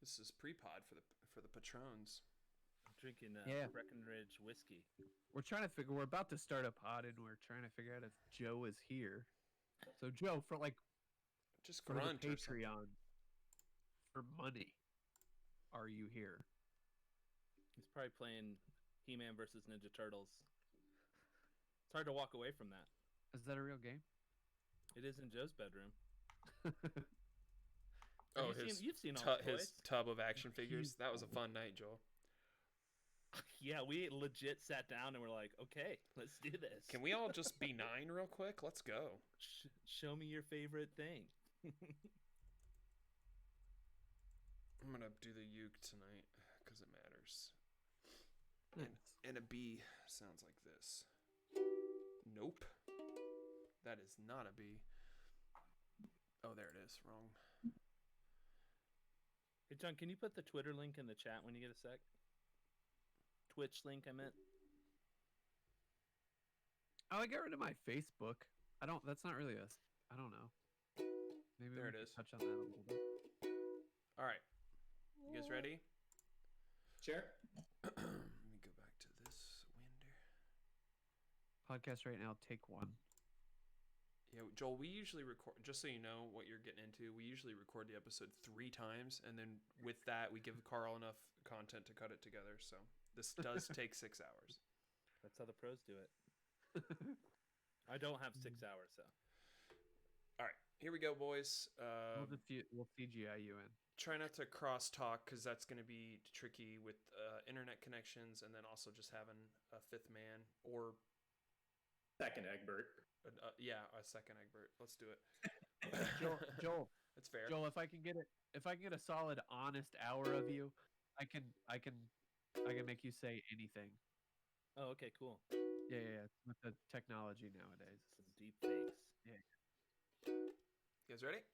This is pre-pod for the patrons. I'm drinking Breckenridge whiskey. We're about to start a pod, and we're trying to figure out if Joe is here. So Joe, for just for grunt the or something. Patreon, for money, are you here? He's probably playing He-Man versus Ninja Turtles. It's hard to walk away from that. Is that a real game? It is in Joe's bedroom. Oh, you've seen all the his toys. tub of action figures. That was a fun night, Joel. Yeah, we legit sat down and we're like, okay, let's do this. Can we all just be 9 real quick? Let's go. Show me your favorite thing. I'm gonna do the uke tonight because it matters. And a B sounds like this. Nope. That is not a B. Oh, there it is. Wrong. Hey, John, can you put the Twitter link in the chat when you get a sec? Twitch link, I meant. Oh, I got rid of my Facebook. That's not really I don't know. Maybe there we it can is. touch on that a little bit. All right. You guys ready? Sure. Let me go back to this window. Podcast right now, take 1. Yeah, Joel, we usually record, just so you know what you're getting into, we usually record the episode 3 times, and then with that, we give Carl enough content to cut it together, so this does take 6 hours. That's how the pros do it. I don't have 6 hours, so. All right, here we go, boys. We'll CGI you in. Try not to cross-talk, because that's going to be tricky with internet connections, and then also just having a 5th man, or... Second Egbert. A second Egbert. Let's do it. Joel, that's fair. Joel, if I can get a solid, honest hour of you, I can make you say anything. Oh, okay, cool. Yeah. With the technology nowadays, some deep fakes. Yeah. You guys ready?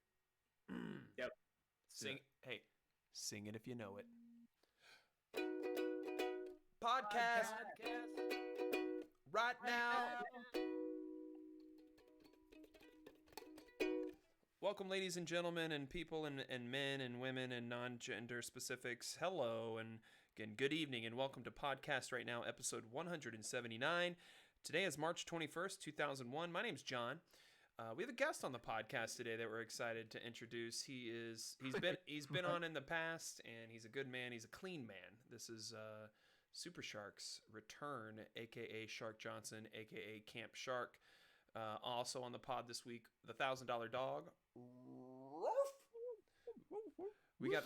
Yep. Sing it if you know it. Podcast. Right now. Welcome, ladies and gentlemen, and people, and men and women and non-gender specifics. Hello, and again, good evening, and welcome to Podcast Right Now, episode 179. Today is March 21st, 2001. My name's John. We have a guest on the podcast today that we're excited to introduce. He's been on in the past, and he's a good man. He's a clean man. This is Super Shark's return, aka Shark Johnson, aka Camp Shark. Also on the pod this week, the $1,000 dog. We have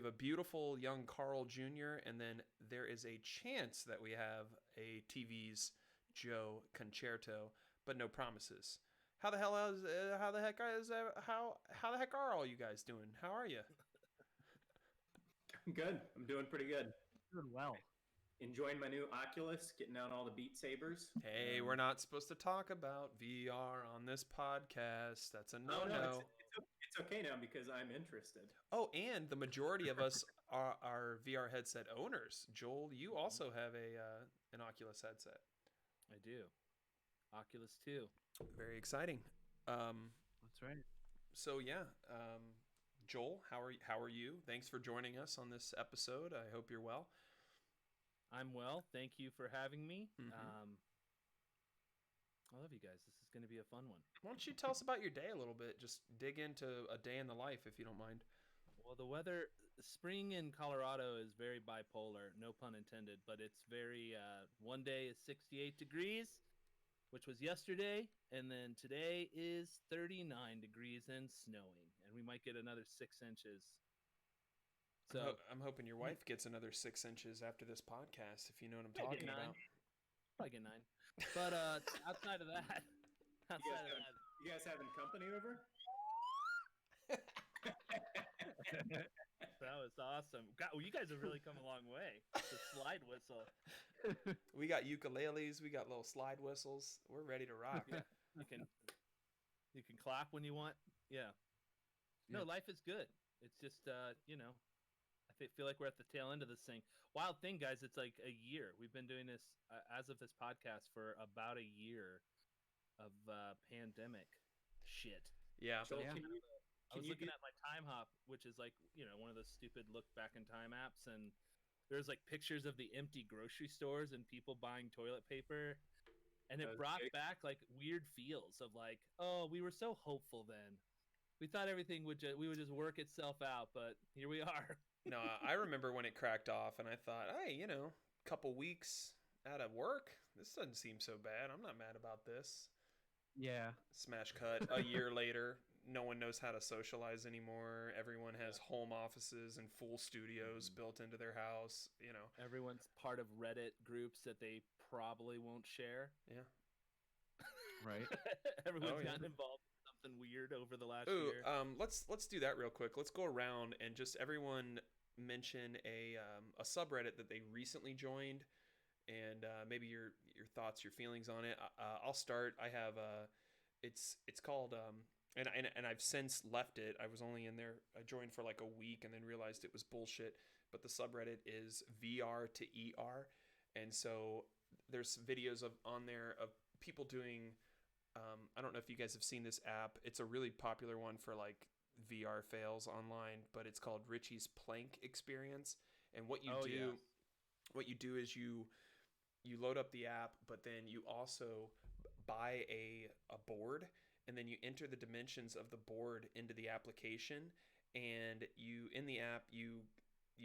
a beautiful young Carl Jr. and then there is a chance that we have a TV's Joe Concerto, but no promises. How the heck are all you guys doing? How are you? I'm good. I'm doing pretty good. Doing well. Enjoying my new Oculus, getting out all the Beat Sabers. Hey, we're not supposed to talk about VR on this podcast. That's a no-no. No, it's okay now because I'm interested. Oh, and the majority of us are VR headset owners. Joel, you also have an Oculus headset. I do. Oculus 2. Very exciting. That's right. So yeah, Joel, how are you? Thanks for joining us on this episode. I hope you're well. I'm well. Thank you for having me. Mm-hmm. I love you guys. This is going to be a fun one. Why don't you tell us about your day a little bit? Just dig into a day in the life, if you don't mind. Well, the weather, spring in Colorado is very bipolar, no pun intended, but it's very, one day is 68 degrees, which was yesterday, and then today is 39 degrees and snowing, and we might get another 6 inches. So I'm hoping your wife gets another 6 inches after this podcast, if you know what I'm talking about. Probably get 9. But outside of that, you guys having company over? That was awesome. God, well, you guys have really come a long way. The slide whistle. We got ukuleles. We got little slide whistles. We're ready to rock. Yeah, you can clap when you want. Yeah. No, life is good. It's just I feel like we're at the tail end of this thing. Wild thing, guys. It's like a year. We've been doing this as of this podcast for about a year of pandemic shit. Yeah. So I was looking at my Time Hop, which is like, one of those stupid look back in time apps, and there's like pictures of the empty grocery stores and people buying toilet paper. And it brought back like weird feels of like, oh, we were so hopeful then. We thought everything would just work itself out, but here we are. No, I remember when it cracked off, and I thought, hey, couple weeks out of work, this doesn't seem so bad. I'm not mad about this. Yeah. Smash cut. A year later, no one knows how to socialize anymore. Everyone has home offices and full studios built into their house. Everyone's part of Reddit groups that they probably won't share. Yeah. Right. Everyone's gotten involved in something weird over the last year. Let's do that real quick. Let's go around and just everyone mention a subreddit that they recently joined, and maybe your thoughts, your feelings on it. I'll start. I have it's called and I've since left it. I was only in there. I joined for like a week and then realized it was bullshit. But the subreddit is VR to ER, and so there's videos on there of people doing. I don't know if you guys have seen this app. It's a really popular one for like VR fails online, but it's called Richie's Plank Experience. And what you do is you load up the app, but then you also buy a board, and then you enter the dimensions of the board into the application, and in the app you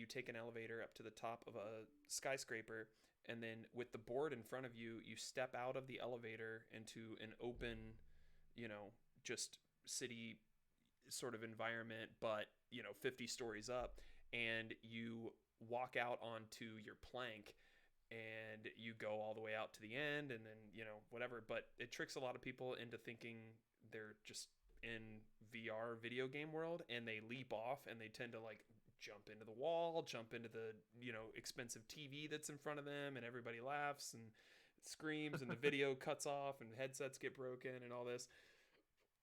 take an elevator up to the top of a skyscraper, and then with the board in front of you, you step out of the elevator into an open, just city sort of environment, but 50 stories up, and you walk out onto your plank, and you go all the way out to the end, and then whatever. But it tricks a lot of people into thinking they're just in VR video game world, and they leap off, and they tend to like jump into the wall, jump into the expensive TV that's in front of them, and everybody laughs and screams, and the video cuts off, and headsets get broken, and all this.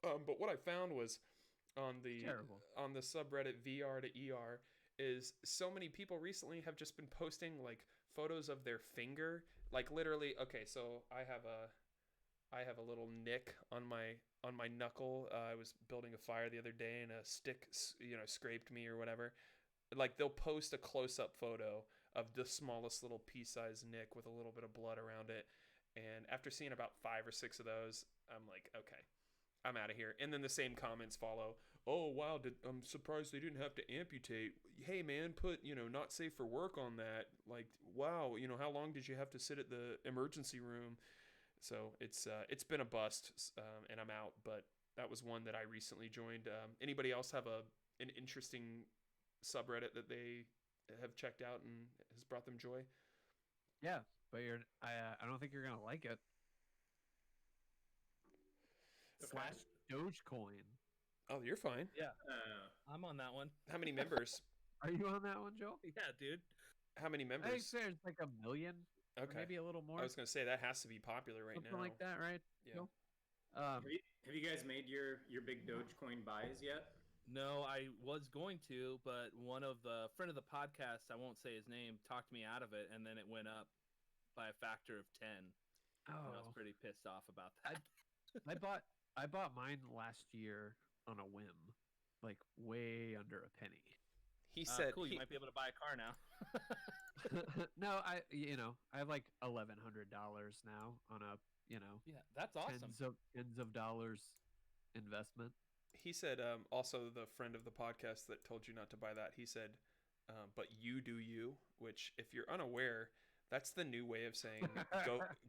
But what I found was on the subreddit VR to ER is so many people recently have just been posting like photos of their finger, like literally. Okay, so I have a little nick on my knuckle. I was building a fire the other day, and a stick scraped me or whatever. Like they'll post a close-up photo of the smallest little pea-sized nick with a little bit of blood around it, and after seeing about 5 or 6 of those, I'm like, okay, I'm out of here. And then the same comments follow. Oh wow, I'm surprised they didn't have to amputate. Hey man, put not safe for work on that. Like wow, how long did you have to sit at the emergency room? So it's been a bust, and I'm out. But that was one that I recently joined. Anybody else have an interesting subreddit that they have checked out and has brought them joy? Yeah, but I don't think you're gonna like it. Slash Dogecoin. Oh, you're fine. Yeah, I'm on that one. How many members? Are you on that one, Joel? Yeah, dude. How many members? I think there's like 1 million. Okay. Maybe a little more. I was gonna say that has to be popular right Something now. like that, right? Yeah. Joel? Have you guys made your big Dogecoin buys yet? No, I was going to, but one of the friend of the podcast, I won't say his name, talked me out of it, and then it went up by a factor of 10. Oh, I was pretty pissed off about that. I bought mine last year on a whim, like way under a penny. He said, "Cool, you might be able to buy a car now." No, I have like $1,100 now on a Yeah, that's awesome. tens of dollars investment. He said, also the friend of the podcast that told you not to buy that, he said, but you do you, which if you're unaware, that's the new way of saying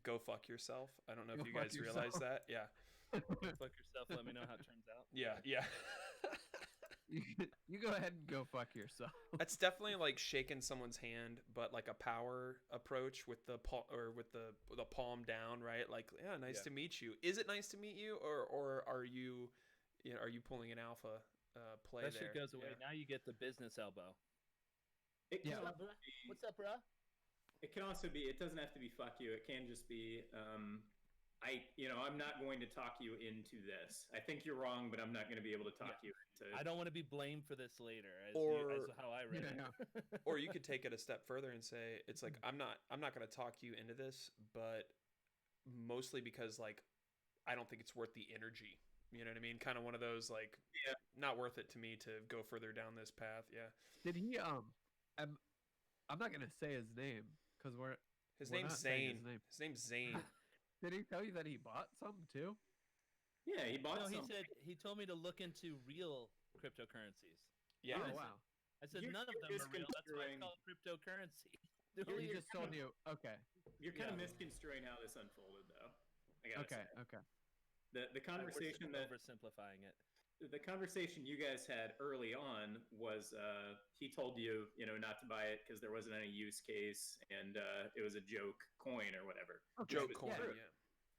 go fuck yourself. I don't know if you guys realize that. Yeah. Fuck yourself. Let me know how it turns out. Yeah. You go ahead and go fuck yourself. That's definitely like shaking someone's hand, but like a power approach with the palm down, right? Like, yeah, nice to meet you. Is it nice to meet you, or are you pulling an alpha play that there? Shit goes away. Now you get the business elbow. What's up, bro? It can also be. It doesn't have to be fuck you. It can just be. I'm not going to talk you into this. I think you're wrong, but I'm not going to be able to talk you into. I don't want to be blamed for this later. As how I read it. Or you could take it a step further and say, it's like I'm not going to talk you into this, but mostly because like I don't think it's worth the energy. You know what I mean? Kind of one of those like not worth it to me to go further down this path. Yeah. Did he I'm not gonna say his name because we're Name's not saying Zane. his name. His name's Zane. Did he tell you that he bought some too? Yeah, he bought No, he something. said he told me to look into real cryptocurrencies. Yeah. Oh wow. I said You're- none of you're them are real. That's why it's misconstruing- called cryptocurrency. He You're just told you. Okay. You're kind of Yeah. misconstruing how this unfolded, though. I gotta Okay. say. Okay. The conversation that oversimplifying it. the conversation you guys had early on was he told you not to buy it because there wasn't any use case and it was a joke coin or whatever. Joke was coin. true. Yeah.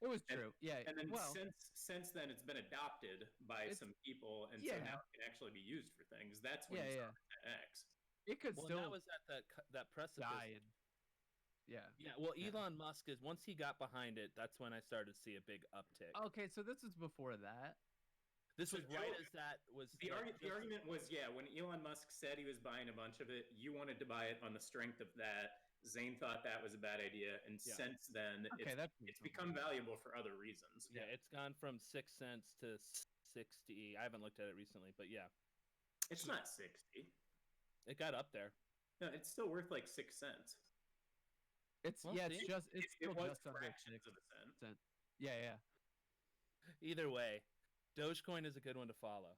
It was And- true. Yeah. And then well, since then it's been adopted by It's- some people, and yeah. so now it can actually be used for things. That's when Yeah, you yeah. start at X. it could Well, still that was at that precipice. die. And, yeah. Yeah. Well, Yeah. Elon Musk is once he got behind it, that's when I started to see a big uptick. Okay, so this is before that. This So was right Joe- as that was. The, like, argu- the just- argument was, when Elon Musk said he was buying a bunch of it, you wanted to buy it on the strength of that. Zane thought that was a bad idea, and Yeah. since then, Okay, that's it's become valuable for other reasons. Yeah, it's gone from 6 cents to 60. I haven't looked at it recently, but yeah, It's not 60. it got up there. No, it's still worth like 6 cents. It's Well, yeah. see? It's just it's It still was just under fractions 6 of a cent. cents. Yeah. Yeah. Either way, Dogecoin is a good one to follow.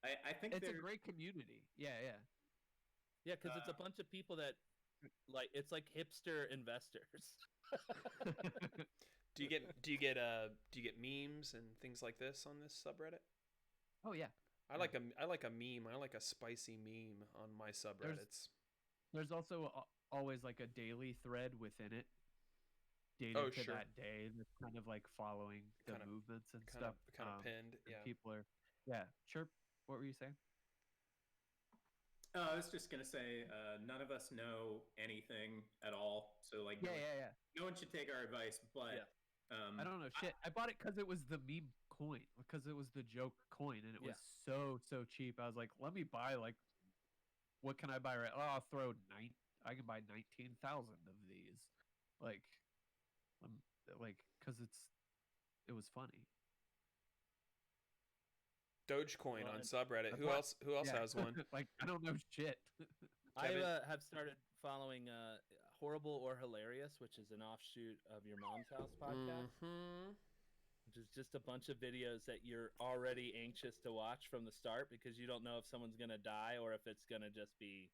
I think It's a there- great community. Yeah. Yeah. Yeah, because it's a bunch of people that it's like hipster investors. Do you get memes and things like this on this subreddit? Oh yeah. I like a meme. I like a spicy meme on my subreddits. There's also always like a daily thread within it, dated Oh, to sure. that day. That's kind of like following the Kind of- movements and kind stuff. of pinned. and Yeah. People are. Yeah. Sure. What were you saying? I was just gonna say, none of us know anything at all, so like, Yeah. Yeah. Yeah. no one should take our advice. But Yeah. I don't know shit. I bought it because it was the meme coin, because it was the joke coin, and it Yeah. was so cheap. I was like, let me buy like, what can I buy right? Oh, I'll throw I can buy 19,000 of these, like, because it was funny. Dogecoin Well, on and- subreddit. I Who bought- else Yeah. has one? Like, I don't know shit. I Kevin? have started following Horrible or Hilarious, which is an offshoot of Your Mom's House podcast, Mhm. which is just a bunch of videos that you're already anxious to watch from the start because you don't know if someone's gonna die or if it's gonna just be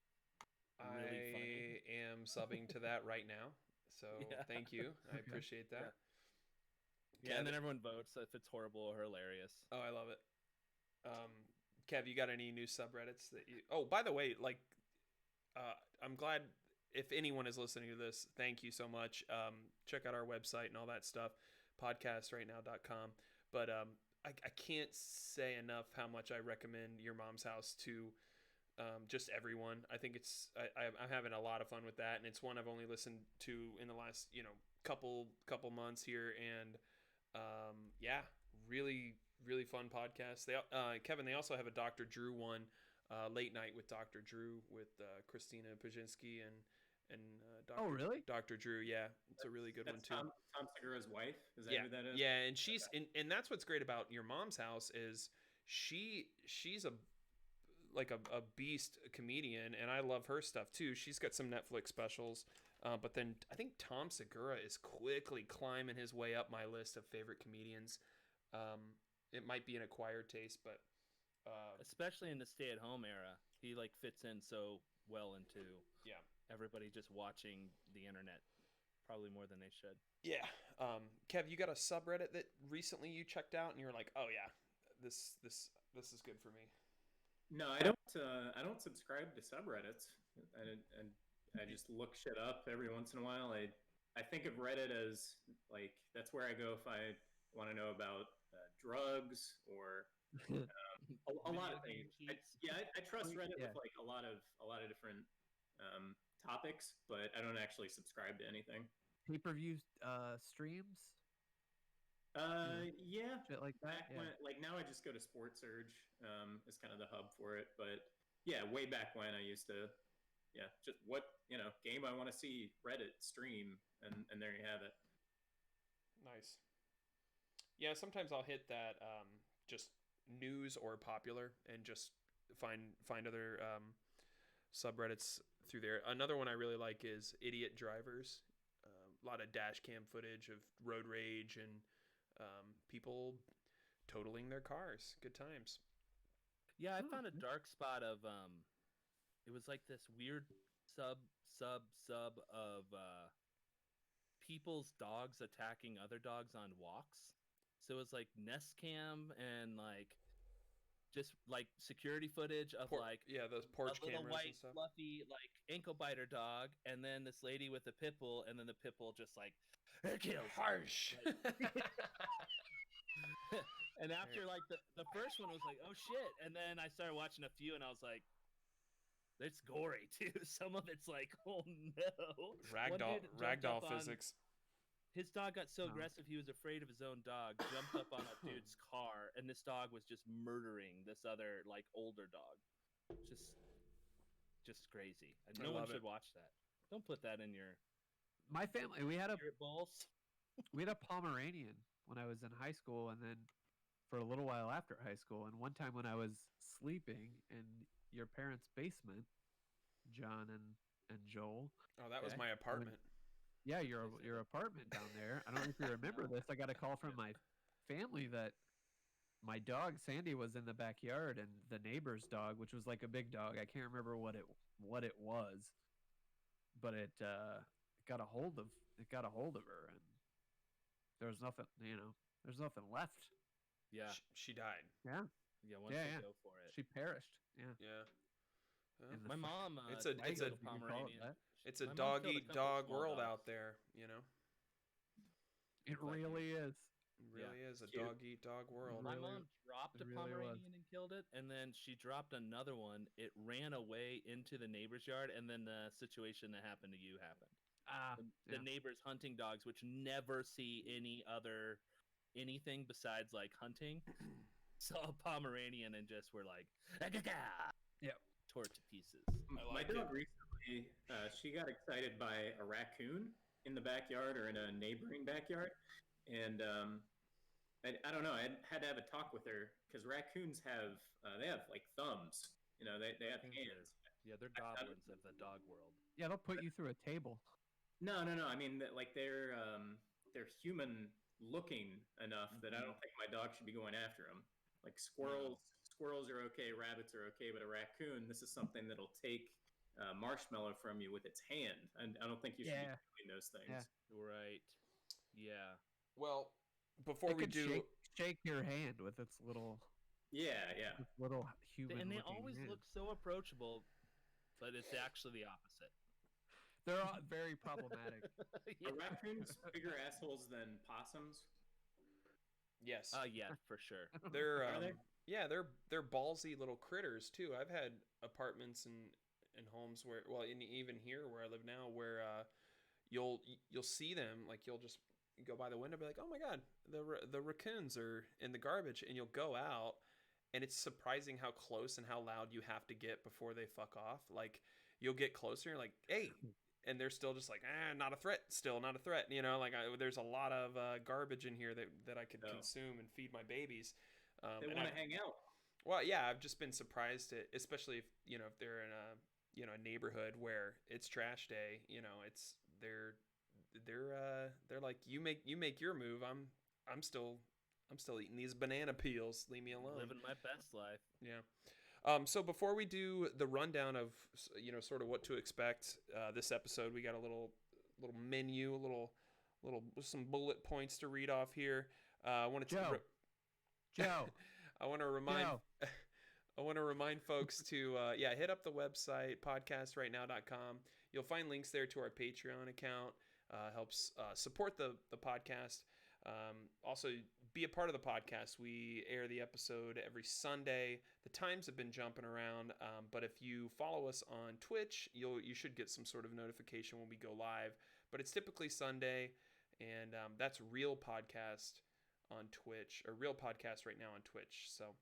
really funny. I am subbing to that right now. So Yeah. thank you. I Okay. appreciate that. Yeah, and then Kev- everyone votes if it's horrible or hilarious. Oh, I love it. Kev, you got any new subreddits that you? Oh, by the way, like, I'm glad if anyone is listening to this. Thank you so much. Check out our website and all that stuff, podcastrightnow.com. But I can't say enough how much I recommend Your Mom's House to just everyone. I think I'm having a lot of fun with that, and it's one I've only listened to in the last couple months here, and yeah, really fun podcast. Kevin, they also have a Dr. Drew one, late night with Dr. Drew with Christina Pajinski and Dr. Oh, really? Dr. Drew, yeah, it's a really good one That's too. Tom Segura's wife. Is that Yeah, who that is? yeah, and she's and that's what's great about Your Mom's House is she's a beast comedian, and I love her stuff too. She's got some Netflix specials, but then I think Tom Segura is quickly climbing his way up my list of favorite comedians. It might be an acquired taste, but Especially in the stay-at-home era, he like fits in so well into yeah. everybody just watching the internet, probably more than they should. Yeah. Kev, you got a subreddit that recently you checked out and you're like, oh yeah, this is good for me. No, I don't subscribe to subreddits, and I just look shit up every once in a while. I think of Reddit as like that's where I go if I want to know about drugs or a lot of Video game things. cheats. I trust Reddit Yeah. with like a lot of different topics, but I don't actually subscribe to anything. Pay-per-view streams, Yeah. shit like that. Back when, like now, I just go to Sports Surge as kind of the hub for it. But yeah, way back when I used to, just what game I want to see Reddit stream, and there you have it. Nice. Yeah, sometimes I'll hit that just news or popular, and just find other subreddits through there. Another one I really like is idiot drivers. A lot of dash cam footage of road rage and people totaling their cars. Good times. Yeah, I found a dark spot of it was like this weird sub of people's dogs attacking other dogs on walks. So it was like Nest Cam and like just like security footage of those porch a little cameras white and stuff. fluffy like ankle biter dog, and then this lady with a pit bull, and then the pit bull just like kills Harsh. And after like the first one was like, oh shit, and then I started watching a few and I was like, it's gory too. Some of it's like, oh no. Ragdoll physics. His dog got so aggressive he was afraid of his own dog, jumped up on a dude's car, and this dog was just murdering this other like older dog. Just crazy. And no one should watch that. Don't put that in your My family, we had a bowls. we had a Pomeranian when I was in high school, and then for a little while after high school. And one time when I was sleeping in your parents' basement, John and Joel. Oh, that was my apartment. Yeah, your apartment down there. I don't know if you remember this. I got a call from my family that my dog Sandy was in the backyard, and the neighbor's dog, which was like a big dog, I can't remember what it was, but it got a hold of her, and there was nothing, there's nothing left. Yeah, she died. Yeah. Once they go for it, she perished. Yeah. My mom. It's a Pomeranian. It's a dog eat dog world out there, It really is. It really is a dog eat dog world. My mom dropped a Pomeranian and killed it, and then she dropped another one. It ran away into the neighbor's yard, and then the situation that happened to you happened. The neighbor's hunting dogs, which never see anything besides like hunting, saw a Pomeranian and just were like, tore it to pieces. My dog recently, she got excited by a raccoon in the backyard or in a neighboring backyard, and I don't know. I had to have a talk with her because raccoons have they have like thumbs. They have hands. Yeah, they're goblins of the dog world. Yeah, they'll put you through a table. No. I mean, like they're human looking enough that I don't think my dog should be going after them. Like squirrels are okay, rabbits are okay, but a raccoon, this is something that'll take marshmallow from you with its hand, and I don't think you should be doing those things. Yeah. Right. Yeah. Well, before we do shake your hand with its little its little human, and they always hand. Look so approachable, but it's actually the opposite. They're all very problematic. Are raccoons bigger assholes than possums? Yes. Yeah, for sure. They're they're ballsy little critters too. I've had apartments and homes where, even here where I live now, where you'll see them, like you'll just go by the window and be like, oh my god, the raccoons are in the garbage, and you'll go out and it's surprising how close and how loud you have to get before they fuck off. Like you'll get closer and like, hey, and they're still just like, not a threat, still not a threat. There's a lot of garbage in here that I could consume and feed my babies. They want to hang out. Well, yeah, I've just been surprised especially if they're in a neighborhood where it's trash day. They're like, you make your move. I'm still eating these banana peels. Leave me alone. Living my best life. Yeah. So before we do the rundown of sort of what to expect this episode, we got a little menu, some bullet points to read off here. I want to Joe. I want to remind folks to hit up the website podcastrightnow.com. You'll find links there to our Patreon account. Helps support the podcast. Also, be a part of the podcast. We air the episode every Sunday. The times have been jumping around, but if you follow us on Twitch, you should get some sort of notification when we go live. But it's typically Sunday, and that's Real Podcast on Twitch, or Real Podcast right now on Twitch. So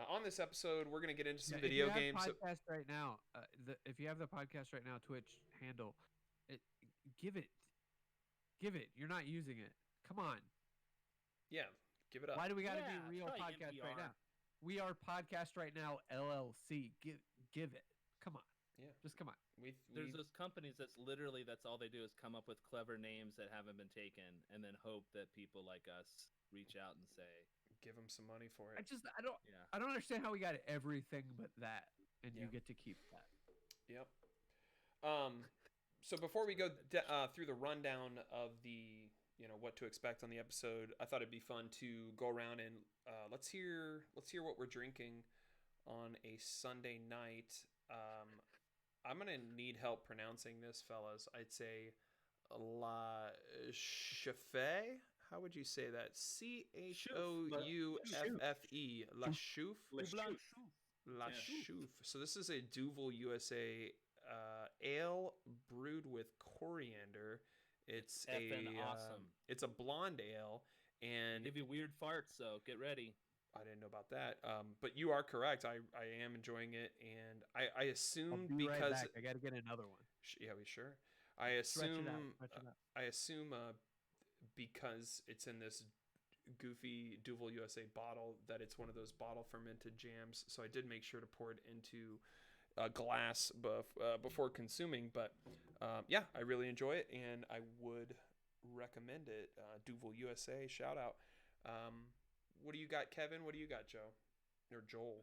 on this episode, we're going to get into some video games. Podcast right now, if you have the podcast right now Twitch handle, give it. You're not using it. Come on. Yeah, give it up. Why do we got to be Real Podcast NPR. right now? We are Podcast Right Now LLC. Give it. Come on. Yeah. Just come on. There's those companies that's all they do is come up with clever names that haven't been taken, and then hope that people like us reach out and say, give them some money for I it. don't understand how we got everything but that, and you get to keep that. Yep. So before we go through the rundown of the what to expect on the episode, I thought it'd be fun to go around and let's hear what we're drinking on a Sunday night. I'm gonna need help pronouncing this, fellas. I'd say La Chouffe. How would you say that? Chouffe. La Chouffe. La Chouffe. So this is a Duvel USA ale brewed with coriander. It's awesome. It's a blonde ale, and give you weird farts. So get ready. I didn't know about that. But you are correct. I am enjoying it, and I assume I'll be because right back. I got to get another one. Yeah, we sure. I assume Stretch it out. Because it's in this goofy Duvel USA bottle that it's one of those bottle fermented jams. So I did make sure to pour it into a glass before consuming. But yeah, I really enjoy it, and I would recommend it. Duvel USA, shout out. What do you got, Kevin? What do you got, Joe? Or Joel?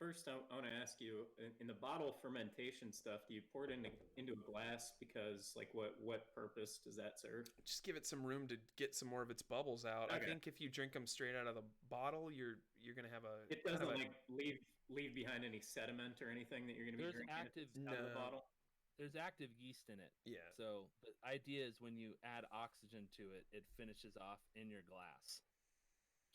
First, I want to ask you, in the bottle fermentation stuff, do you pour it into a glass because, like, what purpose does that serve? Just give it some room to get some more of its bubbles out. Okay. I think if you drink them straight out of the bottle, you're gonna have a. It doesn't leave behind any sediment or anything that you're gonna be drinking out of the bottle. There's active yeast in it. Yeah. So the idea is when you add oxygen to it, it finishes off in your glass.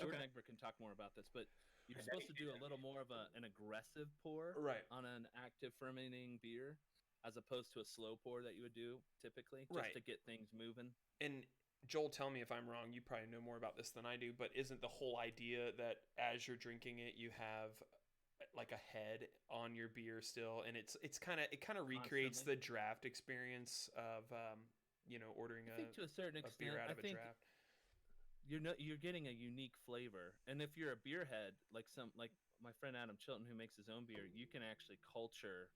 Jordan Egbert can talk more about this, but you're supposed to do a little more of an aggressive pour on an active fermenting beer as opposed to a slow pour that you would do typically just to get things moving. And Joel, tell me if I'm wrong. You probably know more about this than I do, but isn't the whole idea that as you're drinking it, you have like a head on your beer still, and it kind of recreates the draft experience of ordering I think to a certain extent, beer out of a draft. You're getting a unique flavor, and if you're a beer head like my friend Adam Chilton who makes his own beer, you can actually culture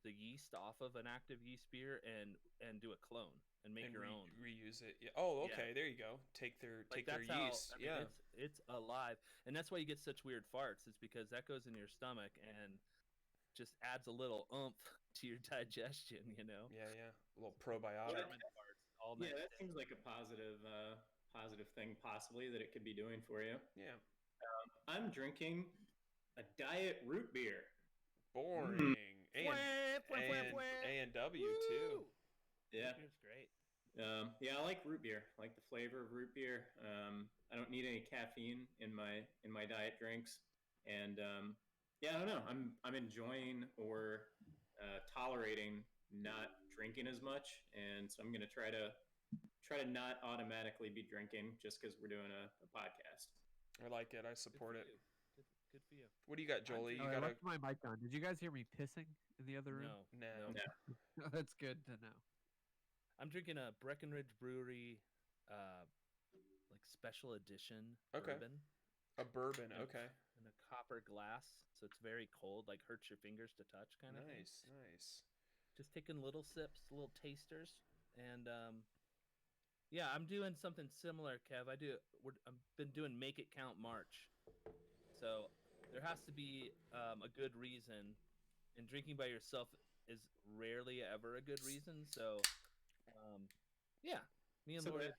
the yeast off of an active yeast beer and do a clone and make your own. Reuse it. Yeah. Oh, okay. Yeah. There you go. Take their yeast. It's alive, and that's why you get such weird farts. It's because that goes in your stomach and just adds a little oomph to your digestion. Yeah. A little probiotic. Yeah, that seems like a positive thing possibly that it could be doing for you. Yeah. I'm drinking a diet root beer. Boring. A&W too. Yeah. It's great. Yeah, I like root beer. I like the flavor of root beer. I don't need any caffeine in my diet drinks. And I don't know. I'm enjoying or tolerating not drinking as much, and so I'm going to try to not automatically be drinking just because we're doing a podcast. I like it. I support it. Good for you. What do you got, Jolie? I left my mic on. Did you guys hear me pissing in the other room? No. That's good to know. I'm drinking a Breckenridge Brewery like special edition bourbon. A bourbon, okay. In a copper glass, so it's very cold, like hurts your fingers to touch kind of thing. Nice. Just taking little sips, little tasters, and I'm doing something similar, Kev. I've been doing Make It Count March, so there has to be a good reason, and drinking by yourself is rarely ever a good reason. So, me and Laura.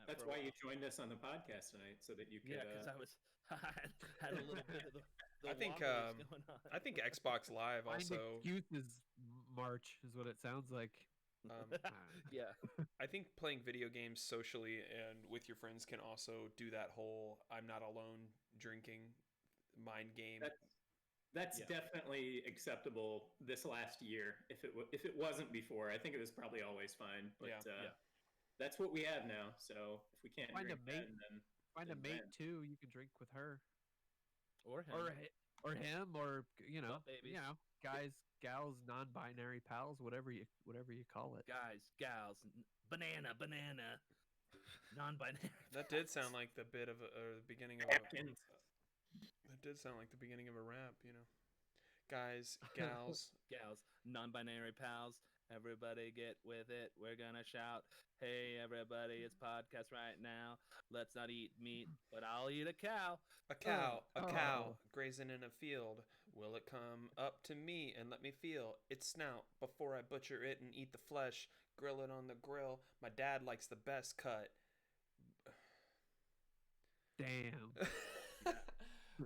That's why you joined us on the podcast tonight, so that you could. Yeah, because I had a little bit of the I think going on. I think Xbox Live also. Excuses March is what it sounds like. Yeah. I think playing video games socially and with your friends can also do that whole I'm not alone drinking mind game. That's definitely acceptable this last year. If it wasn't before, I think it was probably always fine. But that's what we have now. So if we can't find drink a mate, then find a mate too. You can drink with her, or him, guys, gals, non-binary pals, whatever you call it. Guys, gals, banana, non-binary. That did sound like the bit of the beginning of It did sound like the beginning of a rap, Guys, gals. Gals, non-binary pals, everybody get with it. We're gonna shout, "Hey, everybody! It's podcast right now. Let's not eat meat, but I'll eat a cow." A cow, a cow, Oh. grazing in a field. Will it come up to me and let me feel its snout before I butcher it and eat the flesh? Grill it on the grill. My dad likes the best cut. Damn.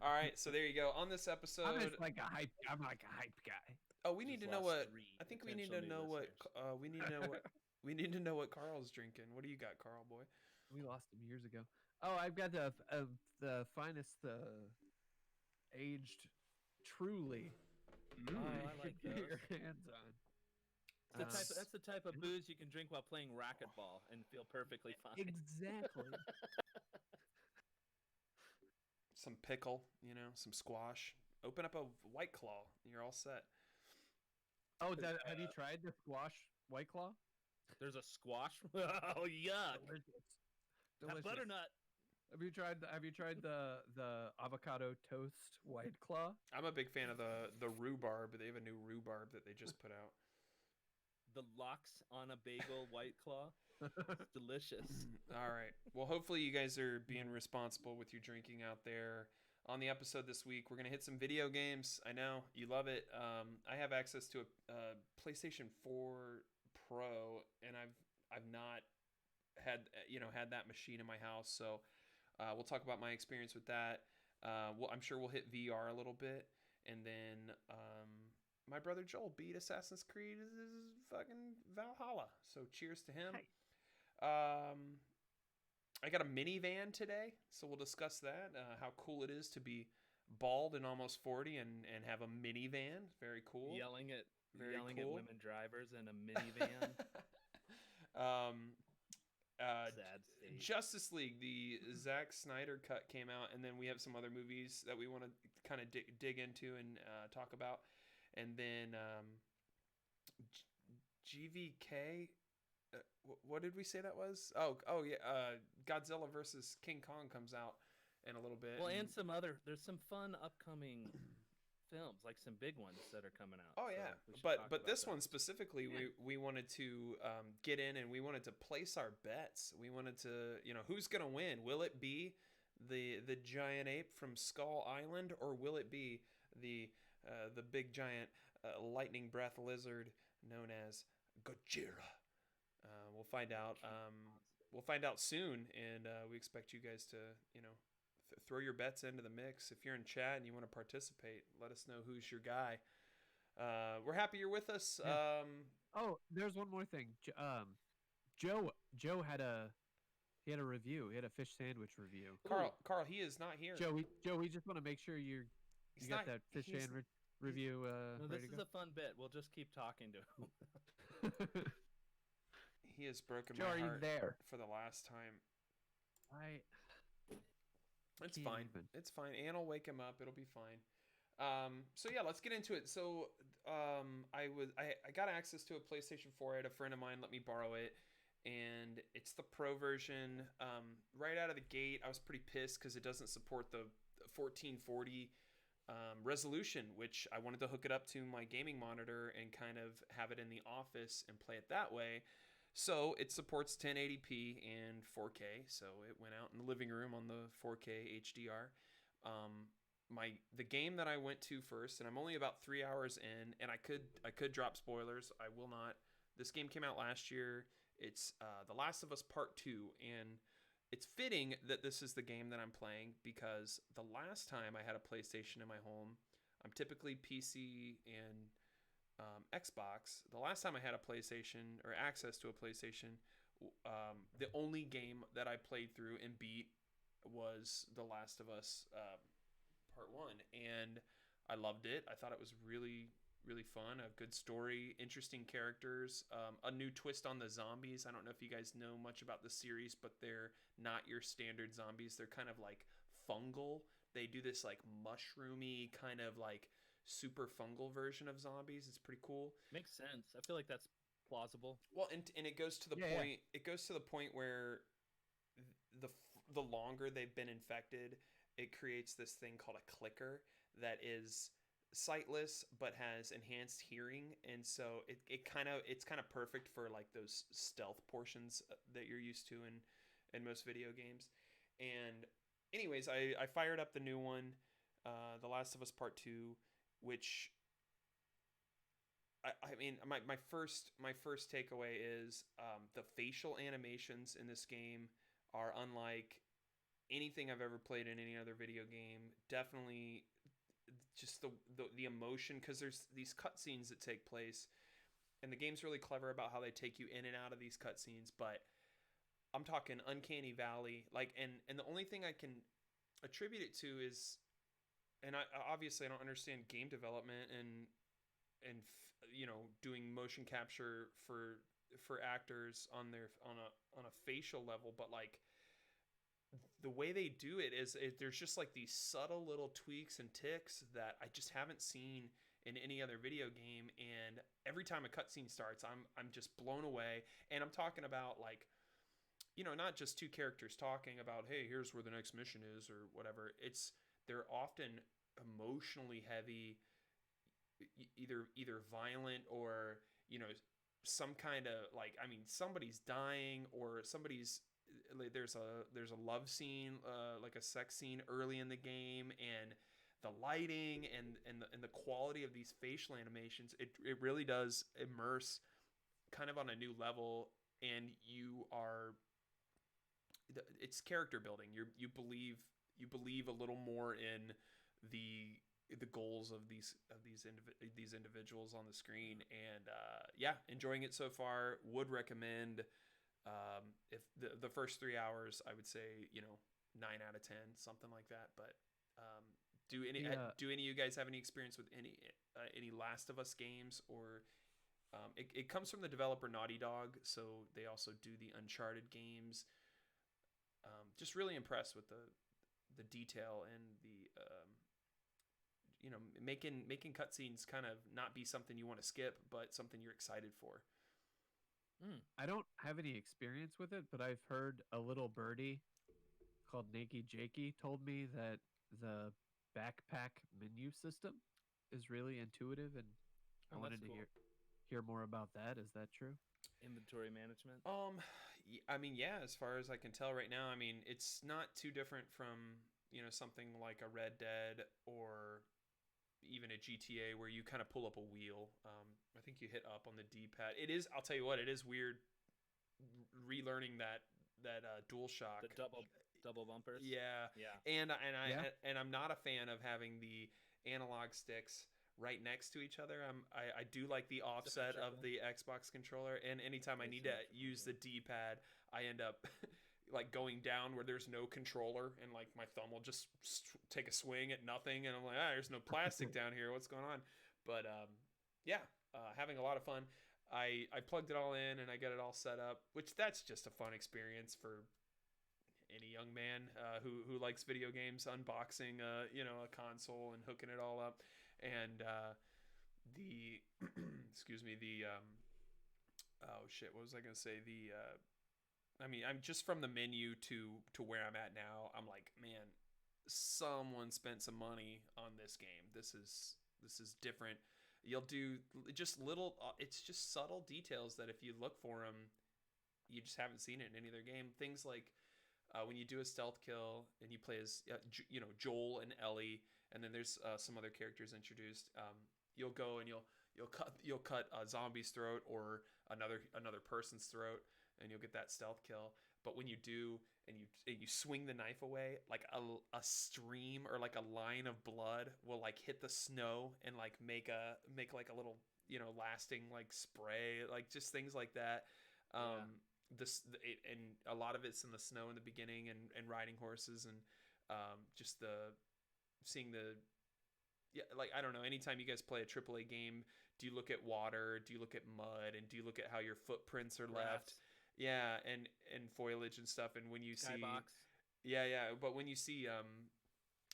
All right, so there you go. On this episode, I'm just like a hype. I'm like a hype guy. oh, we need Just to know lost what. 3 I think we need potential to new know what. listeners. We need to know what. We need to know what Carl's drinking. What do you got, Carl boy? We lost him years ago. Oh, I've got the finest aged truly. Oh, I like you can get those. your hands on. That's the type of booze you can drink while playing racquetball and feel perfectly fine. Exactly. Some pickle, some squash. Open up a White Claw. You're all set. Oh, have you tried the squash White Claw? There's a squash. Oh, yuck! Delicious. Have butternut. Have you tried the avocado toast White Claw? I'm a big fan of the rhubarb. They have a new rhubarb that they just put out. The lox on a bagel White Claw. It's delicious. All right. Well, hopefully you guys are being responsible with your drinking out there. On the episode this week, we're gonna hit some video games. I know you love it. I have access to a PlayStation 4 Pro, and I've not had that machine in my house. So we'll talk about my experience with that. I'm sure we'll hit VR a little bit, and then my brother Joel beat Assassin's Creed fucking Valhalla. So cheers to him. I got a minivan today, so we'll discuss that. How cool it is to be bald and almost 40 and have a minivan. Very cool. Yelling at cool. women drivers in a minivan. Sad state. Justice League, the Zack Snyder cut came out, and then we have some other movies that we want to kind of dig into and talk about. And then GVK, what did we say that was? Oh yeah, Godzilla versus King Kong comes out in a little bit. Well, and there's some fun upcoming films, like some big ones that are coming out. Oh so yeah, we should talk but about this those. one specifically, we wanted to get in and we wanted to place our bets. We wanted to, who's gonna win? Will it be the giant ape from Skull Island, or will it be the big giant lightning breath lizard known as Gazzerro? We'll find out. We'll find out soon, and we expect you guys to, throw your bets into the mix. If you're in chat and you want to participate, let us know who's your guy. We're happy you're with us. Yeah. Oh, there's one more thing. Joe had a review. He had a fish sandwich review. Carl, he is not here. Joe, we just want to make sure you got that fish sandwich review. No, this ready to is go? a fun bit. We'll just keep talking to him. He has broken Joe, my are you heart there? for the last time. It's can't fine. even. It's fine. Ann will wake him up. It'll be fine. So yeah, let's get into it. So I got access to a PlayStation 4. I had a friend of mine let me borrow it, and it's the Pro version. Right out of the gate, I was pretty pissed because it doesn't support the 1440 resolution, which I wanted to hook it up to my gaming monitor and kind of have it in the office and play it that way. So it supports 1080p and 4K. So it went out in the living room on the 4K HDR. The game that I went to first, and I'm only about 3 hours in, and I could drop spoilers. I will not. This game came out last year. It's The Last of Us Part 2, and it's fitting that this is the game that I'm playing because the last time I had a PlayStation in my home, I'm typically PC and Xbox. The last time I had a PlayStation or access to a PlayStation, the only game that I played through and beat was The Last of Us Part 1, and I loved it. I thought it was really, really fun. A good story, interesting characters, a new twist on the zombies. I don't know if you guys know much about the series, but they're not your standard zombies. They're kind of like fungal. They do this like mushroomy kind of like super fungal version of zombies. It's pretty cool. Makes sense. I feel like that's plausible. Well, and it goes to the point. Yeah. It goes to the point where the longer they've been infected, it creates this thing called a clicker that is sightless but has enhanced hearing, and so it's kind of perfect for like those stealth portions that you're used to in most video games. And anyways, I fired up the new one, The Last of Us Part 2, which I mean, my first takeaway is the facial animations in this game are unlike anything I've ever played in any other video game. Definitely, just the emotion, because there's these cutscenes that take place, and the game's really clever about how they take you in and out of these cutscenes. But I'm talking uncanny valley, like, and the only thing I can attribute it to is, and obviously I don't understand game development and you know, doing motion capture for actors on a facial level, but like the way they do it is there's just like these subtle little tweaks and ticks that I just haven't seen in any other video game. And every time a cutscene starts, I'm just blown away. And I'm talking about, like, you know, not just two characters talking about, hey, here's where the next mission is or whatever. They're often emotionally heavy, either violent or, you know, some kind of, like, I mean, somebody's dying or there's a love scene, like a sex scene early in the game, and the lighting and the quality of these facial animations, it really does immerse kind of on a new level. And it's character building. You believe a little more in the goals of these individuals on the screen. And yeah, enjoying it so far. Would recommend. If the first 3 hours, I would say, you know, 9 out of 10, something like that. But do any of you guys have any experience with any Last of Us games? Or it comes from the developer Naughty Dog, so they also do the Uncharted games. Just really impressed with the detail and the you know, making cutscenes kind of not be something you want to skip, but something you're excited for. I don't have any experience with it, but I've heard a little birdie called Nakey Jakey told me that the backpack menu system is really intuitive, and I wanted to hear more about that. Is that true? Inventory management. I mean, yeah, as far as I can tell right now, I mean, it's not too different from, you know, something like a Red Dead or even a GTA where you kind of pull up a wheel. I think you hit up on the D-pad. It is, I'll tell you what, it is weird relearning that DualShock. The double bumpers. Yeah. And I'm not a fan of having the analog sticks right next to each other. I do like the offset of the Xbox controller, and anytime I need to use the D-pad, I end up like going down where there's no controller, and like my thumb will just take a swing at nothing, and I'm like, there's no plastic down here, what's going on? But yeah, having a lot of fun. I plugged it all in and I got it all set up, which that's just a fun experience for any young man who likes video games, unboxing you know, a console and hooking it all up. And the excuse me, oh shit, what was I gonna say? I mean, I'm just from the menu to where I'm at now, I'm like, man, someone spent some money on this game. This is different. You'll do just little, it's just subtle details that if you look for them, you just haven't seen it in any other game. Things like when you do a stealth kill and you play as you know, Joel and Ellie, and then there's some other characters introduced. You'll go and you'll cut a zombie's throat or another person's throat, and you'll get that stealth kill. But when you do, and you swing the knife away, like a stream or like a line of blood will like hit the snow and like make like a little, you know, lasting like spray, like just things like that. And a lot of it's in the snow in the beginning, and riding horses, and just seeing the, yeah, like, I don't know, anytime you guys play a AAA game, do you look at water, do you look at mud, and do you look at how your footprints are left? Yeah, and foliage and stuff. And when you Skybox. But when you see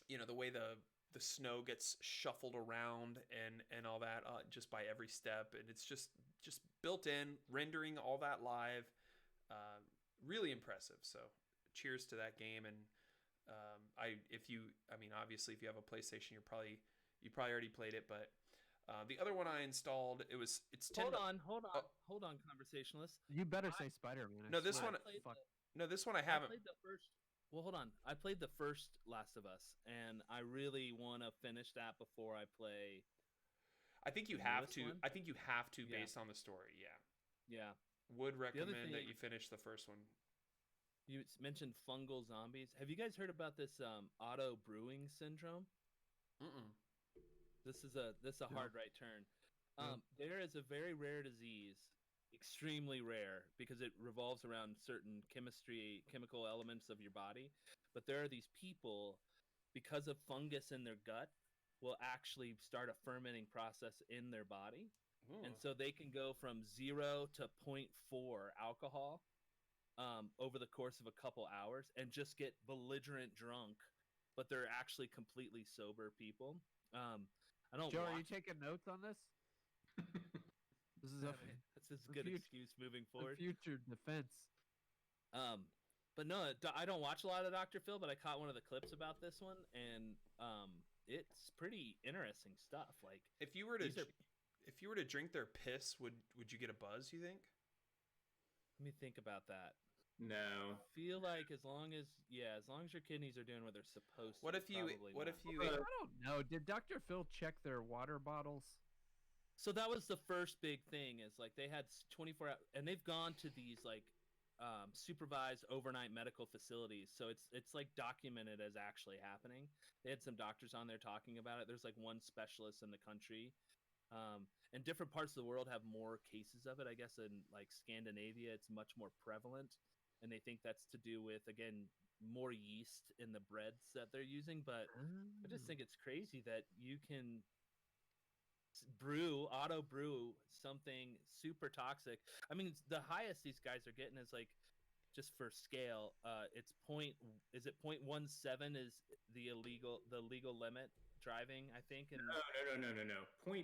you know, the way the snow gets shuffled around and all that, just by every step, and it's just built in, rendering all that live, really impressive. So cheers to that game. And Obviously, if you have a PlayStation, you probably already played it. But the other one I installed, it's 10. Hold on, conversationalist. You better say Spider-Man. No, this one. No, this one I haven't. I played the first. Well, hold on. I played the first Last of Us, and I really want to finish that before I play. I think you have to. One? I think you have to based on the story. Yeah. Yeah. Would recommend that you finish the first one. You mentioned fungal zombies. Have you guys heard about this auto brewing syndrome? Mm-mm. This is a hard right turn. There is a very rare disease, extremely rare, because it revolves around certain chemical elements of your body. But there are these people, because of fungus in their gut, will actually start a fermenting process in their body. Ooh. And so they can go from 0 to 0.4 alcohol over the course of a couple hours and just get belligerent drunk, but they're actually completely sober people. I don't. Joe, are you taking notes on this? This is that's a good excuse moving forward. Future defense. But no, I don't watch a lot of Dr. Phil, but I caught one of the clips about this one, and it's pretty interesting stuff. Like, if you were to drink their piss, would you get a buzz? You think? Let me think about that. No. I feel like as long as your kidneys are doing what they're supposed to. What if you? I don't know. Did Dr. Phil check their water bottles? So that was the first big thing. Is like they had 24 hours, and they've gone to these like supervised overnight medical facilities. So it's like documented as actually happening. They had some doctors on there talking about it. There's like one specialist in the country. And different parts of the world have more cases of it. I guess in like Scandinavia, it's much more prevalent. And they think that's to do with, again, more yeast in the breads that they're using. But I just think it's crazy that you can auto brew something super toxic. I mean, the highest these guys are getting is like, just for scale, it's 0.17 is the legal limit driving, I think. And No. 0.08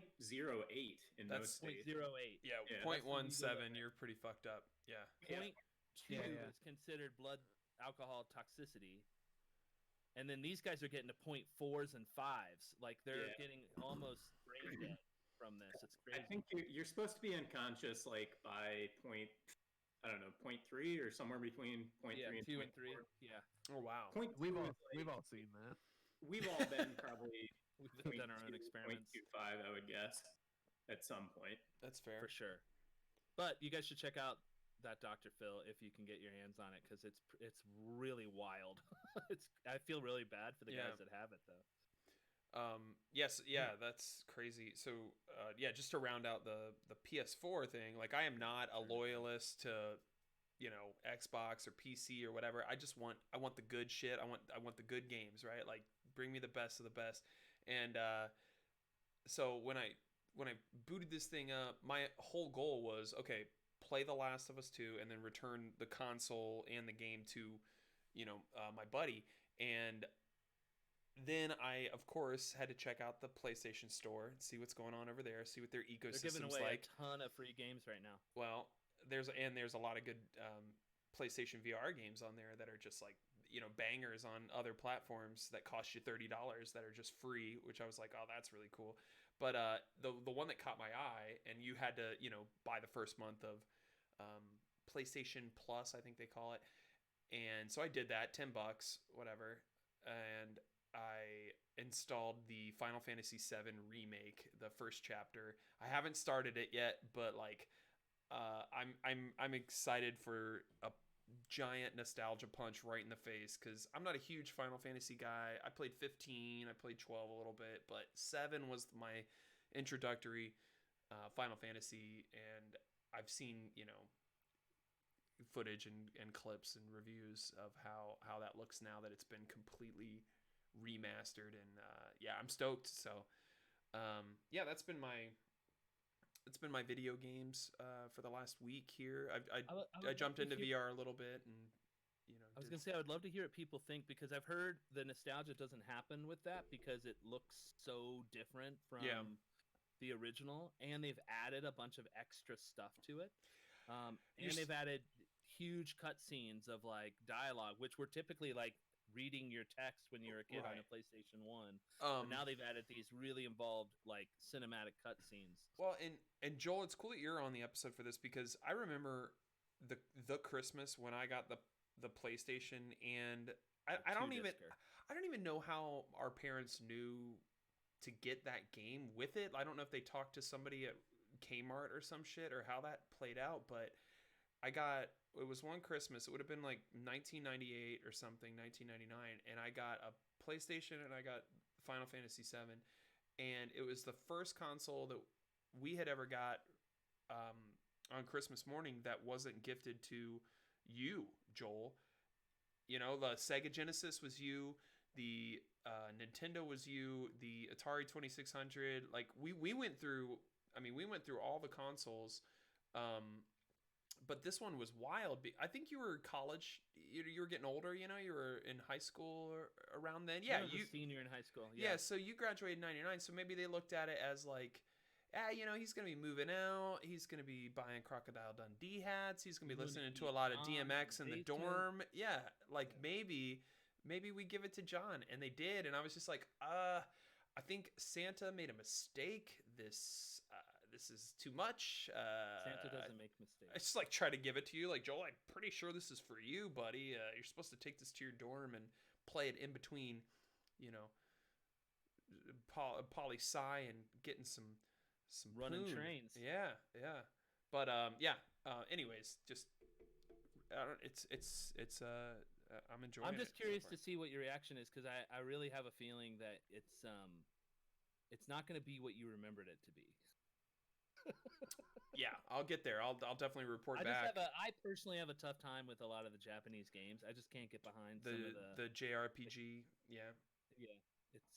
in that's most states. 0.08. Yeah, 0.17. You're pretty fucked up. Yeah. 0.2 is considered blood alcohol toxicity. And then these guys are getting to 0.4s and 5s. Like they're getting almost brain dead from this. It's crazy. I think you're supposed to be unconscious like by 0.3 or somewhere between 0.3 and 2 0.4. and 3. Yeah. Oh wow. We've all seen that. We've all been probably We've done our own experiments. 0.25, I would guess, at some point. That's fair. For sure. But you guys should check out that Dr. Phil if you can get your hands on it, because it's really wild. I feel really bad for the guys that have it though. That's crazy. So just to round out the PS4 thing, like I am not a loyalist to Xbox or PC or whatever. I want the good shit. I want the good games, right? Like bring me the best of the best. And so when I booted this thing up, my whole goal was, okay, play The Last of Us 2 and then return the console and the game to my buddy. And then I, of course, had to check out the PlayStation Store and see what's going on over there, see what their ecosystem's They're giving away like. a ton of free games right now. Well, there's a lot of good PlayStation VR games on there that are just like bangers on other platforms that cost you $30 that are just free, which I was like, oh, that's really cool. But the one that caught my eye, and you had to buy the first month of PlayStation Plus, I think they call it, and so I did that, $10, whatever, and I installed the Final Fantasy VII Remake, the first chapter. I haven't started it yet, but like I'm excited for a giant nostalgia punch right in the face, because I'm not a huge Final Fantasy guy. I played 15, I played 12 a little bit, but 7 was my introductory Final Fantasy, and I've seen footage and clips and reviews of how that looks now that it's been completely remastered, and I'm stoked. So that's been my video games for the last week here. I jumped into VR a little bit, and I was gonna say I would love to hear what people think, because I've heard the nostalgia doesn't happen with that because it looks so different from the original, and they've added a bunch of extra stuff to it, and they've added huge cutscenes of like dialogue, which were typically like reading your text when you were a kid on Right. a PlayStation 1. But now they've added these really involved like cinematic cutscenes. Well, and Joel, it's cool that you're on the episode for this because I remember the Christmas when I got the PlayStation, and I don't even Two-discer. I don't even know how our parents knew to get that game with it. I don't know if they talked to somebody at Kmart or some shit or how that played out, but it was one Christmas. It would have been like 1998 or something, 1999, and I got a PlayStation and I got Final Fantasy 7, and it was the first console that we had ever got on Christmas morning that wasn't gifted to you, Joel. You know, the Sega Genesis was you, the Nintendo was you, the Atari 2600. Like we went through. I mean, we went through all the consoles. But this one was wild. I think you were college. You were getting older. You know, you were in high school or around then. Yeah, I was you a senior in high school. yeah. So you graduated in '99. So maybe they looked at it as like, you know, he's gonna be moving out. He's gonna be buying Crocodile Dundee hats. He's gonna be He's listening gonna to a lot of eat DMX in the basement. dorm. Yeah, like maybe we give it to John, and they did. And I was just like, I think Santa made a mistake. This is too much. Santa doesn't make mistakes. I just like try to give it to you, like Joel. I'm pretty sure this is for you, buddy. You're supposed to take this to your dorm and play it in between, you know, poli sci and getting some Running poon. trains. Yeah. But yeah. Anyways, just I don't. I'm enjoying. I'm just it so curious far. to see what your reaction is because I really have a feeling that it's not going to be what you remembered it to be. Yeah, I'll get there. I'll definitely report I back. personally have a tough time with a lot of the Japanese games. I just can't get behind some of The JRPG. Yeah.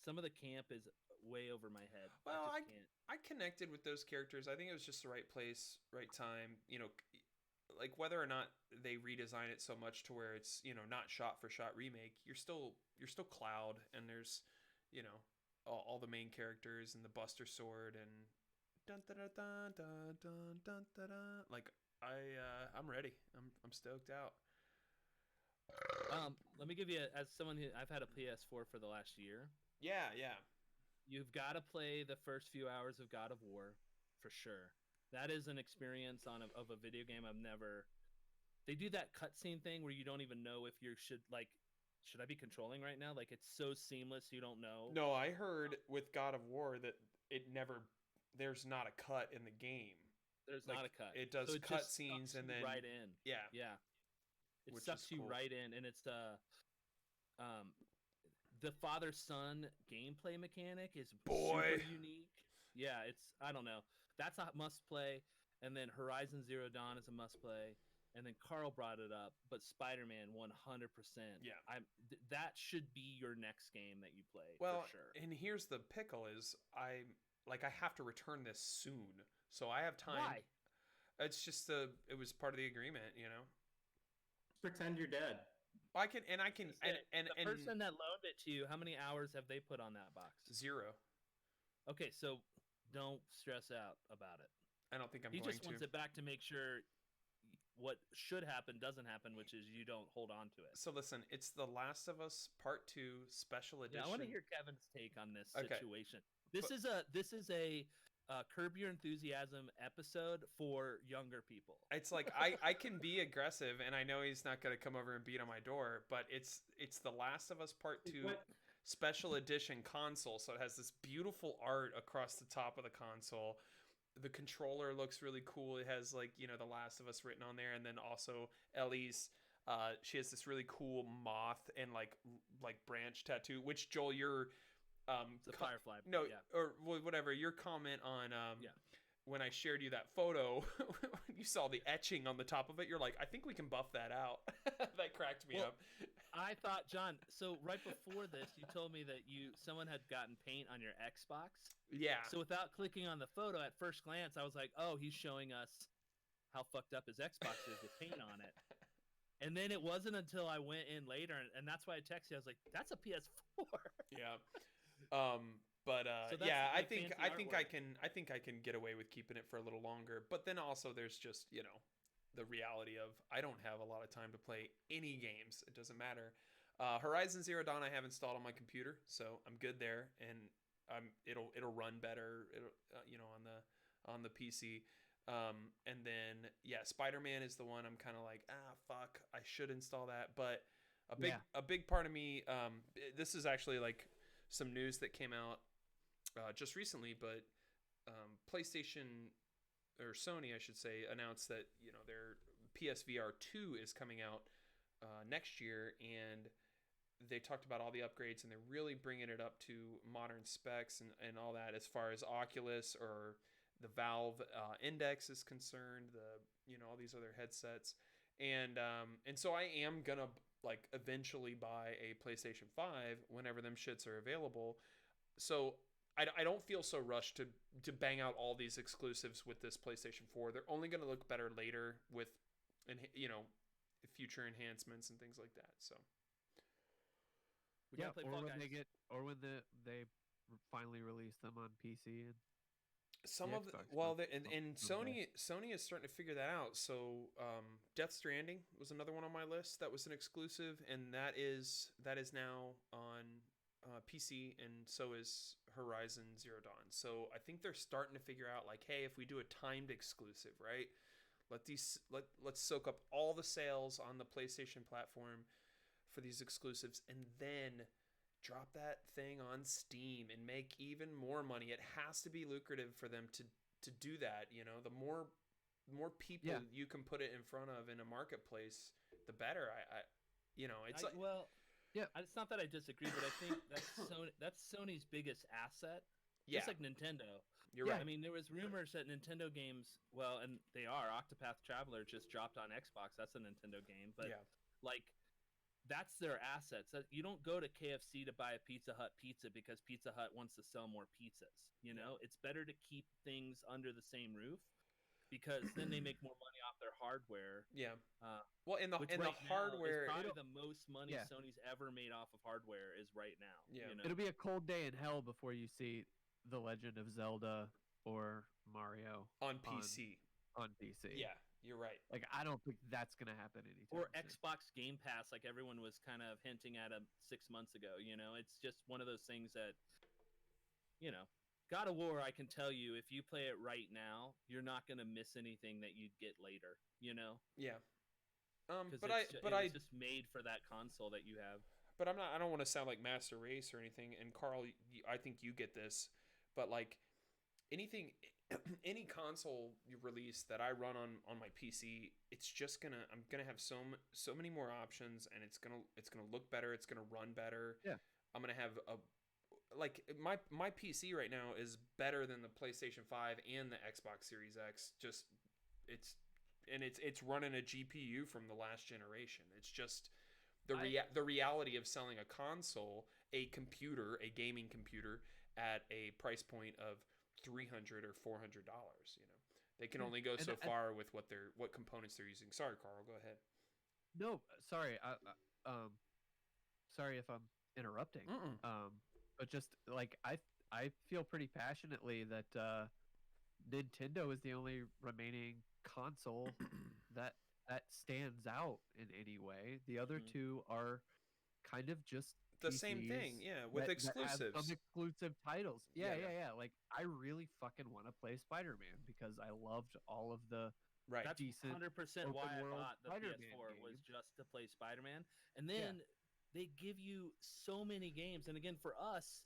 Some of the camp is way over my head. Well, I just can't. I connected with those characters. I think it was just the right place, right time. You know, like whether or not they redesign it so much to where it's, you know, not shot for shot remake. You're still Cloud, and there's, you know, all the main characters and the Buster Sword and dun dun dun dun dun dun dun dun. Like I'm ready. I'm stoked out. Let me give you as someone who I've had a PS4 for the last year. Yeah. You've got to play the first few hours of God of War for sure. That is an experience of a video game I've never. They do that cutscene thing where you don't even know if should I be controlling right now? Like it's so seamless you don't know. No, I heard with God of War that there's not a cut in the game. There's Like, not a cut. it does just cutscenes sucks and you then right in. Yeah. It Which sucks is you cool. right in, and it's the father-son gameplay mechanic is Boy. super unique. Yeah, I don't know. That's a must play, and then Horizon Zero Dawn is a must play, and then Carl brought it up, but Spider-Man 100%. Yeah. That should be your next game that you play Well, for sure. and here's the pickle is I have to return this soon. So I have time. Why? It's just it was part of the agreement, you know. Pretend you're dead. I can and The person that loaned it to you, how many hours have they put on that box? 0. Okay, so don't stress out about it. I don't think I'm He going just to. wants it back to make sure what should happen doesn't happen, which is you don't hold on to it. So listen, it's The Last of Us Part 2 special edition. Yeah, I want to hear Kevin's take on this Okay. situation. This is a Curb Your Enthusiasm episode for younger people. It's like I can be aggressive, and I know he's not going to come over and beat on my door, but it's The Last of Us Part 2 What? special edition console. So it has this beautiful art across the top of the console. The controller looks really cool. It has like, you know, The Last of Us written on there, and then also Ellie's. She has this really cool moth and like branch tattoo. Which Joel, your It's a firefly. no, yeah. or whatever. Your comment on Yeah. when I shared you that photo, when you saw the etching on the top of it, you're like, I think we can buff that out. That cracked me Well, up. I thought, John. So right before this, you told me that someone had gotten paint on your Xbox. Yeah. So without clicking on the photo at first glance, I was like, oh, he's showing us how fucked up his Xbox is with paint on it. And then it wasn't until I went in later, and that's why I texted you. I was like, that's a PS4. Yeah. So that's yeah, I like think fancy I think I can get away with keeping it for a little longer. But then also there's just, you know, the reality of I don't have a lot of time to play any games. It doesn't matter. Horizon Zero Dawn I have installed on my computer, so I'm good there, and it'll run better, on the PC. And then yeah, Spider-Man is the one I'm kind of like, fuck, I should install that, but a big part of me, this is actually like some news that came out just recently, but PlayStation or Sony, I should say, announced that their PSVR 2 is coming out next year, and they talked about all the upgrades, and they're really bringing it up to modern specs and all that as far as Oculus or the Valve Index is concerned, all these other headsets, and so I am gonna like eventually buy a PlayStation 5 whenever them shits are available. So I don't feel so rushed to bang out all these exclusives with this PlayStation 4. They're only gonna look better later with, future enhancements and things like that. So. We gotta play or Fall when Guys. they finally release them on PC and Some the of the, Xbox well, stuff and someday. Sony is starting to figure that out. So, Death Stranding was another one on my list that was an exclusive, and that is now on PC, and so is Horizon Zero Dawn. So I think they're starting to figure out like, hey, if we do a timed exclusive, right? Let's soak up all the sales on the PlayStation platform for these exclusives, and then drop that thing on Steam and make even more money. It has to be lucrative for them to do that. The more people you can put it in front of in a marketplace, the better. It's not that I disagree, but I think that's Sony's biggest asset. Yeah. Just like Nintendo. You're right. I mean, there was rumors that Nintendo games, well, and they are. Octopath Traveler just dropped on Xbox. That's a Nintendo game, but that's their assets. You don't go to KFC to buy a Pizza Hut pizza because Pizza Hut wants to sell more pizzas. It's better to keep things under the same roof because then they make more money off their hardware. Yeah. Well, in the hardware, is probably the most money Sony's ever made off of hardware is right now. Yeah. It'll be a cold day in hell before you see The Legend of Zelda or Mario on PC. On PC. Yeah. You're right. Like, I don't think that's going to happen anytime soon. Or soon. Xbox Game Pass, like everyone was kind of hinting at 6 months ago. It's just one of those things that, God of War, I can tell you, if you play it right now, you're not going to miss anything that you'd get later, Yeah. It's just made for that console that you have. But I don't want to sound like Master Race or anything. And Carl, I think you get this, but like any console you release that I run on my PC, I'm gonna have so many more options, and it's gonna look better, it's gonna run better. Yeah. I'm gonna have my PC right now is better than the PlayStation 5 and the Xbox Series X. It's running a GPU from the last generation. It's just the reality of selling a console, a gaming computer at a price point of $300 or $400. They can only go so far with what components they're using. Sorry, Carl, go ahead. No, sorry. Sorry if I'm interrupting. But just like I feel pretty passionately that Nintendo is the only remaining console that stands out in any way. The other two are kind of just the PCs same thing, with exclusives. That have some exclusive titles. Yeah. Yeah. Like, I really fucking want to play Spider-Man because I loved all of the That's decent 100% why I open-world bought the Spider-Man PS4 was games. just to play Spider-Man. And then they give you so many games. And again, for us,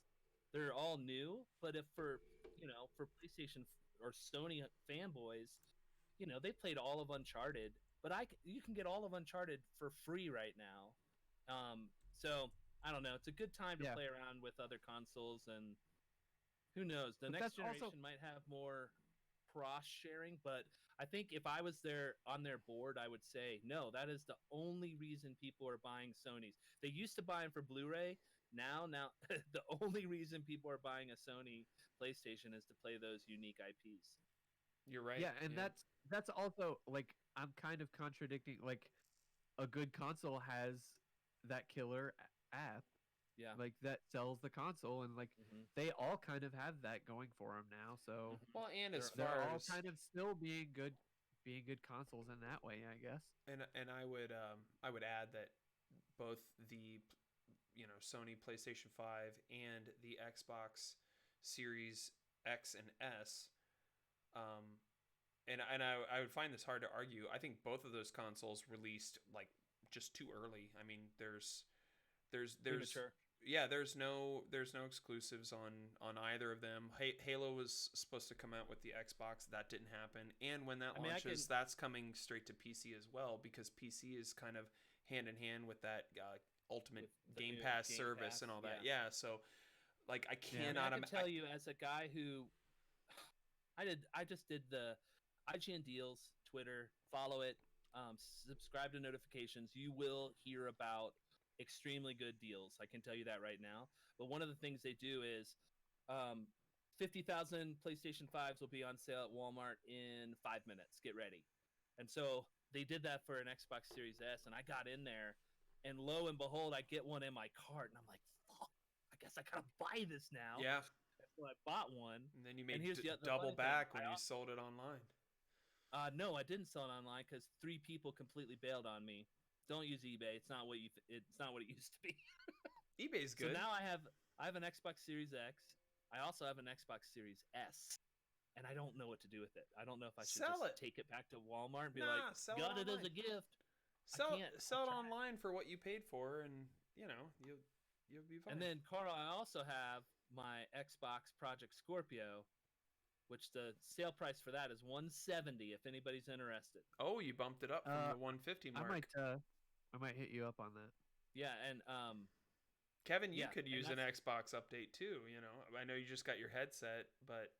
they're all new. But if for PlayStation or Sony fanboys, they played all of Uncharted. But you can get all of Uncharted for free right now. So I don't know. It's a good time to play around with other consoles, and who knows? The next generation might have more cross sharing, but I think if I was on their board, I would say no. That is the only reason people are buying Sonys. They used to buy them for Blu-ray. Now the only reason people are buying a Sony PlayStation is to play those unique IPs. You're right. Yeah, and that's also like I'm kind of contradicting. Like, a good console has that killer app, like that sells the console, and like they all kind of have that going for them now. So and they're all kind of still being good consoles in that way, I guess. And I would add that both the Sony PlayStation 5 and the Xbox Series X and S. And I would find this hard to argue. I think both of those consoles released like just too early. I mean, there's Premature. yeah, there's no exclusives on either of them. Halo was supposed to come out with the Xbox, that didn't happen. And when that launches, that's coming straight to PC as well, because PC is kind of hand in hand with that Ultimate Game Pass service and all that. Yeah, so like I cannot. I can tell you as a guy who I just did the IGN deals, Twitter, follow it, subscribe to notifications. You will hear about extremely good deals. I can tell you that right now. But one of the things they do is 50,000 PlayStation 5s will be on sale at Walmart in 5 minutes. Get ready. And so they did that for an Xbox Series S, and I got in there, and lo and behold, I get one in my cart, and I'm like, fuck, I guess I gotta buy this now. Yeah. So I bought one. And then you made double back when you sold it online. No, I didn't sell it online because 3 people completely bailed on me. Don't use eBay. It's not what it used to be. eBay's good. So now I have an Xbox Series X. I also have an Xbox Series S, and I don't know what to do with it. I don't know if I should take it back to Walmart and be like, got it as a gift. Sell it online for what you paid for, and you'll be fine. And then, Carl, I also have my Xbox Project Scorpio, which the sale price for that is $170 if anybody's interested. Oh, you bumped it up from the $150 mark. I might hit you up on that. Yeah, and Kevin, you could use an Xbox update too. I know you just got your headset, but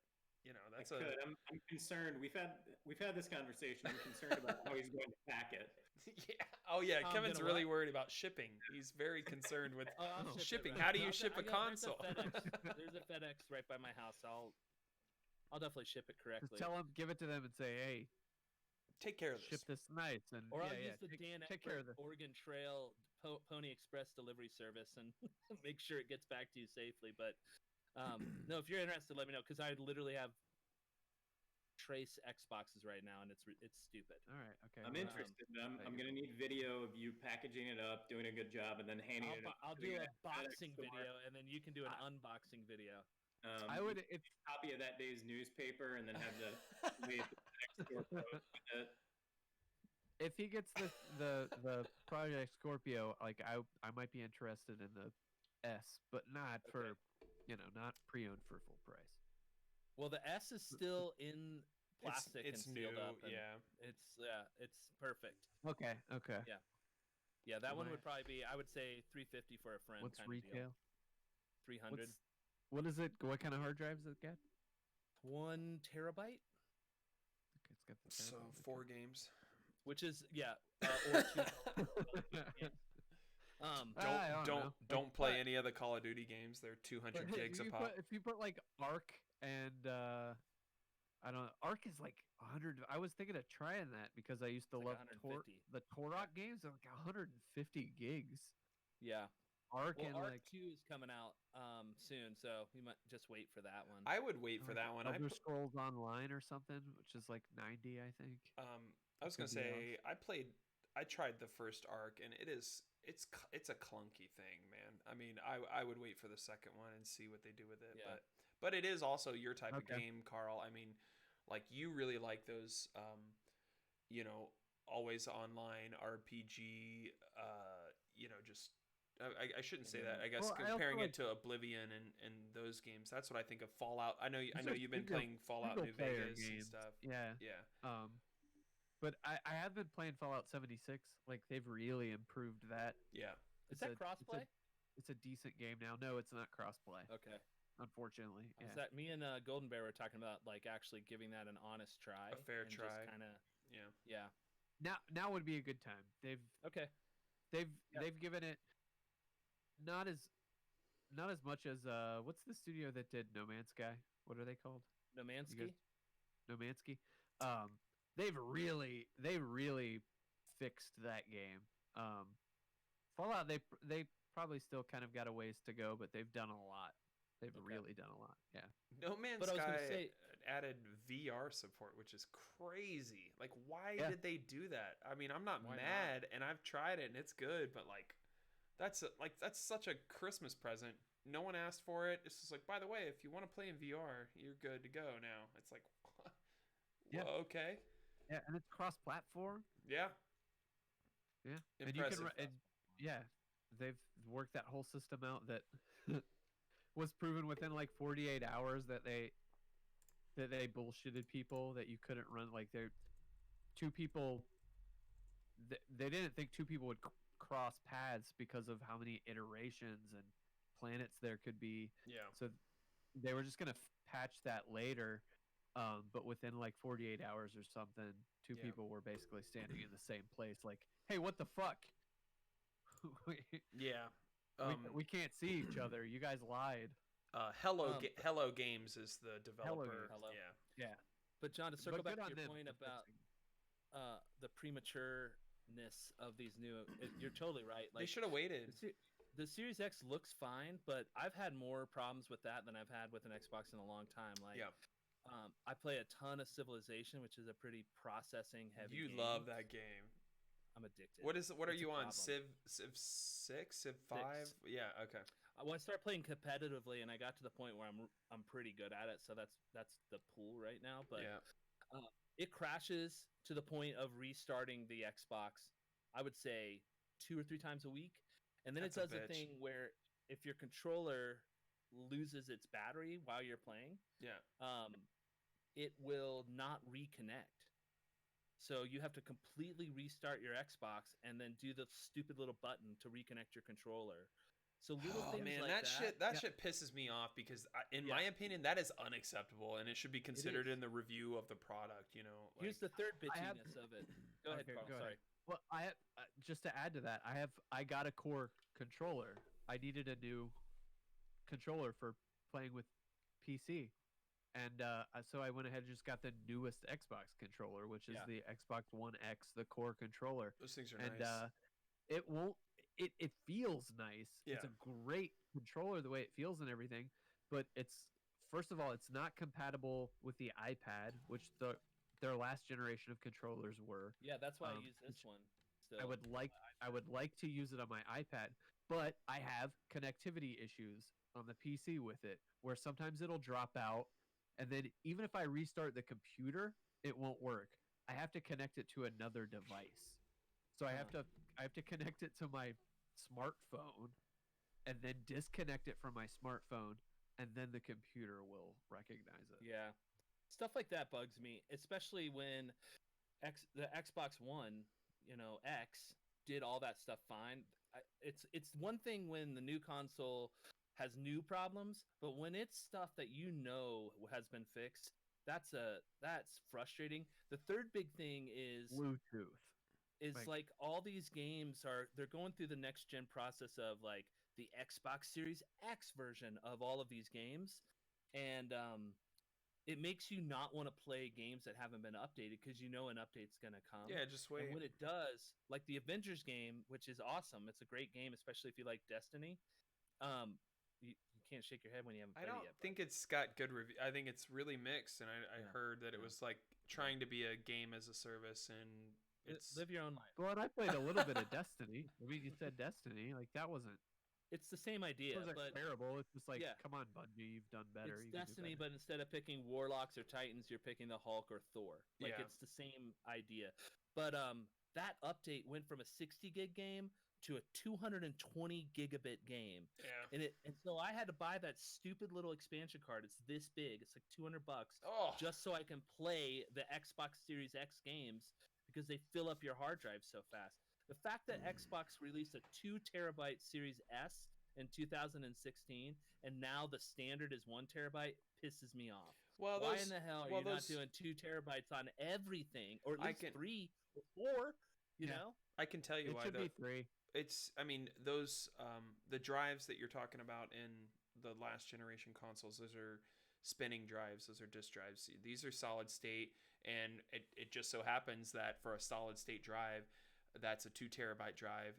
that's I'm concerned. We've had this conversation. I'm concerned about how he's going to pack it. Yeah. Oh yeah, Kevin's really worried about shipping. He's very concerned with shipping. How do you ship a console? There's a FedEx right by my house. I'll definitely ship it correctly. Just tell them, give it to them, and say, "Hey, take care of this. Ship this nice." And or I'll use the take care of the Oregon Trail Pony Express delivery service and make sure it gets back to you safely. But no, if you're interested, let me know, because I literally have trace Xboxes right now, and it's stupid. All right, okay. I'm interested. I'm gonna need video of you packaging it up, doing a good job, and then handing it. I'll do a boxing video, and then you can do an unboxing video. I would copy of that day's newspaper, and then have the if he gets the Project Scorpio, like I might be interested in the S, but not for not pre-owned for full price. Well, the S is still in plastic it's and new, sealed up. And it's perfect. Okay. Yeah. That one would probably be, I would say, $350 for a friend. What's retail? $300. What is it? What kind of hard drive does it get? 1 terabyte. Okay, it's got the so 4 games. Which is or 2. Don't play any of the Call of Duty games. They're 200 gigs a pop. If you put like Ark and I don't know, Ark is like 100. I was thinking of trying that because I used to love the Torok games. Are like 150 gigs. Yeah. Ark Ark 2 is coming out soon, so we might just wait for that one. I would wait for that one. Elder Scrolls Online or something, which is like 90, I think. I was gonna say I tried the first Ark, and it's a clunky thing, man. I mean, I would wait for the second one and see what they do with it. Yeah. But it is also your type of game, Carl. I mean, like you really like those, always online RPG. Just. I shouldn't say that. I guess comparing it to Oblivion and those games, that's what I think of. Fallout. I know you've been playing Fallout New Vegas and stuff. Yeah. But I have been playing Fallout 76. Like they've really improved that. Yeah. Is that crossplay? It's a decent game now. No, it's not crossplay. Okay. Unfortunately. Is that me and Golden Bear were talking about like actually giving that an honest try? A fair try. Kind of. Yeah. Now would be a good time. They've given it not as much as what's the studio that did No Man's Sky? What are they called? No Mansky. They've really fixed that game. Fallout they probably still kind of got a ways to go, but they've done a lot. They've really done a lot. Yeah. No Man's Sky added VR support, which is crazy. Like, why did they do that? I mean, I'm not mad, and I've tried it, and it's good, but like, that's such a Christmas present. No one asked for it. It's just like, by the way, if you want to play in VR, you're good to go now. It's like, Yeah. well, okay, Yeah, and it's cross-platform. yeah, Yeah, impressive. yeah, they've worked that whole system out that was proven within like 48 hours that they bullshitted people that you couldn't run like they're two people. They didn't think two people would cross paths because of how many iterations and planets there could be. Yeah. So they were just gonna patch that later, but within like 48 hours or something, two Yeah. people were basically standing in the same place. Like, hey, what the fuck? we, Yeah. we can't see each other. You guys lied. Hello Games is the developer. Games. Hello. Yeah. Yeah. But John, to circle But back good to on your them point for about fixing. the prematureness of these new, you're totally right. They Like should have waited. the Series X looks fine, but I've had more problems with that than I've had with an Xbox in a long time. Like, Yeah. I play a ton of Civilization, which is a pretty processing heavy. You game. love that game. I'm addicted. What are It's a you on? problem. Civ 6, Civ 5? Yeah. Okay. When I started playing competitively, and I got to the point where I'm pretty good at it, so that's the pool right now. But Yeah. it crashes to the point of restarting the Xbox. I would say 2 or 3 times a week, and then That's it a does a bitch. thing where if your controller loses its battery while you're playing, Yeah. it will not reconnect. So you have to completely restart your Xbox and then do the stupid little button to reconnect your controller. So little Oh things man, like that Yeah. shit pisses me off because in Yeah. my opinion that is unacceptable and it should be considered is. in the review of the product. Here's the third I have- bitchiness of it. Go ahead, Okay, Carl. go ahead. Sorry. Well, I have, just to add to that, I got a core controller. I needed a new controller for playing with PC, and so I went ahead and just got the newest Xbox controller, which is Yeah. the Xbox One X, the core controller. Those things are And nice. it won't. It feels nice. It's Yeah. a great controller the way it feels and everything, but it's first of all, it's not compatible with the iPad, which their last generation of controllers were. Yeah, that's why I Um, use this which one. I Still. would like to use it on my iPad, but I have connectivity issues on the PC with it, where sometimes it'll drop out, and then even if I restart the computer, it won't work. I have to connect it to another device. So I have to connect it to my smartphone and then disconnect it from my smartphone, and then the computer will recognize it. Yeah. Stuff like that bugs me, especially when the Xbox One, X did all that stuff fine. It's one thing when the new console has new problems, but when it's stuff that has been fixed, that's frustrating. The third big thing Bluetooth. like all these games they're going through the next gen process of like the Xbox Series X version of all of these games, and it makes you not want to play games that haven't been updated because an update's gonna come. Yeah, just wait. And when it does, like the Avengers game, which is awesome, it's a great game, especially if you like Destiny. You can't shake your head when you haven't I played don't it yet. think it's got good review. I think it's really mixed, and I Yeah. heard that it was like trying to be a game as a service, and it's Live your own life. Well, and I played a little bit of Destiny. I mean, you said Destiny, like that wasn't. It's the same idea, It wasn't but terrible. It's just like, yeah. come on, Bungie, you've done better. it's You can do Destiny, better. but instead of picking Warlocks or Titans, you're picking the Hulk or Thor. Like Yeah. it's the same idea. But that update went from a 60 gig game to a 220 gigabit game. yeah. And so I had to buy that stupid little expansion card. It's this big. It's like $200 Oh, just so I can play the Xbox Series X games because they fill up your hard drive so fast. The fact that Xbox released a 2 terabyte Series S in 2016 and now the standard is 1 terabyte pisses me off. well, Why those, in the hell are well, you those, not doing 2 terabytes on everything, or at I least can- 3 or 4? You Yeah. know? I can tell you It why should be 3. I mean, those the drives that you're talking about in the last generation consoles, those are spinning drives, those are disk drives. These are solid state, and it just so happens that for a solid state drive, that's a 2 terabyte drive.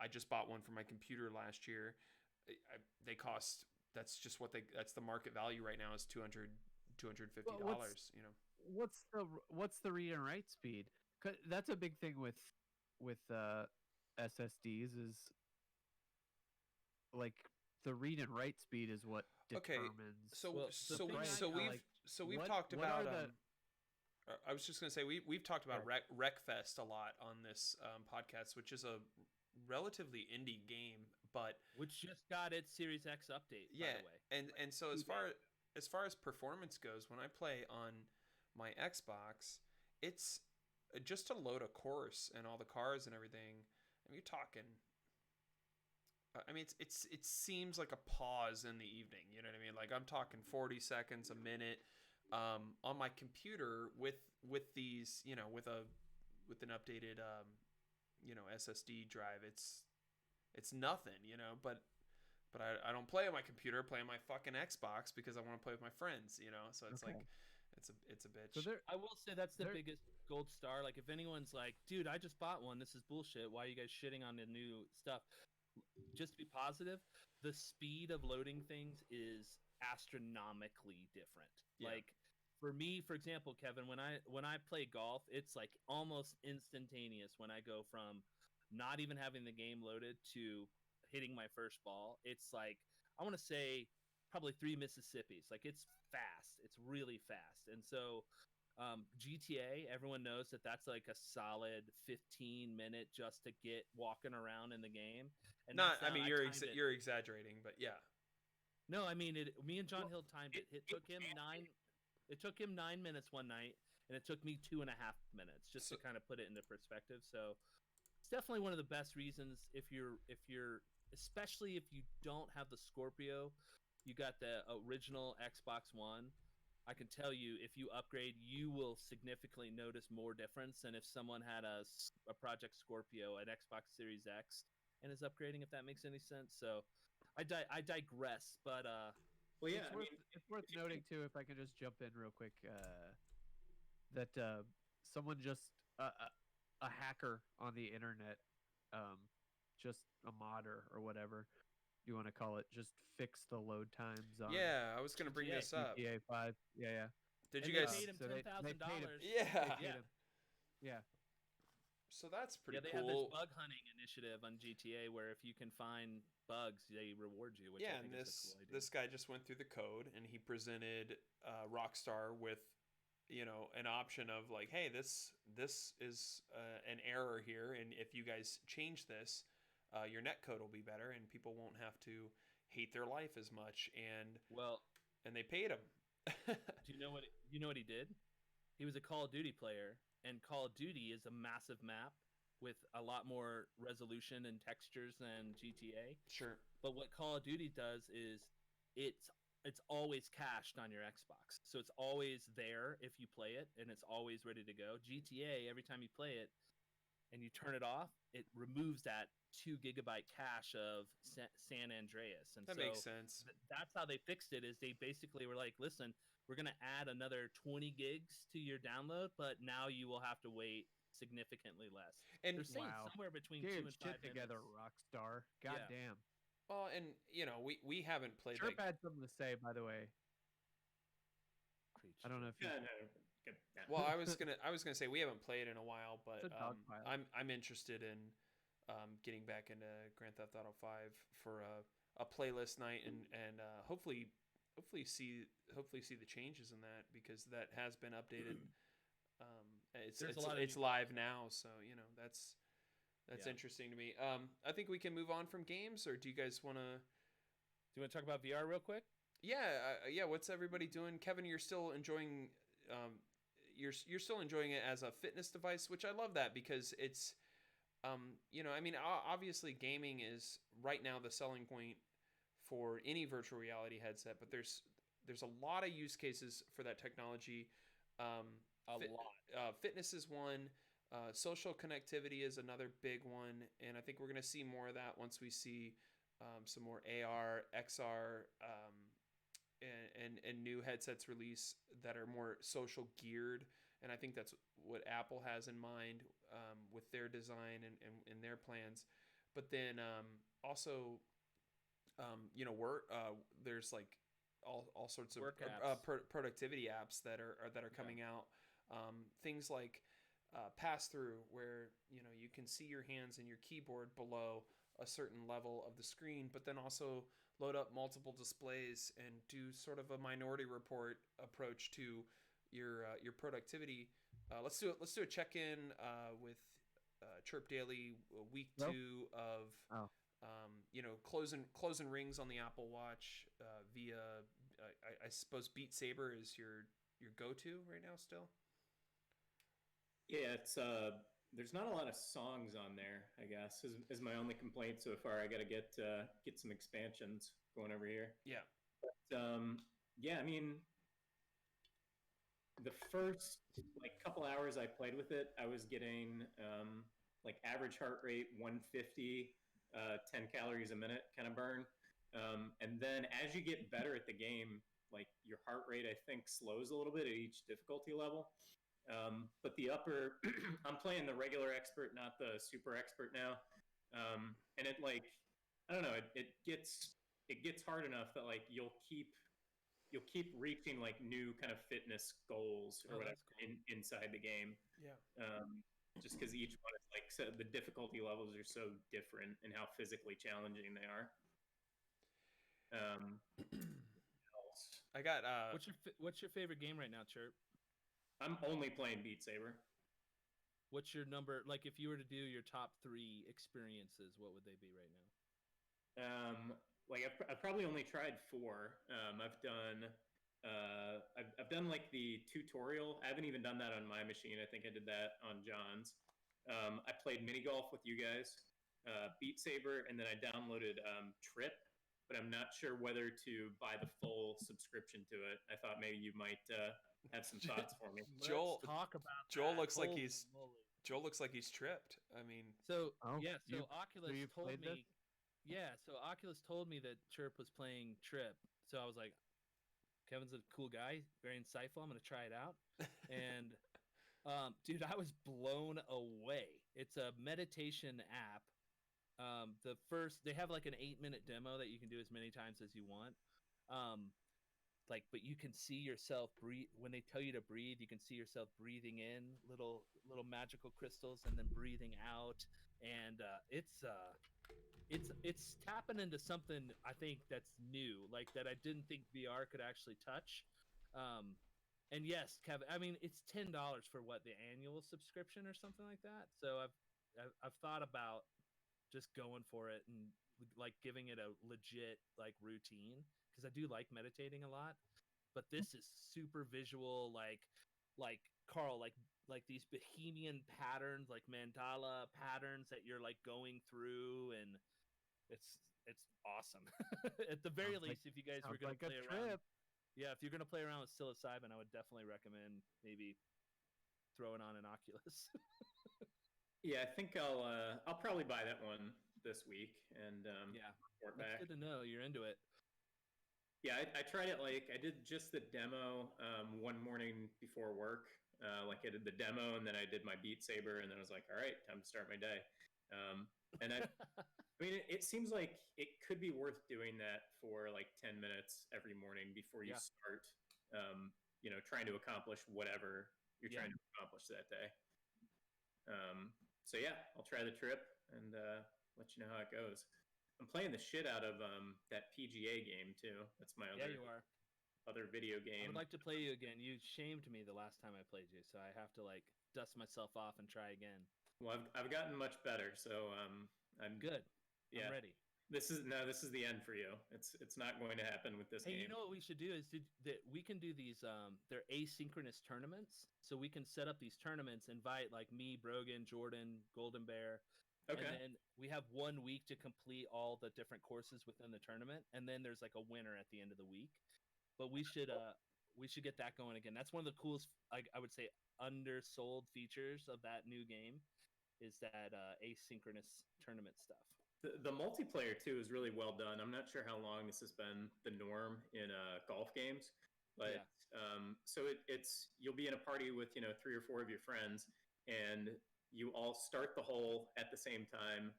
I just bought one for my computer last year. They cost, that's just what that's the market value right now is $250. Well, what's the read and write speed? 'Cause that's a big thing with SSDs is like the read and write speed is what Okay, determines. so Well, the so thing we I so kinda we've like, so we've what- talked what are about the- I was just gonna say we've talked about Right. Wreckfest a lot on this podcast, which is a relatively indie game, but which just got its Series X update, yeah, by the way. and so as far as performance goes, when I play on my Xbox, it's just to load a course and all the cars and everything. I mean, you're talking. I mean, it seems like a pause in the evening. You know what I mean? Like I'm talking 40 seconds, a minute, on my computer with these, with an updated, SSD drive. It's nothing, but I don't play on my computer. I play on my fucking Xbox because I want to play with my friends, So it's Okay. like, it's a bitch. So there, I will say that's the There- biggest gold star. Like, if anyone's like, dude, I just bought one. This is bullshit. Why are you guys shitting on the new stuff? Just to be positive, the speed of loading things is astronomically different. Yeah. Like, for me, for example, Kevin, when I play golf, it's like almost instantaneous when I go from not even having the game loaded to hitting my first ball. It's like, I want to say probably 3 Mississippis. Like, it's fast. It's really fast. And so GTA, everyone knows that that's like a solid 15-minute just to get walking around in the game. And Not, that's I mean, how you're timed it. you're exaggerating, but yeah. No, I mean, me and John Well, Hill timed it. It took him 9. It took him 9 minutes one night, and it took me 2.5 minutes, just So- to kind of put it into perspective. So it's definitely one of the best reasons if you're especially if you don't have the Scorpio, you got the original Xbox One. I can tell you, if you upgrade, you will significantly notice more difference than if someone had a Project Scorpio, an Xbox Series X, and is upgrading. If that makes any sense. So I digress, but Well, yeah, it's worth noting too, if I can just jump in real quick, that someone just a hacker on the internet, just a modder or whatever you want to call it, just fix the load times on Yeah, I was gonna bring GTA. this up. GTA 5. Yeah. Did and you they guys? paid him So they $10,000. paid him. Yeah. They paid Yeah. him. Yeah. So that's pretty Yeah, they have this cool. bug hunting initiative on GTA where if you can find bugs, they reward you. Which Yeah, I and think is a cool idea. this guy just went through the code and he presented Rockstar with, an option of like, hey, this is an error here, and if you guys change this, your net code will be better, and people won't have to hate their life as much, and Well, they paid him. do you know what he did? He was a Call of Duty player, and Call of Duty is a massive map with a lot more resolution and textures than GTA. Sure. But what Call of Duty does is it's always cached on your Xbox. So it's always there if you play it, and it's always ready to go. GTA, every time you play it and you turn it off, it removes that 2 gigabyte cache of San Andreas. And That so makes sense. that's how they fixed it. Is they basically were like, listen, we're going to add another 20 gigs to your download, but now you will have to wait significantly less. And They're saying Wow. somewhere between Get 2 your and 5 shit together, minutes. Rockstar. Yeah. God damn. well, and we haven't played Chirp that. had something to say, by the way. I don't know if you. yeah, no, good. Yeah. Well, I was gonna say we haven't played in a while, but It's a dog pile. I'm interested in getting back into Grand Theft Auto 5 for a playlist night, and hopefully see the changes in that, because that has been updated. There's a lot of It's new live now, so that's Yeah. interesting to me. I think we can move on from games, or do you guys want to? Do you want to talk about VR real quick? Yeah. What's everybody doing? Kevin, you're still enjoying. You're still enjoying it as a fitness device, which I love that, because it's, I mean, obviously gaming is right now the selling point for any virtual reality headset, but there's a lot of use cases for that technology. A lot. Fitness is one. Social connectivity is another big one, and I think we're going to see more of that once we see some more AR, XR, and new headsets release that are more social geared. And I think that's what Apple has in mind with their design and their plans. But then also, there's like all sorts of Work apps. productivity apps that are coming out. Things like pass through, where you can see your hands and your keyboard below a certain level of the screen, but then also load up multiple displays and do sort of a Minority Report approach to your productivity. Let's do a check in with Chirp Daily week Nope. 2 of Oh. closing rings on the Apple Watch via I suppose Beat Saber is your go-to right now still. Yeah, it's there's not a lot of songs on there, I guess, is my only complaint so far. I got to get some expansions going over here. Yeah. But yeah, I mean, the first like couple hours I played with it, I was getting like average heart rate 150, 10 calories a minute kind of burn. And then as you get better at the game, like your heart rate, I think, slows a little bit at each difficulty level. But the upper, I'm playing the regular expert, not the super expert now. And it like, I don't know, it gets hard enough that like you'll keep reaching like new kind of fitness goals or whatever cool. inside the game. Yeah. Just because each one is like, so the difficulty levels are so different and how physically challenging they are. I got What's your favorite game right now, Chirp? I'm only playing Beat Saber. What's your number? Like, if you were to do your top 3 experiences, what would they be right now? Like I've probably only tried 4. I've done I've done like the tutorial. I haven't even done that on my machine. I think I did that on John's. I played mini golf with you guys, Beat Saber, and then I downloaded Trip, but I'm not sure whether to buy the full subscription to it. I thought maybe you might have some thoughts for me. Joel, Let's talk about Joel that. looks like Holy he's moly. Joel looks like he's tripped. I mean, So you've Oculus told played me. this? Yeah, so Oculus told me that Chirp was playing Trip. So I was like, Kevin's a cool guy, very insightful. I'm gonna try it out. And dude, I was blown away. It's a meditation app. They have like an 8-minute demo that you can do as many times as you want. But you can see yourself breathe when they tell you to breathe. You can see yourself breathing in little magical crystals and then breathing out. And it's tapping into something I think that's new, like that I didn't think VR could actually touch. And yes, Kevin, I mean it's $10 for what, the annual subscription or something like that. So I've thought about just going for it and like giving it a legit like routine, because I do like meditating a lot. But this is super visual, like Carl, like these bohemian patterns, like mandala patterns that you're like going through, and it's awesome. At the very Sounds least, if you guys were sounds gonna like a play around, trip. yeah, if you're gonna play around with psilocybin, I would definitely recommend maybe throwing on an Oculus. Yeah, I think I'll probably buy that one this week and Yeah, report that's back. good to know. You're into it. Yeah, I tried it. Like I did just the demo one morning before work. Like I did the demo and then I did my Beat Saber and then I was like, all right, time to start my day. And I mean, it seems like it could be worth doing that for like 10 minutes every morning before you start, trying to accomplish whatever you're trying to accomplish that day. So yeah, I'll try the Trip and let you know how it goes. I'm playing the shit out of that PGA game too. That's my other you are. other video game. I would like to play you again. You shamed me the last time I played you, so I have to like dust myself off and try again. Well, I've gotten much better, so I'm good. Yeah. I'm ready. This is the end for you. It's not going to happen with this game. You know what we should do is that we can do these. They're asynchronous tournaments, so we can set up these tournaments, invite like me, Brogan, Jordan, Golden Bear. Okay. And then we have 1 week to complete all the different courses within the tournament, and then there's like a winner at the end of the week. But we should get that going again. That's one of the coolest, I would say, undersold features of that new game, is that asynchronous tournament stuff. The multiplayer too is really well done. I'm not sure how long this has been the norm in golf games, but so it's you'll be in a party with 3 or 4 of your friends, and you all start the hole at the same time.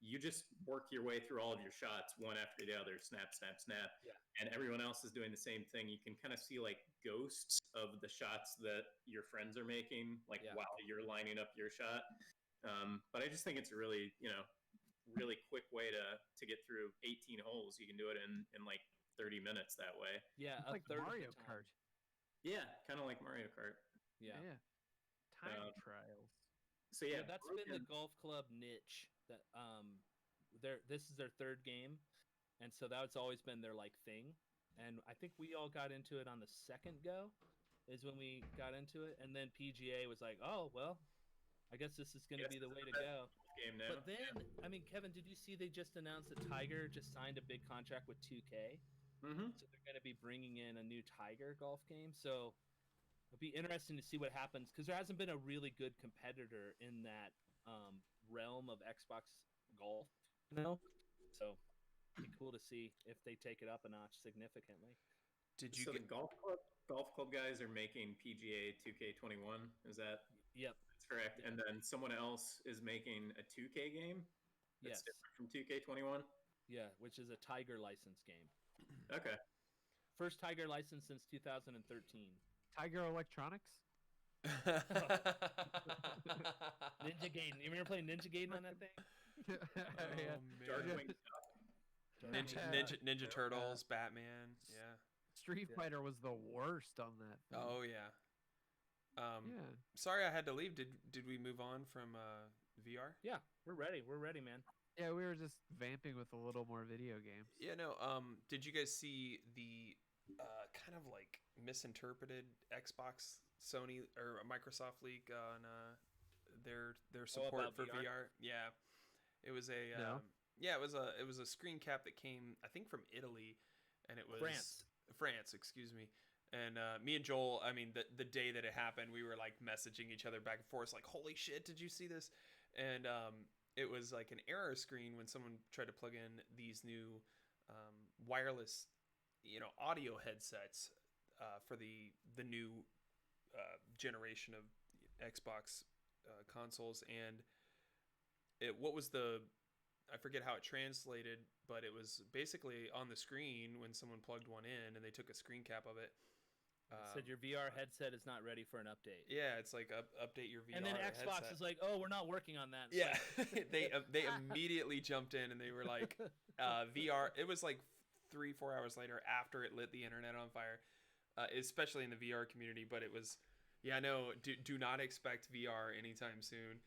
You just work your way through all of your shots one after the other, snap, snap, snap, and everyone else is doing the same thing. You can kind of see like ghosts of the shots that your friends are making, like while you're lining up your shot. But I just think it's a really really quick way to get through 18 holes. You can do it in like 30 minutes that way. Yeah, It's a like third Mario of the time. Kart. Yeah, kind of like Mario Kart. Yeah. Time Um, trials. So Yeah, yeah, that's been the golf club niche. That this is their third game, and so that's always been their like thing. And I think we all got into it on the second go, is when we got into it, and then PGA was like, "Oh well, I guess this is going to Yes, be the it's way to the go." game now. But then, I mean, Kevin, did you see they just announced that Tiger just signed a big contract with 2K? Mm-hmm. So they're going to be bringing in a new Tiger golf game. So it'll be interesting to see what happens because there hasn't been a really good competitor in that realm of Xbox golf. So it'd be cool to see if they take it up a notch significantly. Did you So get the golf club guys are making PGA 2K21. Is that Yep. that's correct? Yeah. And then someone else is making a 2K game that's Yes. different from 2K21. Yeah, which is a Tiger license game. Okay. First Tiger license since 2013. Tiger Electronics. Ninja Gaiden. You remember playing Ninja Gaiden on that thing? Yeah. Darkwing Ninja Turtles, Batman. Yeah. Street Yeah. Fighter was the worst on that thing. Oh yeah. Yeah. Sorry I had to leave. Did we move on from VR? Yeah, we're ready. We're ready, man. Yeah, we were just vamping with a little more video games. Yeah, no. Did you guys see the kind of like misinterpreted Xbox, Sony, or Microsoft leak on their support about for VR? VR? Yeah, it was a No. yeah, it was a screen cap that came, I think, from Italy, and it was France, excuse me. And me and Joel, I mean, the day that it happened, we were like messaging each other back and forth, like, "Holy shit, did you see this?" And it was like an error screen when someone tried to plug in these new wireless, audio headsets for the new generation of Xbox consoles, and I forget how it translated, but it was basically on the screen when someone plugged one in, and they took a screen cap of it. It said your VR headset is not ready for an update. Yeah, it's like update your VR. And then Xbox headset. is like, "Oh, we're not working on that." It's Yeah, like, they immediately jumped in and they were like, VR. It was like 3-4 hours later after it lit the internet on fire, especially in the VR community. But it was, yeah, no, do not expect VR anytime soon.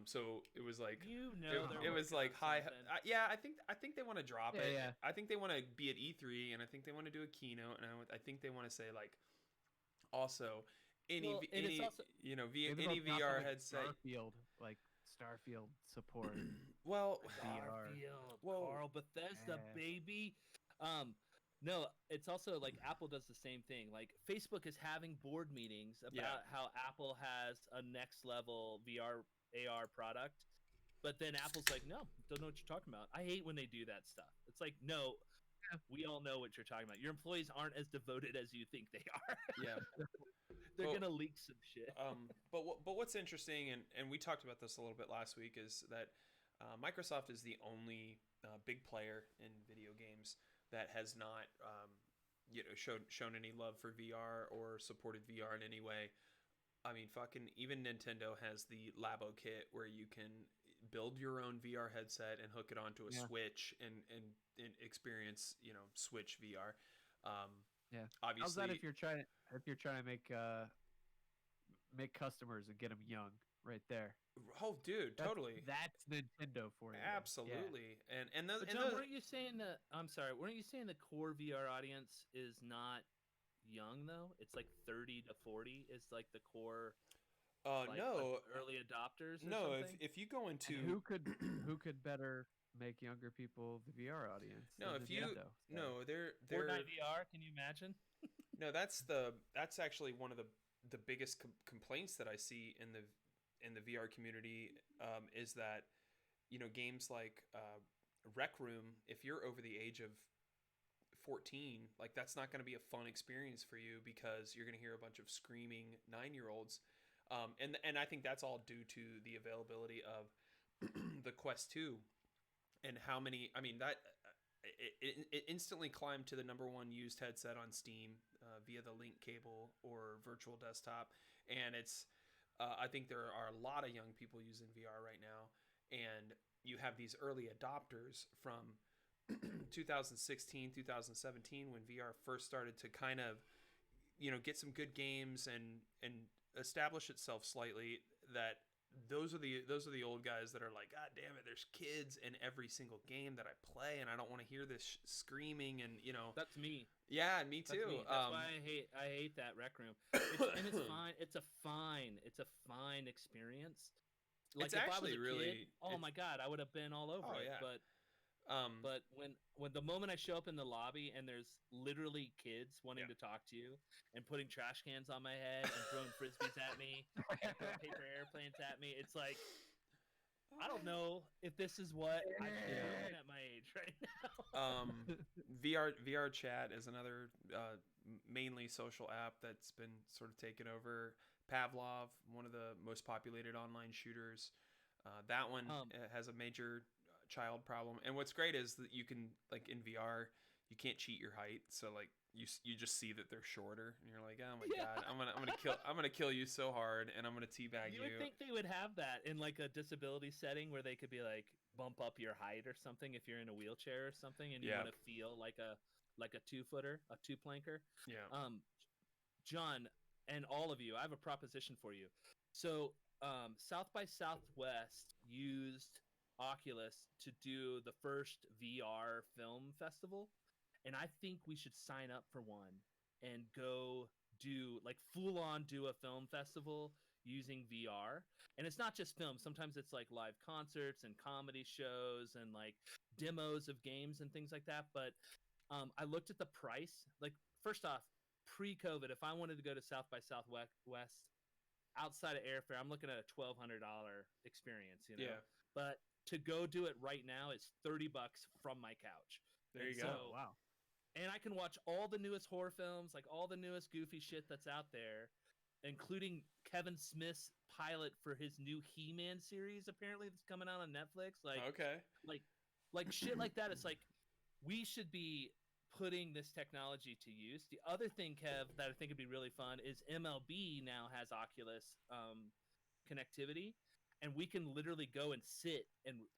So it was like, it was like high. Yeah, I think they want to drop it. Yeah. I think they want to be at E3, and I think they want to do a keynote, and I think they want to say like, also any Maybe they'll drop VR like headset. Starfield support. Well, VR. Whoa. Carl, Bethesda, Yeah. baby. No, it's also like Apple does the same thing. Like Facebook is having board meetings about how Apple has a next level VR AR product, but then Apple's like, "No, don't know what you're talking about." I hate when they do that stuff. It's like, no, we all know what you're talking about. Your employees aren't as devoted as you think they are. Yeah. They're Well, gonna leak some shit. But what's interesting, and we talked about this a little bit last week, is that Microsoft is the only big player in video games that has not shown any love for VR or supported VR in any way. I mean, fucking even Nintendo has the Labo kit where you can build your own VR headset and hook it onto a Switch and experience Switch VR. Obviously. How's that if you're trying to make customers and get them young right there? Oh, dude, totally. That's Nintendo for you. Absolutely. And those, But and John, those, weren't you saying that? I'm sorry. Weren't you saying the core VR audience is not young though? It's like 30 to 40 is like the core. no, early adopters. Or no. something? If you go into And who could better make younger people the VR audience? No, than if you Nintendo? no, they're Fortnite VR. Can you imagine? no. That's actually one of the biggest complaints that I see in the VR community, is that games like Rec Room, if you're over the age of 14, like that's not going to be a fun experience for you because you're going to hear a bunch of screaming 9-year-olds, and I think that's all due to the availability of the Quest 2 and how many. I mean that it instantly climbed to the #1 used headset on Steam via the link cable or virtual desktop, and it's I think there are a lot of young people using VR right now, and you have these early adopters from 2016, 2017, when VR first started to kind of, get some good games and establish itself slightly. That those are the old guys that are like, God damn it, there's kids in every single game that I play, and I don't want to hear this screaming, and That's me. Yeah, me That's too. me. That's why I hate that rec room. And it's fine. It's a fine experience. Like It's if actually I was a really. kid, oh my god, I would have been all over Oh, it. yeah. But when the moment I show up in the lobby and there's literally kids wanting to talk to you and putting trash cans on my head and throwing frisbees at me and throwing paper airplanes at me, it's like, I don't know if this is what I'm doing at my age right now. VR chat is another mainly social app that's been sort of taken over. Pavlov, one of the most populated online shooters, that one has a major child problem. And what's great is that you can, like, in VR, you can't cheat your height. So like you just see that they're shorter, and you're like, oh my god, I'm gonna kill you so hard, and I'm gonna teabag you. You would think they would have that in like a disability setting where they could be like, bump up your height or something if you're in a wheelchair or something, and you want to feel like a 2-footer, a 2-planker. Yeah. John, and all of you, I have a proposition for you. So South by Southwest used Oculus to do the first VR film festival, and I think we should sign up for one and go do like full on do a film festival using VR. And it's not just film, sometimes it's like live concerts and comedy shows and like demos of games and things like that. But I looked at the price. Like, first off, pre-COVID, if I wanted to go to South by Southwest outside of airfare, I'm looking at a $1,200 experience, Yeah. But to go do it right now is $30 from my couch. There you go. go. Wow. And I can watch all the newest horror films, like all the newest goofy shit that's out there, including Kevin Smith's pilot for his new He-Man series, apparently, that's coming out on Netflix. Like, okay. Like shit like that. It's like, we should be putting this technology to use. The other thing, Kev, that I think would be really fun is MLB now has Oculus connectivity, and we can literally go and sit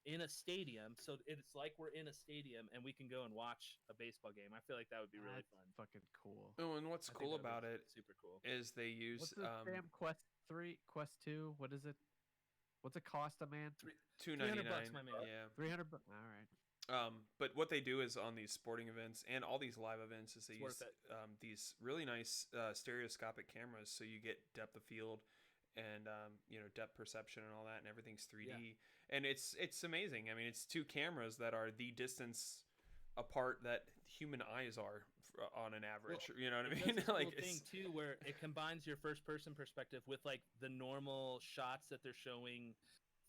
in a stadium. So it's like we're in a stadium, and we can go and watch a baseball game. I feel like that would be really fun. Fucking cool. Oh, and what's cool about it super cool is they use What's the damn Quest 3, Quest 2? What is it? What's it cost a man? $299. $300, my man. Yeah. $300. All right. But what they do is on these sporting events and all these live events is they use these really nice stereoscopic cameras, so you get depth of field and depth perception and all that, and everything's 3D. Yeah. And it's amazing. I mean, it's two cameras that are the distance apart that human eyes are on an average. Well, you know what I mean? Like, cool thing too, where it combines your first person perspective with like the normal shots that they're showing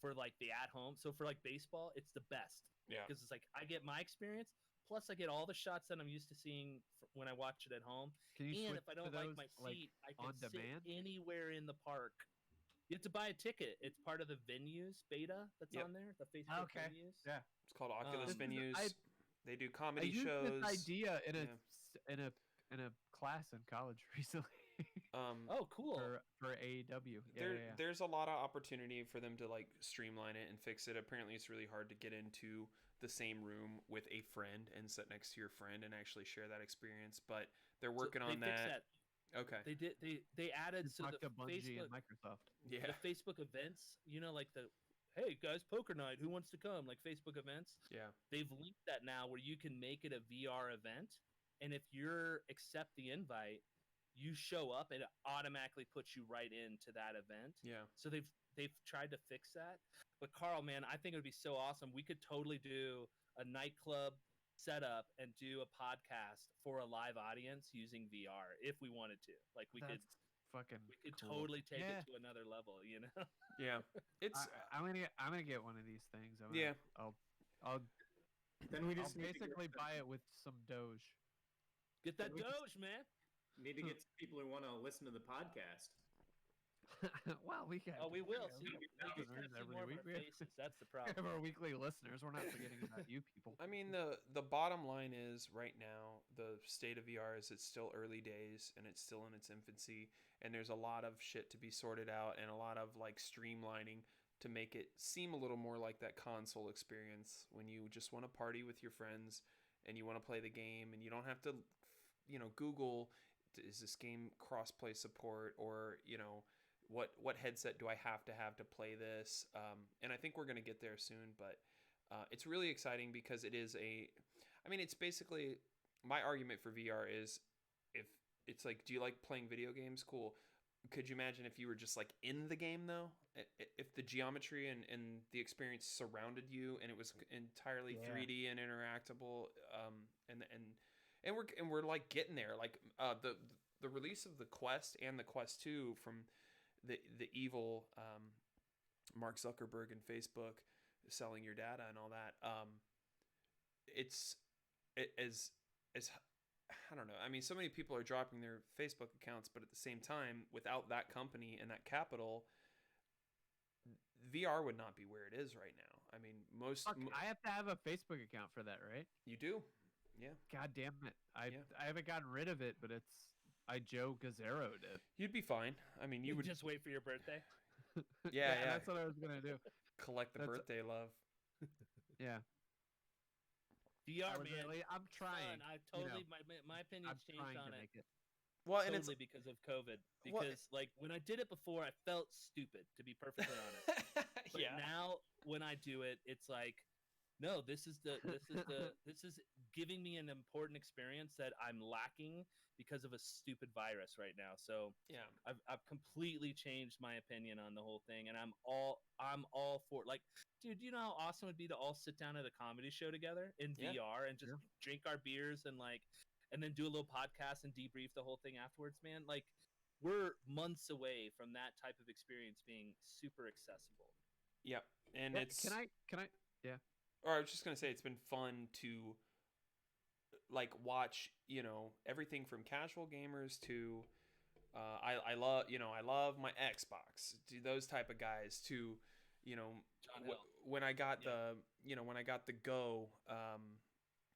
for like the at home. So for like baseball, it's the best. Yeah. Because it's like I get my experience, plus I get all the shots that I'm used to seeing when I watch it at home. Can you and if I don't like my seat, I can sit anywhere in the park. You have to buy a ticket. It's part of the venues beta that's on there. The Facebook venues. Yeah, it's called Oculus Venues. They do comedy shows. I used this idea in a class in college recently. Oh, cool. For AEW. There's a lot of opportunity for them to like streamline it and fix it. Apparently, it's really hard to get into the same room with a friend and sit next to your friend and actually share that experience. But they're working on that. Okay. They added so the Bungie and Microsoft. Yeah. The Facebook events, like the hey guys, poker night, who wants to come? Like Facebook events. Yeah. They've linked that now where you can make it a VR event, and if you accept the invite, you show up and it automatically puts you right into that event. Yeah. So they've tried to fix that. But Carl, man, I think it would be so awesome. We could totally do a nightclub setup and do a podcast for a live audience using VR if we wanted to. Like we could cool. Totally take it to another level, Yeah. It's I'm gonna get one of these things. I'll then we just basically buy it with some Doge. Get that Doge, man. Need to get some people who want to listen to the podcast. Well, we can. Oh, we will. See, every week. Faces. That's the problem. We have our weekly listeners. We're not forgetting about you people. I mean, the bottom line is right now the state of VR is it's still early days and it's still in its infancy, and there's a lot of shit to be sorted out and a lot of like streamlining to make it seem a little more like that console experience when you just want to party with your friends and you want to play the game and you don't have to, Google, is this game cross-play support, or, what headset do I have to play this? And I think we're going to get there soon, but it's really exciting because it's basically, my argument for VR is, if it's like, do you like playing video games? Cool. Could you imagine if you were just like in the game though? If the geometry and the experience surrounded you and it was entirely 3D and interactable, and we're like getting there. Like the release of the Quest and the Quest 2 from the evil Mark Zuckerberg and Facebook selling your data and all that. As I don't know. I mean, so many people are dropping their Facebook accounts, but at the same time, without that company and that capital, VR would not be where it is right now. I mean, I have to have a Facebook account for that, right? You do, yeah. God damn it! I haven't gotten rid of it, but I Joe Gazzerro'd it. You'd be fine. I mean, you would just wait for your birthday. Yeah. That's what I was gonna do. Collect the birthday love. Yeah. VR, man. I'm trying. I totally, my opinion's changed on it. Well, totally, and it's because of COVID. Because like when I did it before, I felt stupid, to be perfectly honest. But now when I do it, it's like, no, this is giving me an important experience that I'm lacking because of a stupid virus right now. So yeah, I've completely changed my opinion on the whole thing, and I'm all for, like, dude, you know how awesome it would be to all sit down at a comedy show together in VR and just drink our beers and then do a little podcast and debrief the whole thing afterwards, man. Like, we're months away from that type of experience being super accessible. Yeah, and it's can I yeah. Or I was just gonna say, it's been fun to like watch, everything from casual gamers to I love my Xbox, to those type of guys, to when I got the Go,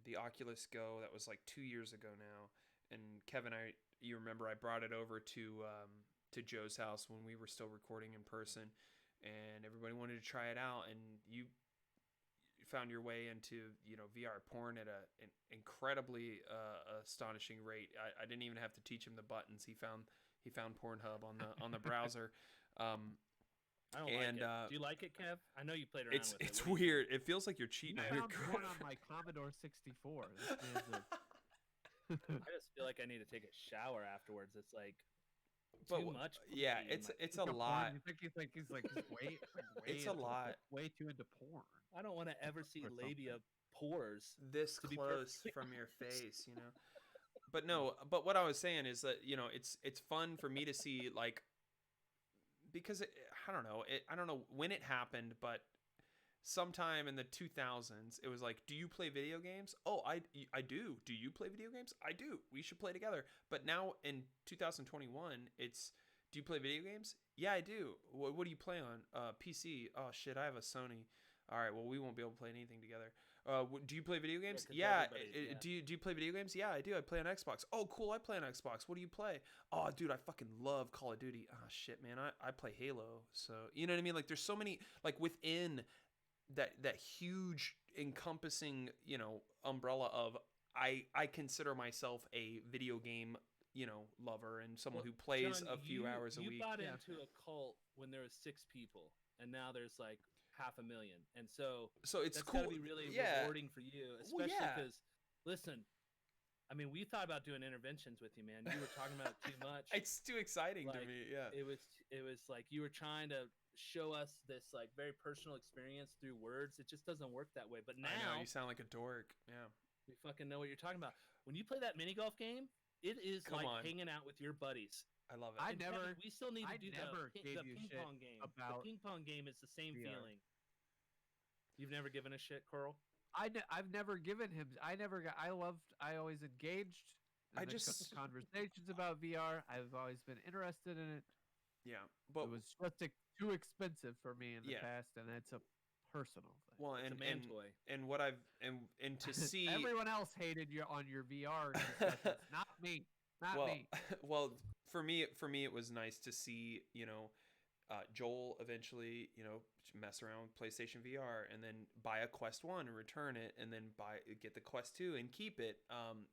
the Oculus Go, that was like 2 years ago now, and Kevin, you remember I brought it over to Joe's house when we were still recording in person, and everybody wanted to try it out, and you found your way into VR porn at an incredibly astonishing rate. I didn't even have to teach him the buttons. He found Pornhub on the browser. I don't like it. Do you like it, Kev? I know you played around with it. It's weird. It feels like you're cheating on your porn on my Commodore 64. I just feel like I need to take a shower afterwards. It's like too much. Yeah, it's a lot. You think he's way it's a lot. Way too into porn. I don't want to ever see labia pores this close from your face, But no, but what I was saying is that it's fun for me to see, like, because I don't know when it happened, but sometime in the 2000s, it was like, do you play video games? Oh, I do. Do you play video games? I do. We should play together. But now in 2021, it's, do you play video games? Yeah, I do. What do you play on? PC. Oh shit, I have a Sony. All right, well, we won't be able to play anything together. Do you play video games? Yeah. Do you play video games? Yeah, I do. I play on Xbox. Oh, cool. I play on Xbox. What do you play? Oh, dude, I fucking love Call of Duty. Oh shit, man. I play Halo. So, you know what I mean? Like, there's so many, like, within that huge encompassing, umbrella of, I consider myself a video game, lover, and someone who plays John, a few hours a week. You bought into a cult when there was 6 people, and now there's like 500,000, and so it's that's cool. gotta be really rewarding for you, especially because, listen, I mean, we thought about doing interventions with you, man. You were talking about it too much. It's too exciting to me. Yeah, it was like you were trying to show us this like very personal experience through words. It just doesn't work that way. But now, I know, you sound like a dork. Yeah, we fucking know what you're talking about. When you play that mini golf game, it is hanging out with your buddies. I love it. We still need to do the ping pong game. About the ping pong game is the same feeling. You've never given a shit, Coral? I've never given him. I always engaged. In conversations about VR. I've always been interested in it. Yeah, but it was just too expensive for me in the past, and it's a personal thing. Well, it's a man toy. And what I've and to see everyone else hated you on your VR discussions, not me. Not me. Well, for me, it was nice to see, Joel eventually, mess around with PlayStation VR and then buy a Quest 1 and return it, and then get the Quest 2 and keep it.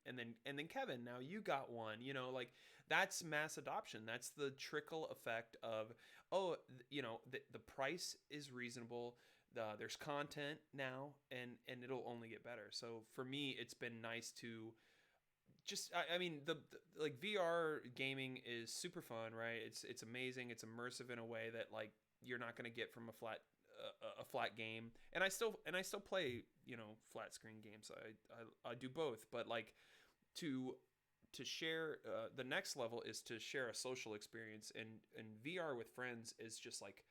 And then Kevin, now you got one. Like that's mass adoption. That's the trickle effect of the price is reasonable. There's content now, and it'll only get better. So for me, it's been nice to just I mean the like VR gaming is super fun, right? It's amazing. It's immersive in a way that like you're not going to get from a flat game. And I still play, flat screen games. I do both, but like to share the next level is to share a social experience, and VR with friends is just like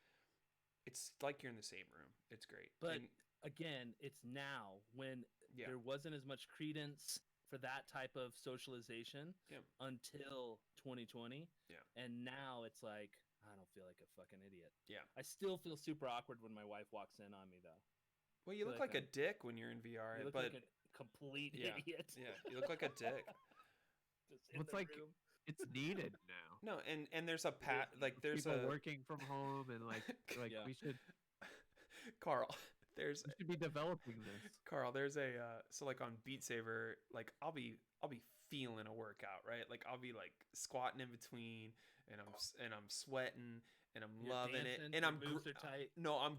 it's like you're in the same room. It's great. But and, again, it's now when there wasn't as much credence for that type of socialization until 2020. Yeah. And now it's like, I don't feel like a fucking idiot. Yeah. I still feel super awkward when my wife walks in on me, though. Well, you look like a dick when you're in VR. You look like a complete idiot. Yeah, you look like a dick. It's like it's needed now. No, and there's a there's people working from home, and like we should. Carl, we should be developing this. Carl, there's a so like on Beat Saber, like I'll be feeling a workout, right? Like I'll be like squatting in between, and I'm sweating, and I'm loving it, and I'm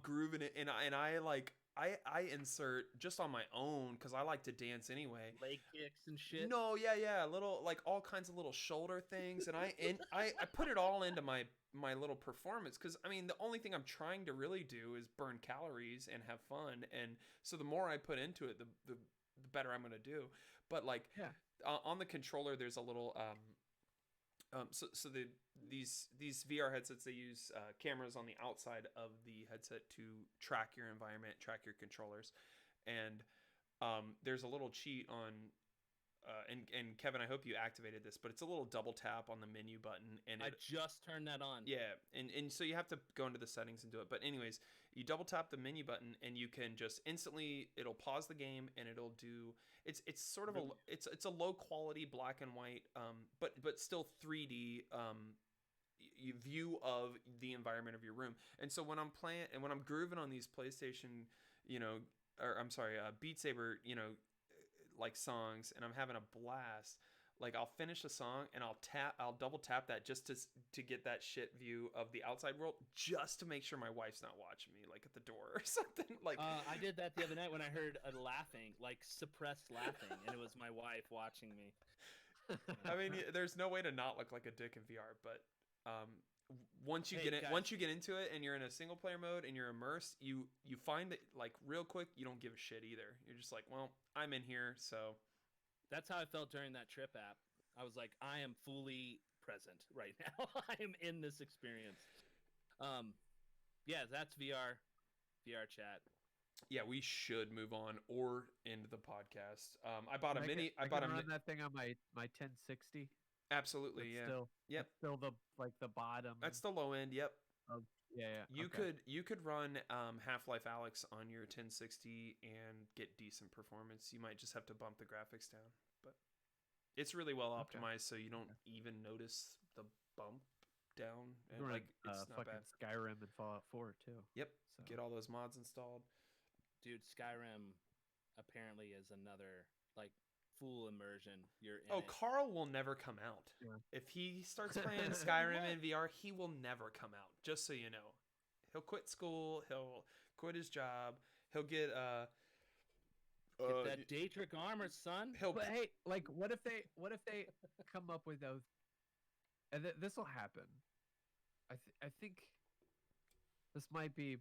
grooving it, and I insert just on my own because I like to dance anyway. Leg kicks and shit. No, yeah, little like all kinds of little shoulder things, and I put it all into my little performance because I mean the only thing I'm trying to really do is burn calories and have fun, and so the more I put into it, the better I'm gonna do. But like on the controller, there's a little so these VR headsets, they use cameras on the outside of the headset to track your environment, track your controllers, and there's a little cheat on and Kevin, I hope you activated this, but it's a little double tap on the menu button, and I just turned that on. Yeah, and so you have to go into the settings and do it. But anyways, you double tap the menu button, and you can just instantly, it'll pause the game, and it'll do. It's sort of a low quality black and white, but still 3D view of the environment of your room. And so when I'm playing and when I'm grooving on these PlayStation, Beat Saber, like songs, and I'm having a blast, like I'll finish a song and I'll double tap that just to get that shit view of the outside world, just to make sure my wife's not watching me like at the door or something. Like I did that the other night when I heard a laughing, like suppressed laughing, and it was my wife watching me. I mean, there's no way to not look like a dick in VR, but once you get into it and you're in a single player mode and you're immersed, you find that like real quick you don't give a shit either. You're just like, well, I'm in here, so. That's how I felt during that trip app. I was like, I am fully present right now. I am in this experience. Yeah, that's VR chat. Yeah, we should move on or end the podcast. I bought a mini. I bought a run that thing on my 1060. Absolutely, That's still the bottom. That's the low end. Yep. Yeah. You could run Half-Life Alyx on your 1060 and get decent performance. You might just have to bump the graphics down, but it's really well optimized, so you don't even notice the bump down. And like it's not fucking bad. Skyrim and Fallout 4 too. Yep. So. Get all those mods installed. Dude, Skyrim apparently is another like full immersion. You're in it. Carl will never come out. Yeah. If he starts playing Skyrim in VR, he will never come out. Just so you know, he'll quit school. He'll quit his job. He'll get that Daedric armor, son. But hey, like, what if they come up with those? And this will happen. I think this might be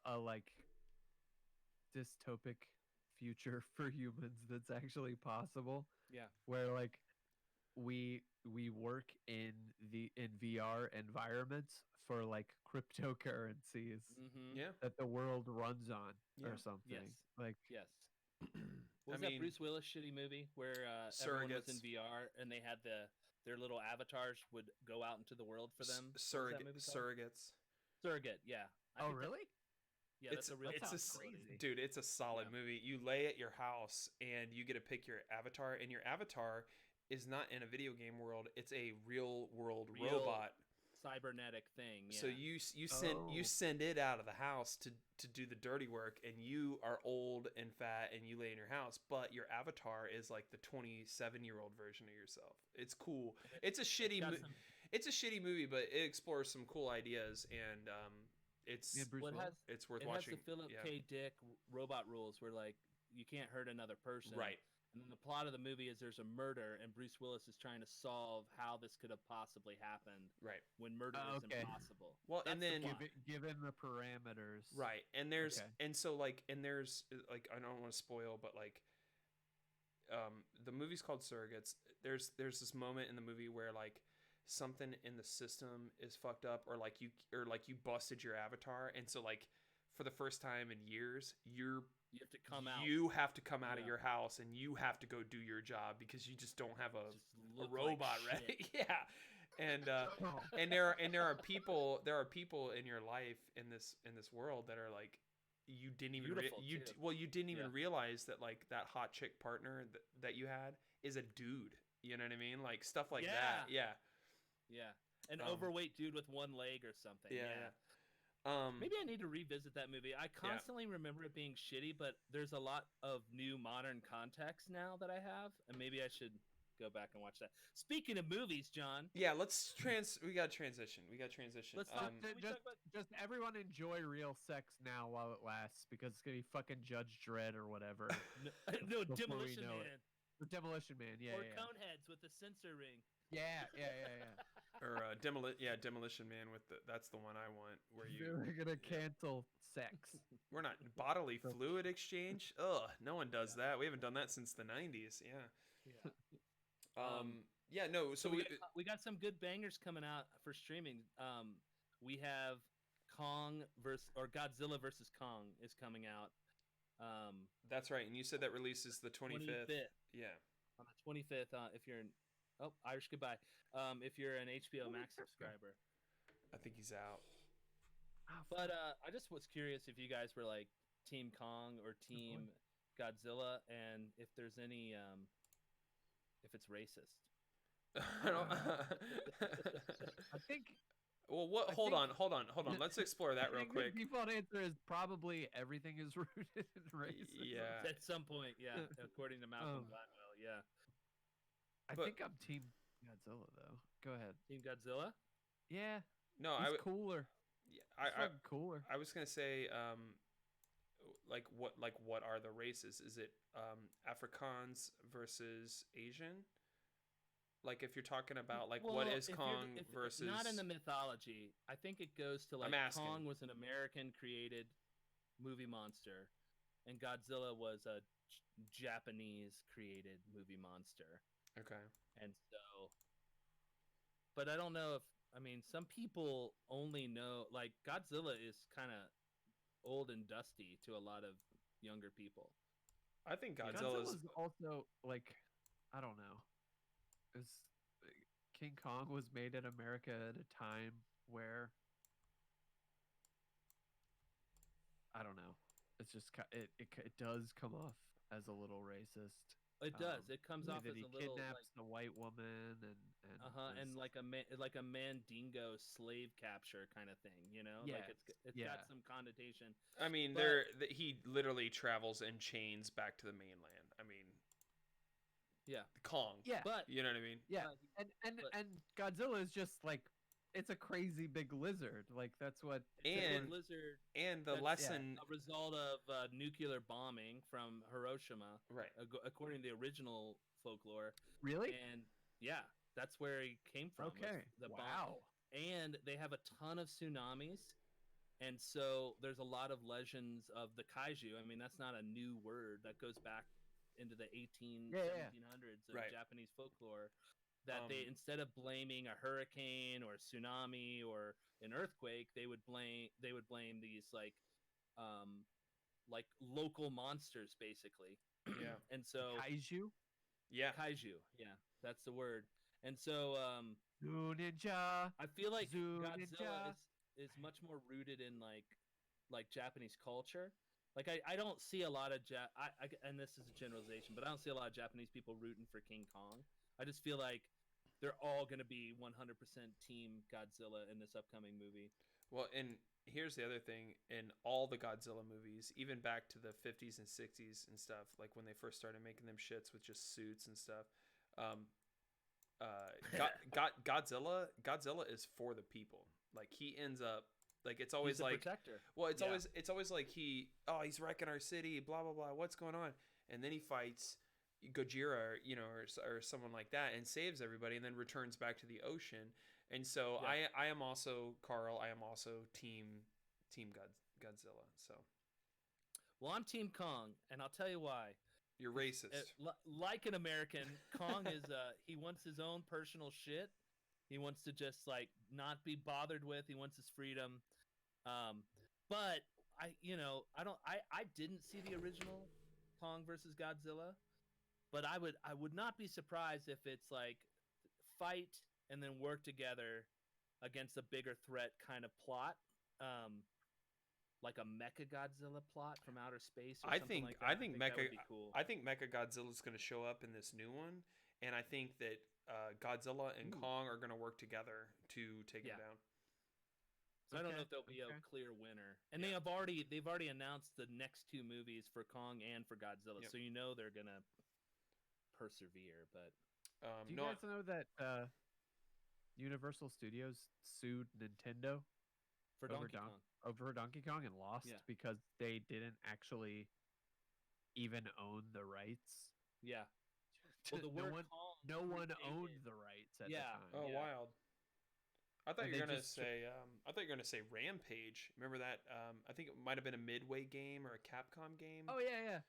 a like dystopic future for humans that's actually possible. Yeah. Where like we work in VR environments for like cryptocurrencies that the world runs on or something. Yes. Like yes. Was that Bruce Willis shitty movie where everyone was in VR and they had their little avatars would go out into the world for them? Surrogates. Surrogate, yeah. Really? Yeah, that's a real. Crazy. Dude, it's a solid movie. You lay at your house and you get to pick your avatar, and your avatar is not in a video game world. It's a real world robot. cybernetic thing. Yeah. So you send it out of the house to do the dirty work, and you are old and fat, and you lay in your house, but your avatar is like the 27-year-old version of yourself. It's cool. It's a shitty it's a shitty movie, but it explores some cool ideas, and it's it's worth watching. It has the Philip K. Dick robot rules where like you can't hurt another person. Right. And then the plot of the movie is there's a murder, and Bruce Willis is trying to solve how this could have possibly happened. Right. When murder is impossible. Well, That's and then given the parameters. Right. And there's there's like, I don't want to spoil, but like the movie's called Surrogates. There's this moment in the movie where like something in the system is fucked up, or like you busted your avatar, and so like for the first time in years you have to come out. You have to come out of your house, and you have to go do your job because you just don't have a robot ready. Yeah, and there are people in your life in this world that are like you didn't even you didn't even realize that like that hot chick partner that you had is a dude. You know what I mean? Like stuff like that. Yeah. Yeah. An overweight dude with one leg or something. Yeah. Maybe I need to revisit that movie. I constantly remember it being shitty, but there's a lot of new modern context now that I have, and maybe I should go back and watch that. Speaking of movies, John. Yeah, we got transition. Let's just everyone enjoy real sex now while it lasts, because it's gonna be fucking Judge Dredd or whatever. No, Demolition Man. The Demolition Man, or Coneheads with the sensor ring. Yeah. Or Demolition Man with that's the one I want. Where we're gonna cancel sex. We're not bodily fluid exchange. Ugh, no one does that. We haven't done that since the 90s. Yeah. No. So we got some good bangers coming out for streaming. We have Godzilla versus Kong is coming out. That's right, and you said that releases the 25th. Yeah. On the 25th, if you're Irish goodbye. If you're an HBO Max subscriber, I think he's out. But I just was curious if you guys were like Team Kong or Team Godzilla, and if there's any, if it's racist. I think. Well, hold on. Let's explore that real quick. The default answer is probably everything is rooted in racism. Yeah. At some point, yeah. According to Malcolm Gladwell, yeah. I think I'm Team Godzilla, though. Go ahead. Team Godzilla? Yeah. No, he's cooler. Yeah, cooler. I was gonna say, what are the races? Is it Afrikaans versus Asian? Like, if you're talking about what is Kong versus? Not in the mythology. I think it goes to Kong was an American created movie monster, and Godzilla was a Japanese created movie monster. Okay. And so, but I don't know if, some people only know, like, Godzilla is kind of old and dusty to a lot of younger people. I think Godzilla's also, like, I don't know. King Kong was made in America at a time where, I don't know. It's just, it does come off as a little racist. It does. It comes off as a little kidnaps the white woman and like a Mandingo slave capture kind of thing, you know? Yeah, like it's got some connotation. I mean, he literally travels in chains back to the mainland. I mean, yeah, Kong. Yeah, but you know what I mean? Yeah, and Godzilla is just like, it's a crazy big lizard. Like, that's what. And lizard. And the lesson. A result of nuclear bombing from Hiroshima. Right. According to the original folklore. Really? And yeah, that's where he came from. Okay. Bomb. And they have a ton of tsunamis. And so there's a lot of legends of the kaiju. I mean, that's not a new word. That goes back into the 1700s of Japanese folklore. That they, instead of blaming a hurricane or a tsunami or an earthquake, they would blame these like local monsters, basically. Yeah. And so kaiju. Yeah, kaiju. Yeah, that's the word. And so Ninja. I feel like Godzilla is much more rooted in like Japanese culture. Like I don't see a lot of and this is a generalization, but I don't see a lot of Japanese people rooting for King Kong. I just feel like they're all going to be 100% Team Godzilla in this upcoming movie. Well, and here's the other thing: in all the Godzilla movies, even back to the 50s and 60s and stuff, like when they first started making them shits with just suits and stuff, um, Godzilla is for the people. Like he ends up like it's always He's the like protector. well, it's Yeah. always like he's wrecking our city, blah blah blah. What's going on? And then he fights Gojira, or someone like that, and saves everybody, and then returns back to the ocean. And so Yeah. I am also Carl. I am also team Godzilla. So Well, I'm Team Kong, and I'll tell you why. you're racist. Like an American, Kong is he wants his own personal shit. He wants to just like not be bothered with. He wants his freedom. But I didn't see the original Kong versus Godzilla, but I would not be surprised if it's like fight and then work together against a bigger threat kind of plot. Like a Mecha Godzilla plot from outer space or something like that. I think that would be cool. I think Mecha Godzilla is going to show up in this new one, and I think that Godzilla and Kong are going to work together to take him down. So I don't know if there'll be a clear winner. And they've already announced the next two movies for Kong and for Godzilla, so they're gonna persevere. But do you guys know that Universal Studios sued Nintendo for Donkey Kong? Over Donkey Kong and lost because they didn't actually even own the rights. Yeah. Well, no one owned the rights at the time. Oh, wild. I thought you were gonna say Rampage. Remember that? I think it might have been a Midway game or a Capcom game. Oh yeah.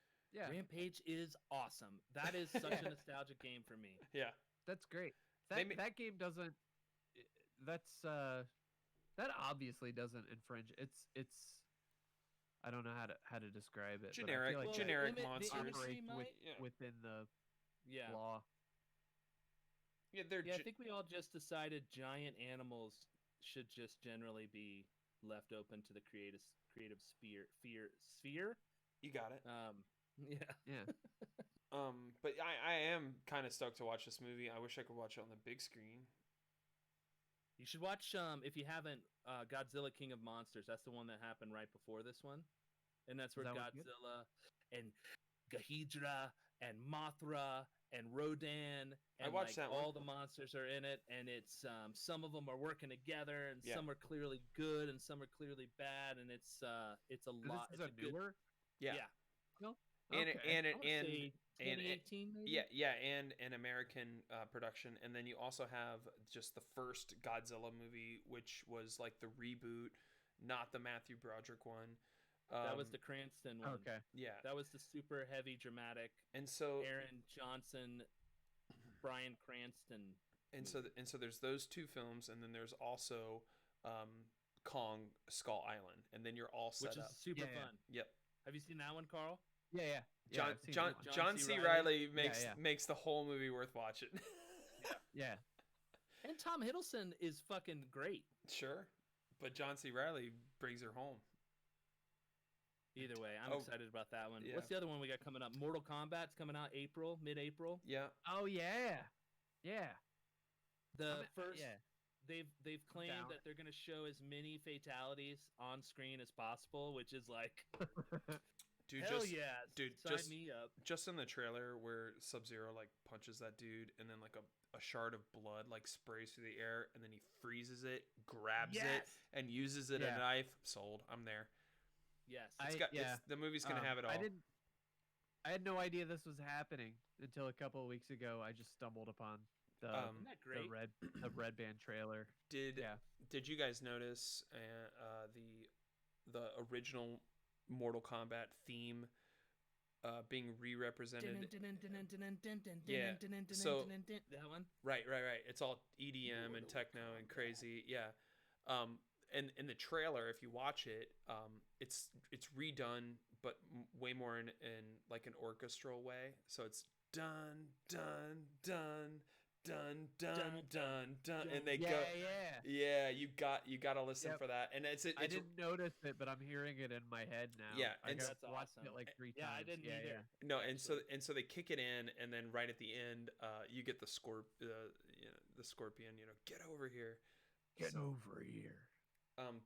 Rampage is awesome. That is such a nostalgic game for me. Yeah, that's great. That game doesn't. That obviously doesn't infringe. It's. I don't know how to describe it. Generic, but I feel like generic it monsters operates within the law. Yeah, I think we all just decided giant animals should just generally be left open to the creative sphere. You got it. Yeah. But I am kind of stoked to watch this movie. I wish I could watch it on the big screen. You should watch, if you haven't, Godzilla King of Monsters. That's the one that happened right before this one. And that's where Godzilla and Ghidorah and Mothra and Rodan and I watched that all one. the monsters are in it. And it's some of them are working together, and Yeah. some are clearly good, and some are clearly bad. And it's a lot. This is a newer. Yeah. Well, And say 2018 maybe. Yeah, and an American production, and then you also have just the first Godzilla movie, which was like the reboot, not the Matthew Broderick one. That was the Cranston one. Okay. Yeah, That was the super heavy dramatic. and so Aaron Johnson, Bryan Cranston. and so there's those two films, and then there's also Kong Skull Island, and then you're all set Which is up. super Yeah. fun. Yep. Have you seen that one, Carl? Yeah. John I've seen John that one. John C. Reilly Yeah. makes the whole movie worth watching. Yeah. And Tom Hiddleston is fucking great. Sure, but John C. Reilly brings her home. Either way, I'm Oh, excited about that one. yeah. What's the other one we got coming up? Mortal Kombat's coming out mid-April. Yeah. Oh yeah. The first Yeah. they've claimed down. that they're going to show as many fatalities on screen as possible, which is like Dude, hell yeah. Sign just me up. just in the trailer where Sub-Zero like punches that dude, and then like a shard of blood like sprays through the air, and then he freezes it, grabs it, Yes. and uses it Yeah. a knife. Sold. I'm there. Yes. The movie's gonna have it all. I had no idea this was happening until a couple of weeks ago. I just stumbled upon the Isn't that great? the red band trailer. Did you guys notice the original Mortal Kombat theme being re-represented? Yeah. So that one. Right. It's all EDM and techno and crazy. Yeah. And in the trailer, if you watch it, it's redone, but way more in like an orchestral way. So it's dun dun dun dun dun dun dun, and they yeah, go. yeah. Yeah, you got to listen Yep. for that, and it's I didn't notice it, but I'm hearing it in my head now. Yeah, I and got That's watched awesome. it like 3 Yeah, times. I didn't yeah, either. Yeah. no, actually. and so they kick it in, and then right at the end, you get the the scorpion, get over here. Get So, over here.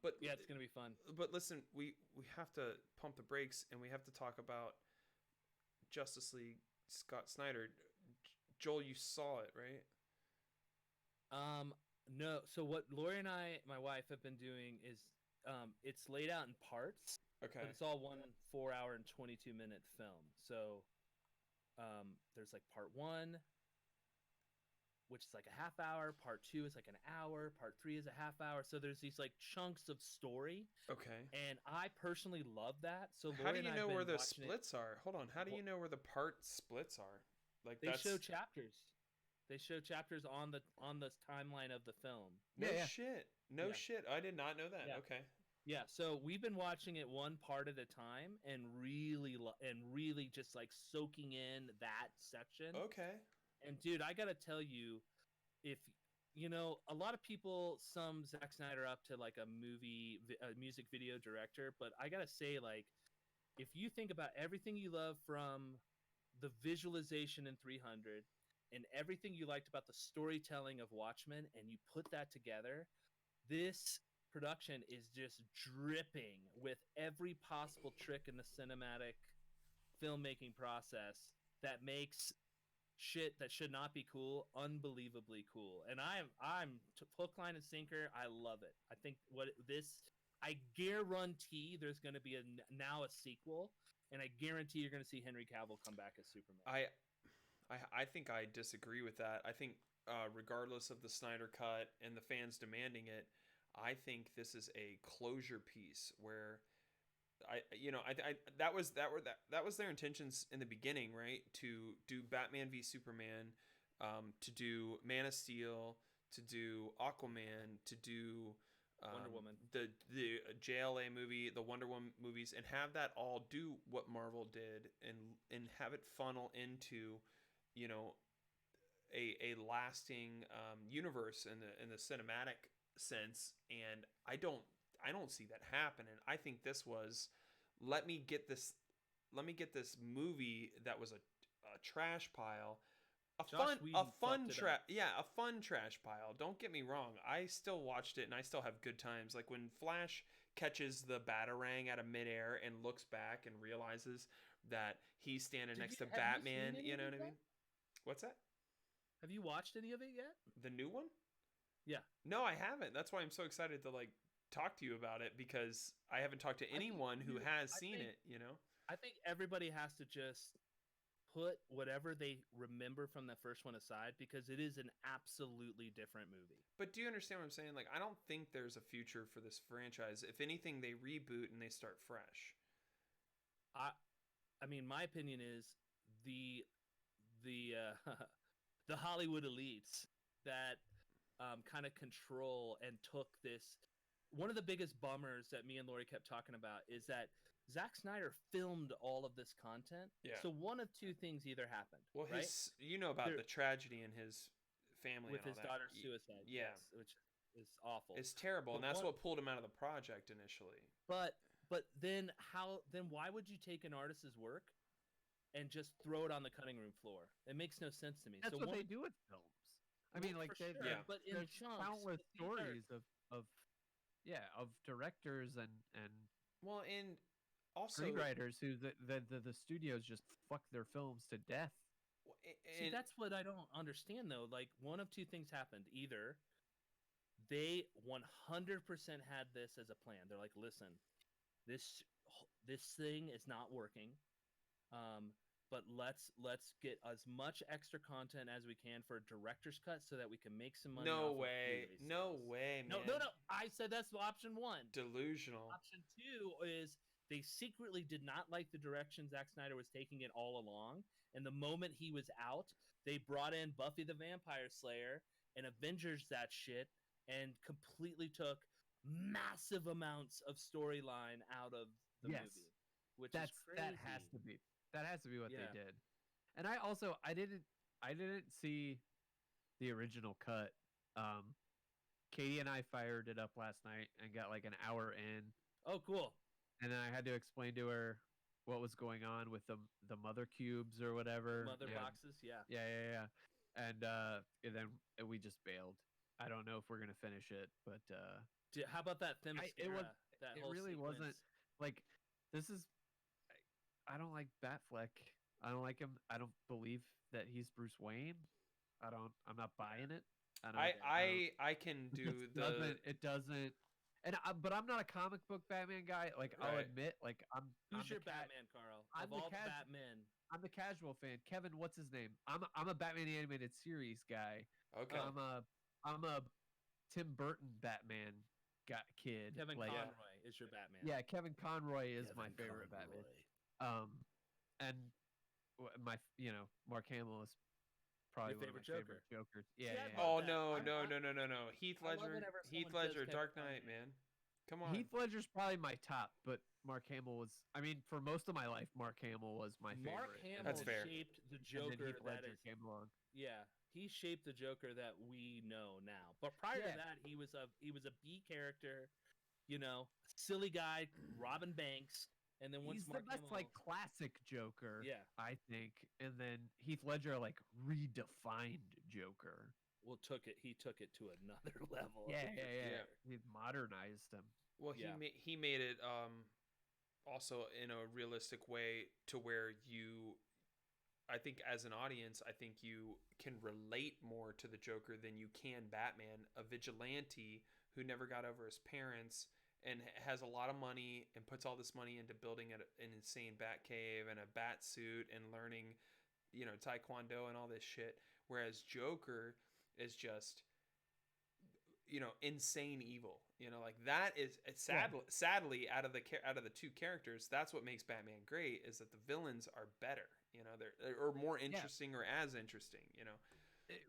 but Yeah, it's gonna be fun. But listen, we have to pump the brakes, and we have to talk about Justice League Scott Snyder. Joel, you saw it, right? No. So what Lori and I, my wife, have been doing is, it's laid out in parts, Okay. but it's all 1 4-hour and 22-minute film. So, there's like part 1, which is like a half hour. Part 2 is like an hour. Part 3 is a half hour. So there's these like chunks of story, Okay. and I personally love that. So How do Lori you and I know have where been the watching it. splits are? Hold on. How do you know where the part splits are? Like They that's show chapters. They show chapters on the timeline of the film. no Yeah. shit. No Yeah. shit. I did not know that. Yeah. Okay. Yeah, so we've been watching it one part at a time and really just like soaking in that section. Okay. And dude, I gotta tell you, if a lot of people sum Zack Snyder up to like a music video director, but I gotta say, like, if you think about everything you love from the visualization in 300 and everything you liked about the storytelling of Watchmen, and you put that together, this production is just dripping with every possible trick in the cinematic filmmaking process that makes shit that should not be cool unbelievably cool. And I'm hook, line, and sinker. I love it. I think I guarantee there's going to be now a sequel, and I guarantee you're going to see Henry Cavill come back as Superman. I think I disagree with that. I think regardless of the Snyder cut and the fans demanding it, I think this is a closure piece where that was their intentions in the beginning, right? To do Batman v Superman, to do Man of Steel, to do Aquaman, to do Wonder Woman, the JLA movie, the Wonder Woman movies, and have that all do what Marvel did, and have it funnel into, a lasting universe in the cinematic sense. And I don't see that happening. I think this was, let me get this movie that was a trash pile, a fun trash pile. Don't get me wrong. I still watched it and I still have good times. Like when Flash catches the Batarang out of midair and looks back and realizes that he's standing next to Batman. You know what I mean? What's that? Have you watched any of it yet? The new one? Yeah. No, I haven't. That's why I'm so excited to talk to you about it, because I haven't talked to anyone who has seen it, I think everybody has to just put whatever they remember from the first one aside, because it is an absolutely different movie. But do you understand what I'm saying? Like, I don't think there's a future for this franchise. If anything, they reboot and they start fresh. I mean, my opinion is the the Hollywood elites that kind of control and took this. One of the biggest bummers that me and Lori kept talking about is that Zack Snyder filmed all of this content. Yeah. So one of two things either happened. Well, right? about the tragedy in his family with and all his that. daughter's suicide. Yeah. Yes, which is awful. It's terrible, But and that's what pulled him out of the project initially. But then why would you take an artist's work and just throw it on the cutting room floor? It makes no sense to me. That's what they do with films. I mean, like, sure, yeah. but in there's chunks, countless these are- stories of directors and Well, and also screenwriters who the studios just fuck their films to death. See, that's what I don't understand, though. Like, one of two things happened. Either they 100% had this as a plan. They're like, listen, this thing is not working, but let's get as much extra content as we can for a director's cut so that we can make some money. No off way. Of No way, man. No. I said that's option one. Delusional. Option two is they secretly did not like the direction Zack Snyder was taking it all along. And the moment he was out, they brought in Buffy the Vampire Slayer and Avengers that shit and completely took massive amounts of storyline out of the movie. Which is crazy. That has to be what Yeah. they did. And I didn't see the original cut. Katie and I fired it up last night and got like an hour in, Oh, cool. and then I had to explain to her what was going on with the mother cubes or whatever. Mother and- boxes, yeah. Yeah. And then we just bailed. I don't know if we're gonna finish it, but How about that it Themyscira? was That it whole really wasn't sequence? like this is. I don't like Batfleck. I don't like him. I don't believe that he's Bruce Wayne. I'm not buying it. I can do the It doesn't. But I'm not a comic book Batman guy. Like I'll Right. admit, like I'm Who's the your cat- Batman, Carl? I'm Of the all cat- Batmen. I'm the casual fan. Kevin, what's his name? I'm a Batman animated series guy. okay. I'm a Tim Burton Batman kid. Kevin like, Conroy is your Batman. Yeah, Kevin Conroy is my Kevin favorite Conroy. Batman. And Mark Hamill is probably Your one of my favorite favorite Jokers. See, Yeah, I yeah. love Oh that. no! Heath I love Ledger, whenever Heath someone says Ledger, Kevin Dark Conroy. Knight, man. Come on. Heath Ledger's probably my top, but Mark Hamill was. I mean, for most of my life, Mark Hamill was my favorite. Mark and Hamill That's then- fair. shaped the and then Joker Heath that Ledger is. came along. Yeah, he shaped the Joker that we know now. But prior Yeah. to that, he was a B character, silly guy, robbing banks, and then once He's Mark the best, Hamill, like classic Joker. yeah, I think, and then Heath Ledger like redefined Joker. he took it to another level. Yeah, for yeah. sure. He modernized him. Well, Yeah. he made it also in a realistic way to where I think as an audience, I think you can relate more to the Joker than you can Batman, a vigilante who never got over his parents and has a lot of money and puts all this money into building an insane bat cave and a bat suit and learning, taekwondo and all this shit. Whereas Joker is just, insane evil. Like that is sadly out of the two characters, that's what makes Batman great is that the villains are better. They're or more interesting or as interesting.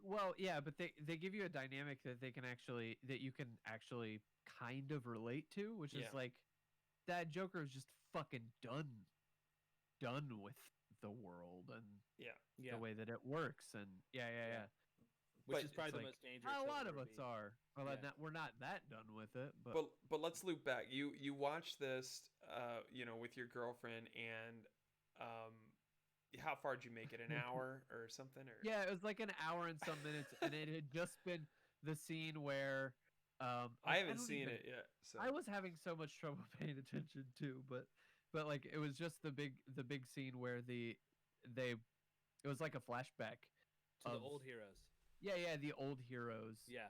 Well, yeah, but they give you a dynamic that you can actually kind of relate to, which is Yeah. like that Joker is just fucking done with the world and Yeah, the way that it works, and yeah. which But is probably it's the like, most dangerous. A he'll lot of ever us be. are. Well, Yeah. we're not that done with it, but But let's loop back. You watched this, with your girlfriend, and how far did you make it? An hour or something? Or yeah, it was like an hour and some minutes, and it had just been the scene where I haven't don't seen even- it yet. So I was having so much trouble paying attention too, but like it was just the big scene where it was like a flashback To the of- old heroes. Yeah, the old heroes. Yeah,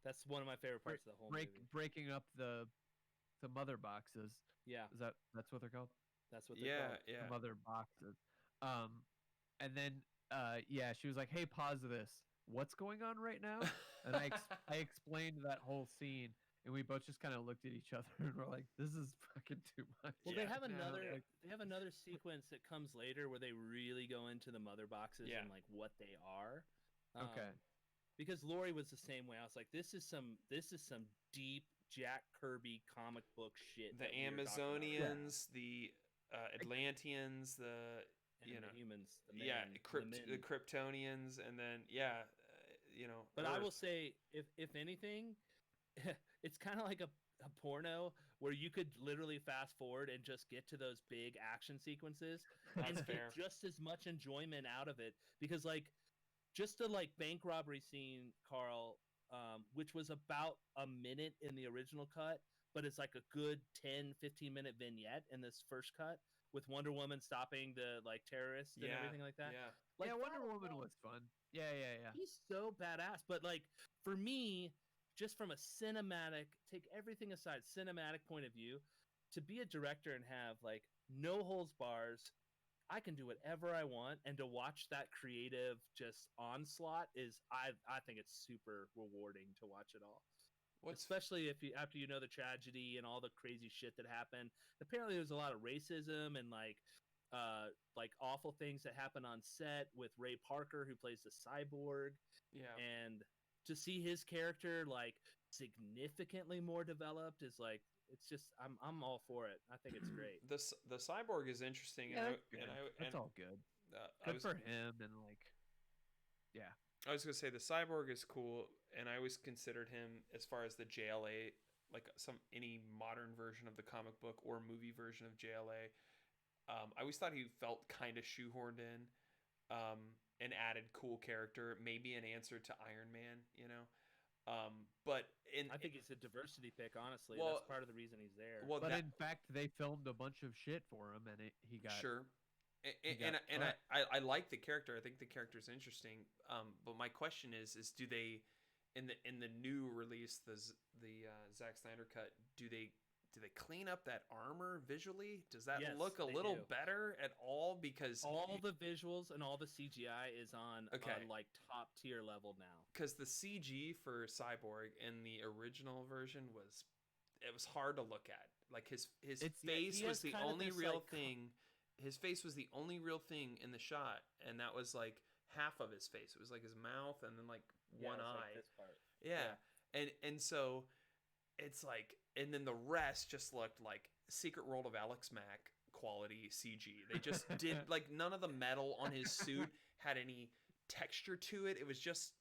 that's one of my favorite parts of the whole movie. breaking up the mother boxes. Yeah, That's what they're called? that's what they're called. yeah. The mother boxes. And then she was like, "Hey, pause this. What's going on right now?" And I explained that whole scene, and we both just kind of looked at each other and we're like, "This is fucking too much." Well, Yeah. they have now, another. like- They have another sequence that comes later where they really go into the mother boxes Yeah. and like what they are. Okay. Because Lori was the same way. I was like, this is some deep Jack Kirby comic book shit. The that we were talking about. Amazonians, the Atlanteans, the And the humans. The the men. Kryptonians, and then But I will Earth. say, if anything, it's kind of like a porno where you could literally fast forward and just get to those big action sequences and That's get fair. just as much enjoyment out of it. Because like just the like bank robbery scene, Carl, which was about a minute in the original cut, but it's like a good 10-15 minute vignette in this first cut with Wonder Woman stopping the like terrorists and everything like that. Yeah. Like, yeah, Wonder that Woman alone- was fun. Yeah. He's so badass. But like for me, just from a take everything aside, cinematic point of view, to be a director and have like no holds bars, I can do whatever I want, and to watch that creative just onslaught is I think it's super rewarding to watch it all. Especially if after you know the tragedy and all the crazy shit that happened. Apparently there's a lot of racism and like awful things that happen on set with Ray Parker, who plays the cyborg. Yeah. And to see his character like significantly more developed is like, it's just I'm all for it. I think it's great. The cyborg is interesting. Yeah, and that's good. That's all good. I Good was, for him, and like, yeah. I was gonna say the Cyborg is cool, and I always considered him as far as the JLA, like any modern version of the comic book or movie version of JLA. I always thought he felt kind of shoehorned in, an added cool character, maybe an answer to Iron Man, you know. But I think it's a diversity pick. Honestly, Well- that's part of the reason he's there. well, But that, in fact, they filmed a bunch of shit for him, and he got sure. he got And cut. I like the character. I think the character's interesting. But my question is do they in the new release, the Zack Snyder cut, do they clean up that armor visually? Does that Yes, look a they little do. better at all? Because All the visuals and all the CGI is on Okay. like top tier level now. because the CG for Cyborg in the original version was hard to look at. Like his It's- face he was has the kind of only this, real like, thing. His face was the only real thing in the shot, and that was like half of his face. It was like his mouth and then like one it's eye. Like this part. Yeah. And so it's like, and then the rest just looked like Secret World of Alex Mack quality CG. They just did, like, none of the metal on his suit had any texture to it. It was just,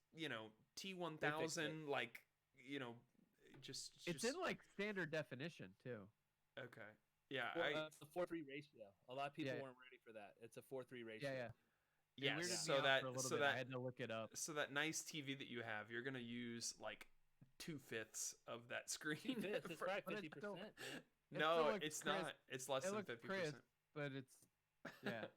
T1000, like, just It's in like standard definition too. okay. Yeah, Well, it's the 4:3 ratio. A lot of people Yeah. weren't ready for that. It's a 4:3 ratio. Yeah. It yes. weirded me So out that for a little so bit. I that had to look it up. so that nice TV that you have, you're gonna use like 2/5 of that screen. It's for- probably but it's 50%. still- man. It still No, looks it's crisp. not. It's less It than looks 50%. crisp, but it's yeah.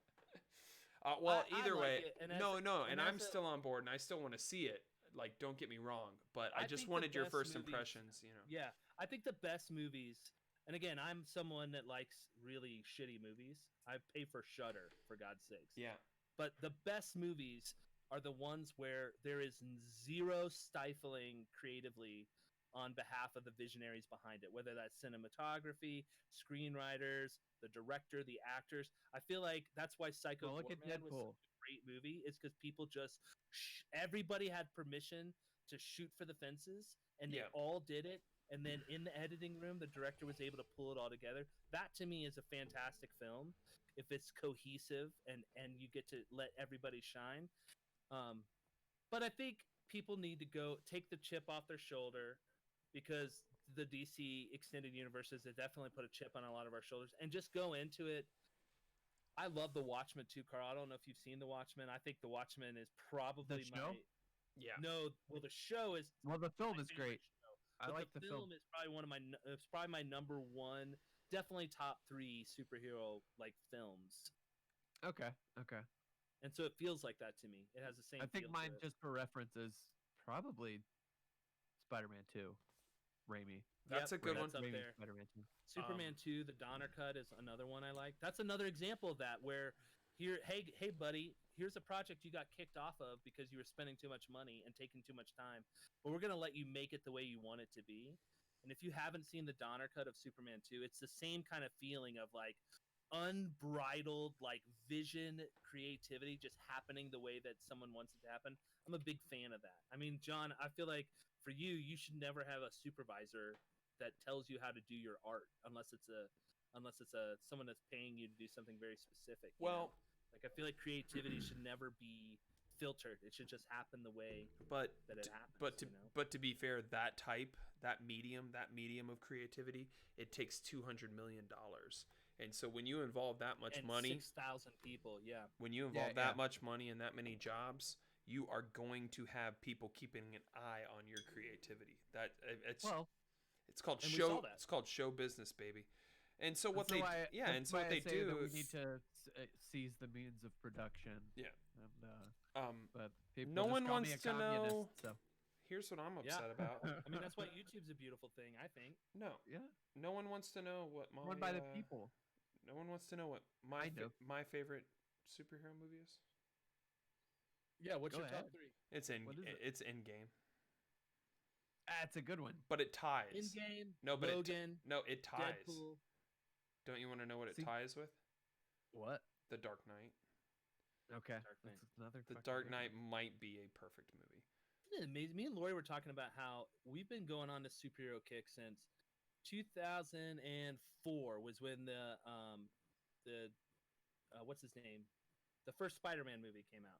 Well, I either like way, it, and as no, a- and and I'm as a- still on board, and I still want to see it. Like, don't get me wrong, but I I just think the wanted your best first movies- impressions. Yeah, I think the best movies, and again, I'm someone that likes really shitty movies. I pay for Shudder, for God's sakes. Yeah, But the best movies are the ones where there is zero stifling creatively on behalf of the visionaries behind it, whether that's cinematography, screenwriters, the director, the actors. I feel like that's why Psycho Well, look at Gorman was such Deadpool. a great movie. Is because people just everybody had permission to shoot for the fences, and they Yeah. all did it. And then in the editing room, the director was able to pull it all together. That to me is a fantastic film if it's cohesive and you get to let everybody shine. But I think people need to go take the chip off their shoulder because the DC extended universes have definitely put a chip on a lot of our shoulders and just go into it. I love The Watchmen too, Carl. I don't know if you've seen The Watchmen. I think The Watchmen is probably show? yeah. No, well, the show is Well, the film my is favorite great. show. I But like the film. is probably one of it's probably my number one, definitely top 3 superhero like films. Okay. And so it feels like that to me. It has the same. I think feel mine, to it. just for reference, is probably Spider-Man 2, Raimi. That's a good one. That's up Raimi there. Spider-Man 2. Superman 2, the Donner cut is another one I like. That's another example of that where hey buddy, here's a project you got kicked off of because you were spending too much money and taking too much time, but we're gonna let you make it the way you want it to be. And if you haven't seen the Donner cut of Superman 2, it's the same kind of feeling of like unbridled like vision, creativity just happening the way that someone wants it to happen. I'm a big fan of that. I mean, John, I feel like for you should never have a supervisor that tells you how to do your art unless it's a someone that's paying you to do something very specific. you know? Well, like I feel like creativity should never be filtered. It should just happen the way but that it happens. but to be fair, that medium of creativity, it takes $200 million. And so when you involve that much and money, 6,000 people, yeah. when you involve Yeah. that much money and that many jobs, you are going to have people keeping an eye on your creativity. It's called and we show. saw that. It's called show business, baby. And so what That's they why- yeah, that's and so why what I they say do. that we need to seize the means of production. Yeah. And but people No just one call me wants a to know- communist, So. Here's what I'm Yeah. upset about. I mean, that's why YouTube's a beautiful thing, I think. No, Yeah, no one wants to know what my run by the people. No one wants to know what I know. my favorite superhero movie is. Yeah, what's Go your top ahead. 3? It's What is it? It's Endgame, That's a good one. but it ties. In-game, No, but Logan, it ties. Deadpool. Don't you want to know what it See- ties with? What? The Dark Knight. Okay. Dark Knight. That's another. The fucking Dark good Knight one. might be a perfect movie. Isn't it amazing? Me and Lori were talking about how we've been going on this superhero kick since 2004 was when the what's his name, the first Spider-Man movie came out.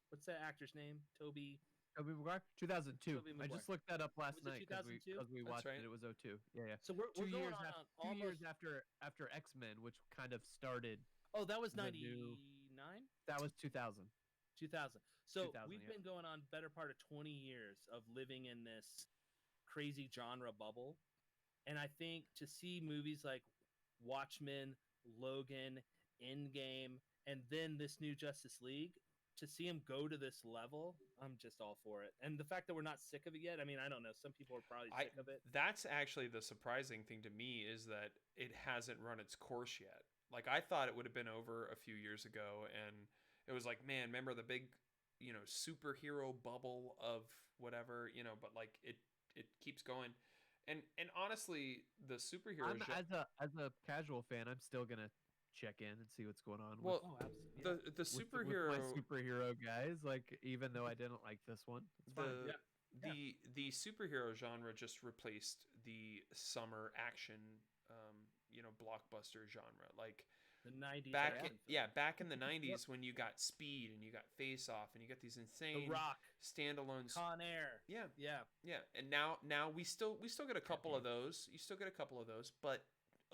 what's that actor's name? Tobey Maguire, 2002. Tobey I Maguire. just looked that up last Was it night because 2002? we That's watched right. it. It was 02. Yeah. So we're going on 2 years almost. after X-Men, which kind of started Oh, that was the 99, new. That was 2000. 2000. So 2000, we've yeah. been going on better part of 20 years of living in this crazy genre bubble, and I think to see movies like Watchmen, Logan, Endgame, and then this new Justice League, to see him go to this level, I'm just all for it. And the fact that we're not sick of it yet, I mean, I don't know. Some people are probably sick of it. That's actually the surprising thing to me, is that it hasn't run its course yet. Like, I thought it would have been over a few years ago, and it was like, man, remember the big, superhero bubble of whatever, but like it keeps going. And honestly, the superhero As a casual fan, I'm still gonna check in and see what's going on. well, Oh, absolutely. the superhero, with my superhero guys. Like, even though I didn't like this one, it's fine. the superhero genre just replaced the summer action, blockbuster genre. Like, The 90s. back in the 90s when you got Speed and you got Face Off and you got these insane The Rock, standalone Con Air. yeah Yeah. and now we still get a couple of those. You still get a couple of those, but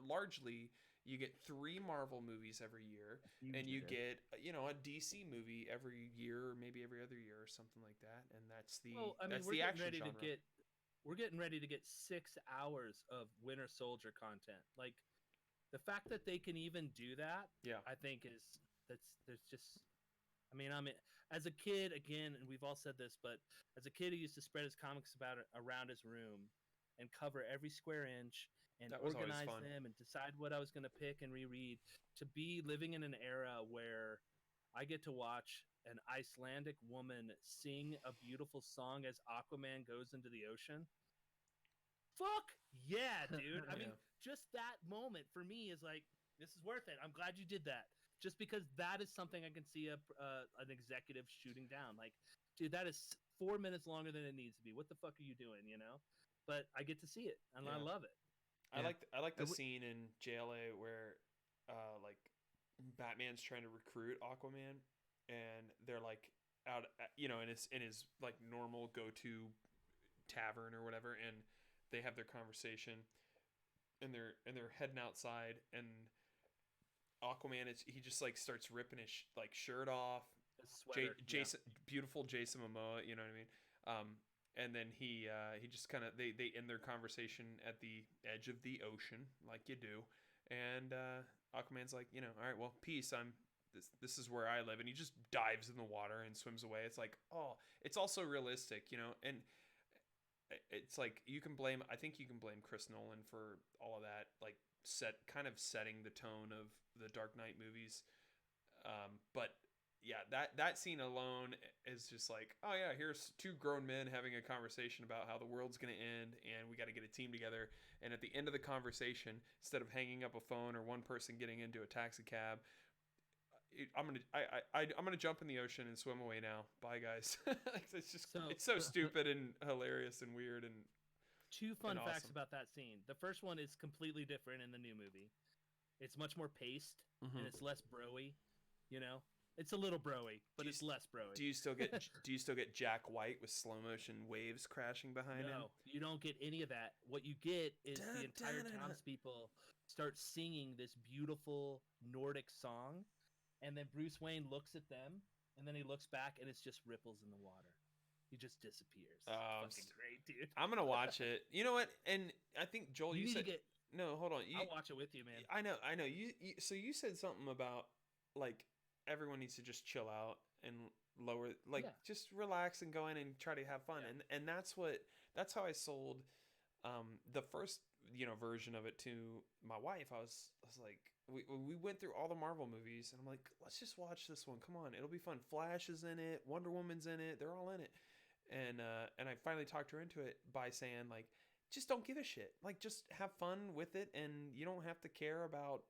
largely you get 3 Marvel movies every year, and you get a DC movie every year, or maybe every other year or something like that. And that's the we're getting action ready genre. we're getting ready to get 6 hours of Winter Soldier content. Like, the fact that they can even do that, I think there's just, I mean, as a kid, again, and we've all said this, but as a kid who used to spread his comics around his room and cover every square inch and organize them and decide what I was going to pick and reread, to be living in an era where I get to watch an Icelandic woman sing a beautiful song as Aquaman goes into the ocean. Fuck yeah, dude. I mean, just that moment for me is like, this is worth it. I'm glad you did that. Just because that is something I can see an executive shooting down. Like, dude, that is 4 minutes longer than it needs to be. What the fuck are you doing, But I get to see it, and I love it. I like the scene in JLA where like Batman's trying to recruit Aquaman, and they're like out in his like normal go-to tavern or whatever, and they have their conversation, and they're heading outside, and Aquaman he just like starts ripping his shirt off. Jason, beautiful Jason Momoa, you know what I mean? And then he just kind of they end their conversation at the edge of the ocean, like you do, and Aquaman's like, all right, well, peace. This is where I live, and he just dives in the water and swims away. It's like, oh, it's also realistic, and it's like I think you can blame Chris Nolan for all of that, like setting the tone of the Dark Knight movies, but yeah, that scene alone is just like, oh yeah, here's 2 grown men having a conversation about how the world's gonna end, and we got to get a team together. And at the end of the conversation, instead of hanging up a phone or one person getting into a taxi cab, I'm gonna jump in the ocean and swim away now. Bye, guys. It's just it's so stupid and hilarious and weird. And 2 fun and facts awesome. about that scene. The first one is completely different in the new movie. It's much more paced, and it's less broy. It's a little broy, but it's less broy. Do you still get Jack White with slow motion waves crashing behind him? No, you don't get any of that. What you get is the entire townspeople start singing this beautiful Nordic song, and then Bruce Wayne looks at them, and then he looks back, and it's just ripples in the water. He just disappears. Fucking great, dude. I'm gonna watch it. You know what? And I think Joel, you said no. Hold on. I'll watch it with you, man. I know. So you said something about like everyone needs to just chill out and lower, just relax and go in and try to have fun. And that's how I sold the first version of it to my wife. I was like, we went through all the Marvel movies, and I'm like, let's just watch this one. Come on, it'll be fun. Flash is in it, Wonder Woman's in it, they're all in it. And I finally talked her into it by saying, like, just don't give a shit. Like, just have fun with it, and you don't have to care about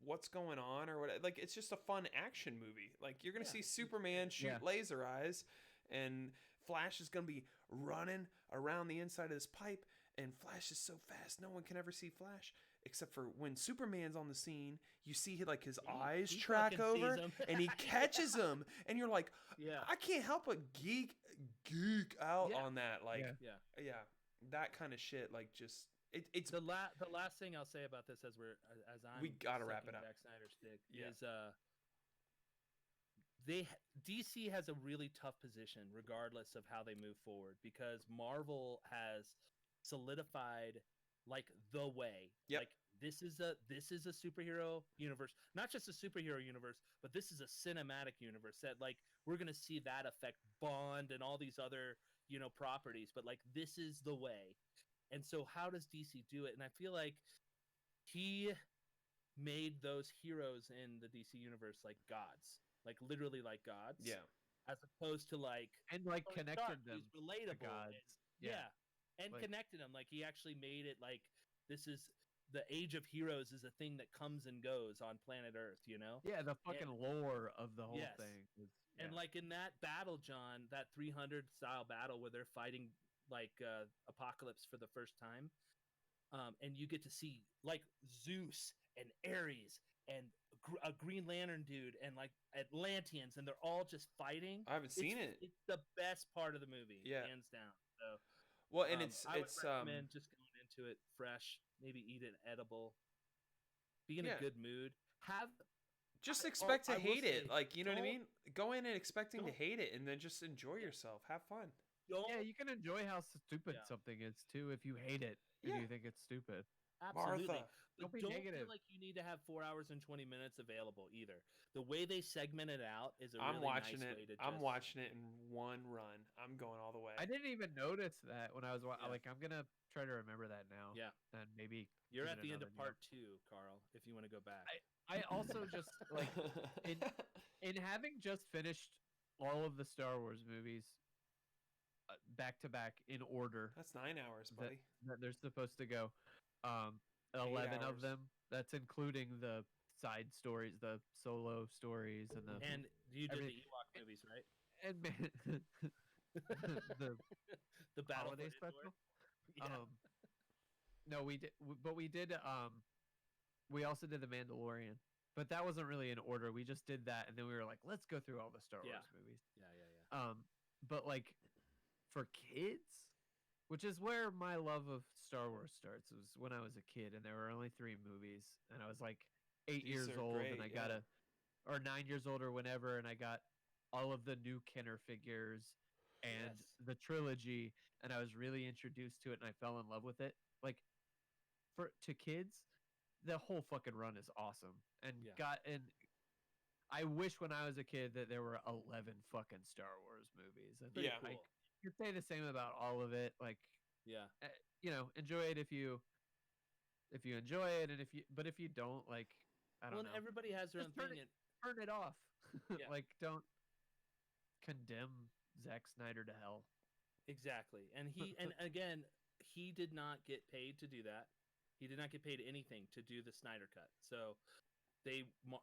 what's going on or what. Like, it's just a fun action movie. Like, you're gonna see Superman shoot laser eyes, and Flash is gonna be running around the inside of this pipe, and Flash is so fast no one can ever see Flash. except for when Superman's on the scene, you see like his eyes he track fucking sees over 'em. and he catches them, and you're like, Yeah. I can't help but geek out Yeah. on that. Like, Yeah. yeah, that kind of shit. Like, just it's The last thing I'll say about this as I'm We gotta wrap sucking it up. Zack Snyder's dick Yeah. is DC has a really tough position regardless of how they move forward, because Marvel has solidified like the way. Yep. Like this is a superhero universe, not just a superhero universe, but this is a cinematic universe that like we're gonna see that affect Bond and all these other properties, but like this is the way. And so how does DC do it? And I feel like he made those heroes in the DC universe like gods, like literally like gods. Yeah. As opposed to like And like Tony connected Stark, them who's relatable. to gods. Yeah. And Like- connected them. Like he actually made it like this is the age of heroes is a thing that comes and goes on planet Earth, Yeah, the fucking lore of the whole Yes. thing. And like in that battle, John, that 300 style battle where they're fighting like Apocalypse for the first time, and you get to see like Zeus and Ares and a Green Lantern dude and like Atlanteans, and they're all just fighting. I haven't seen it. It's the best part of the movie, Yeah. hands down. So, Well, and I would it's recommend just going into it fresh. Maybe eat an edible. Be in Yeah. a good mood. just I expect to will hate it. say, Like, you know what I don't- mean? Go in and expecting to don't- hate it, and then just enjoy yourself. Have fun. Don't Yeah, you can enjoy how stupid Yeah. something is too if you hate it and Yeah. you think it's stupid. absolutely. Martha. But Don't be don't negative. feel like you need to have 4 hours and 20 minutes available either. The way they segment it out is a I'm really watching nice it. way to I'm just- watching it in one run. I'm going all the way. I didn't even notice that when I was Yeah. like, I'm gonna try to remember that now. Yeah. And maybe You're give at it the end of another part 2, Carl, if you want to go back. I also just like in having just finished all of the Star Wars movies back to back in order That's 9 hours, that, buddy. that they're supposed to go. 11 hours. of them. That's including the side stories, the solo stories, and the And you did Every- the Ewok movies, right? and man, the The Battle holiday for Endor. special. Yeah. No, we did, but we did. We also did the Mandalorian, but that wasn't really in order. We just did that, and then we were like, let's go through all the Star Yeah. Wars movies. Yeah. But like for kids, which is where my love of Star Wars starts, was when I was a kid, and there were only 3 movies, and I was like 8 These years are old, great, and I got yeah. or 9 years old or whenever, and I got all of the new Kenner figures and Yes. the trilogy, and I was really introduced to it, and I fell in love with it. Like to kids, the whole fucking run is awesome, and Yeah. I wish when I was a kid that there were 11 fucking Star Wars movies. And Yeah. I could say the same about all of it. Like, Yeah. enjoy it if you enjoy it, and if you don't, like, I don't Well, know, and everybody has their own Just turn thing. it- turn it off. Yeah. Like, don't condemn Zack Snyder to hell. Exactly. And and again, he did not get paid to do that. He did not get paid anything to do the Snyder cut. So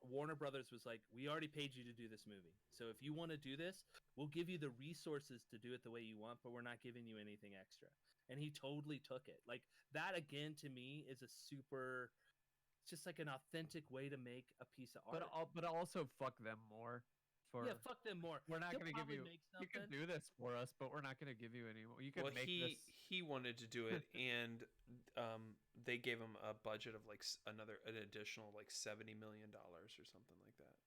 Warner Brothers was like, we already paid you to do this movie. So if you want to do this, we'll give you the resources to do it the way you want, but we're not giving you anything extra. And he totally took it. Like that again to me is it's just like an authentic way to make a piece of art. But also fuck them more. Yeah, fuck them more. We're not They'll going to give probably you. make You can something. do this for us, but we're not going to give you any more. You can Well, make this. he wanted to do it, and they gave him a budget of like an additional like $70 million or something like that.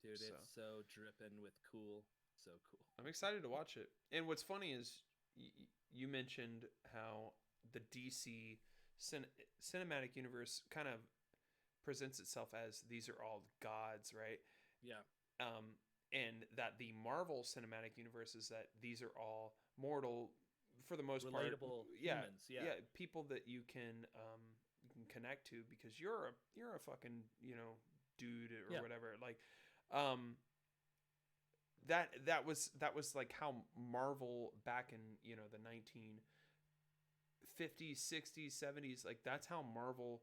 Dude, So. it's so dripping with cool. So cool. I'm excited to watch it. And what's funny is you mentioned how the DC cinematic universe kind of presents itself as these are all gods, right? Yeah. And that the Marvel cinematic universe is that these are all mortal, for the most part. Relatable Yeah, humans. Yeah. people that you can connect to because you're a fucking dude or Yeah. whatever. Like, that was like how Marvel back in the 1950s, 60s, 70s, like that's how Marvel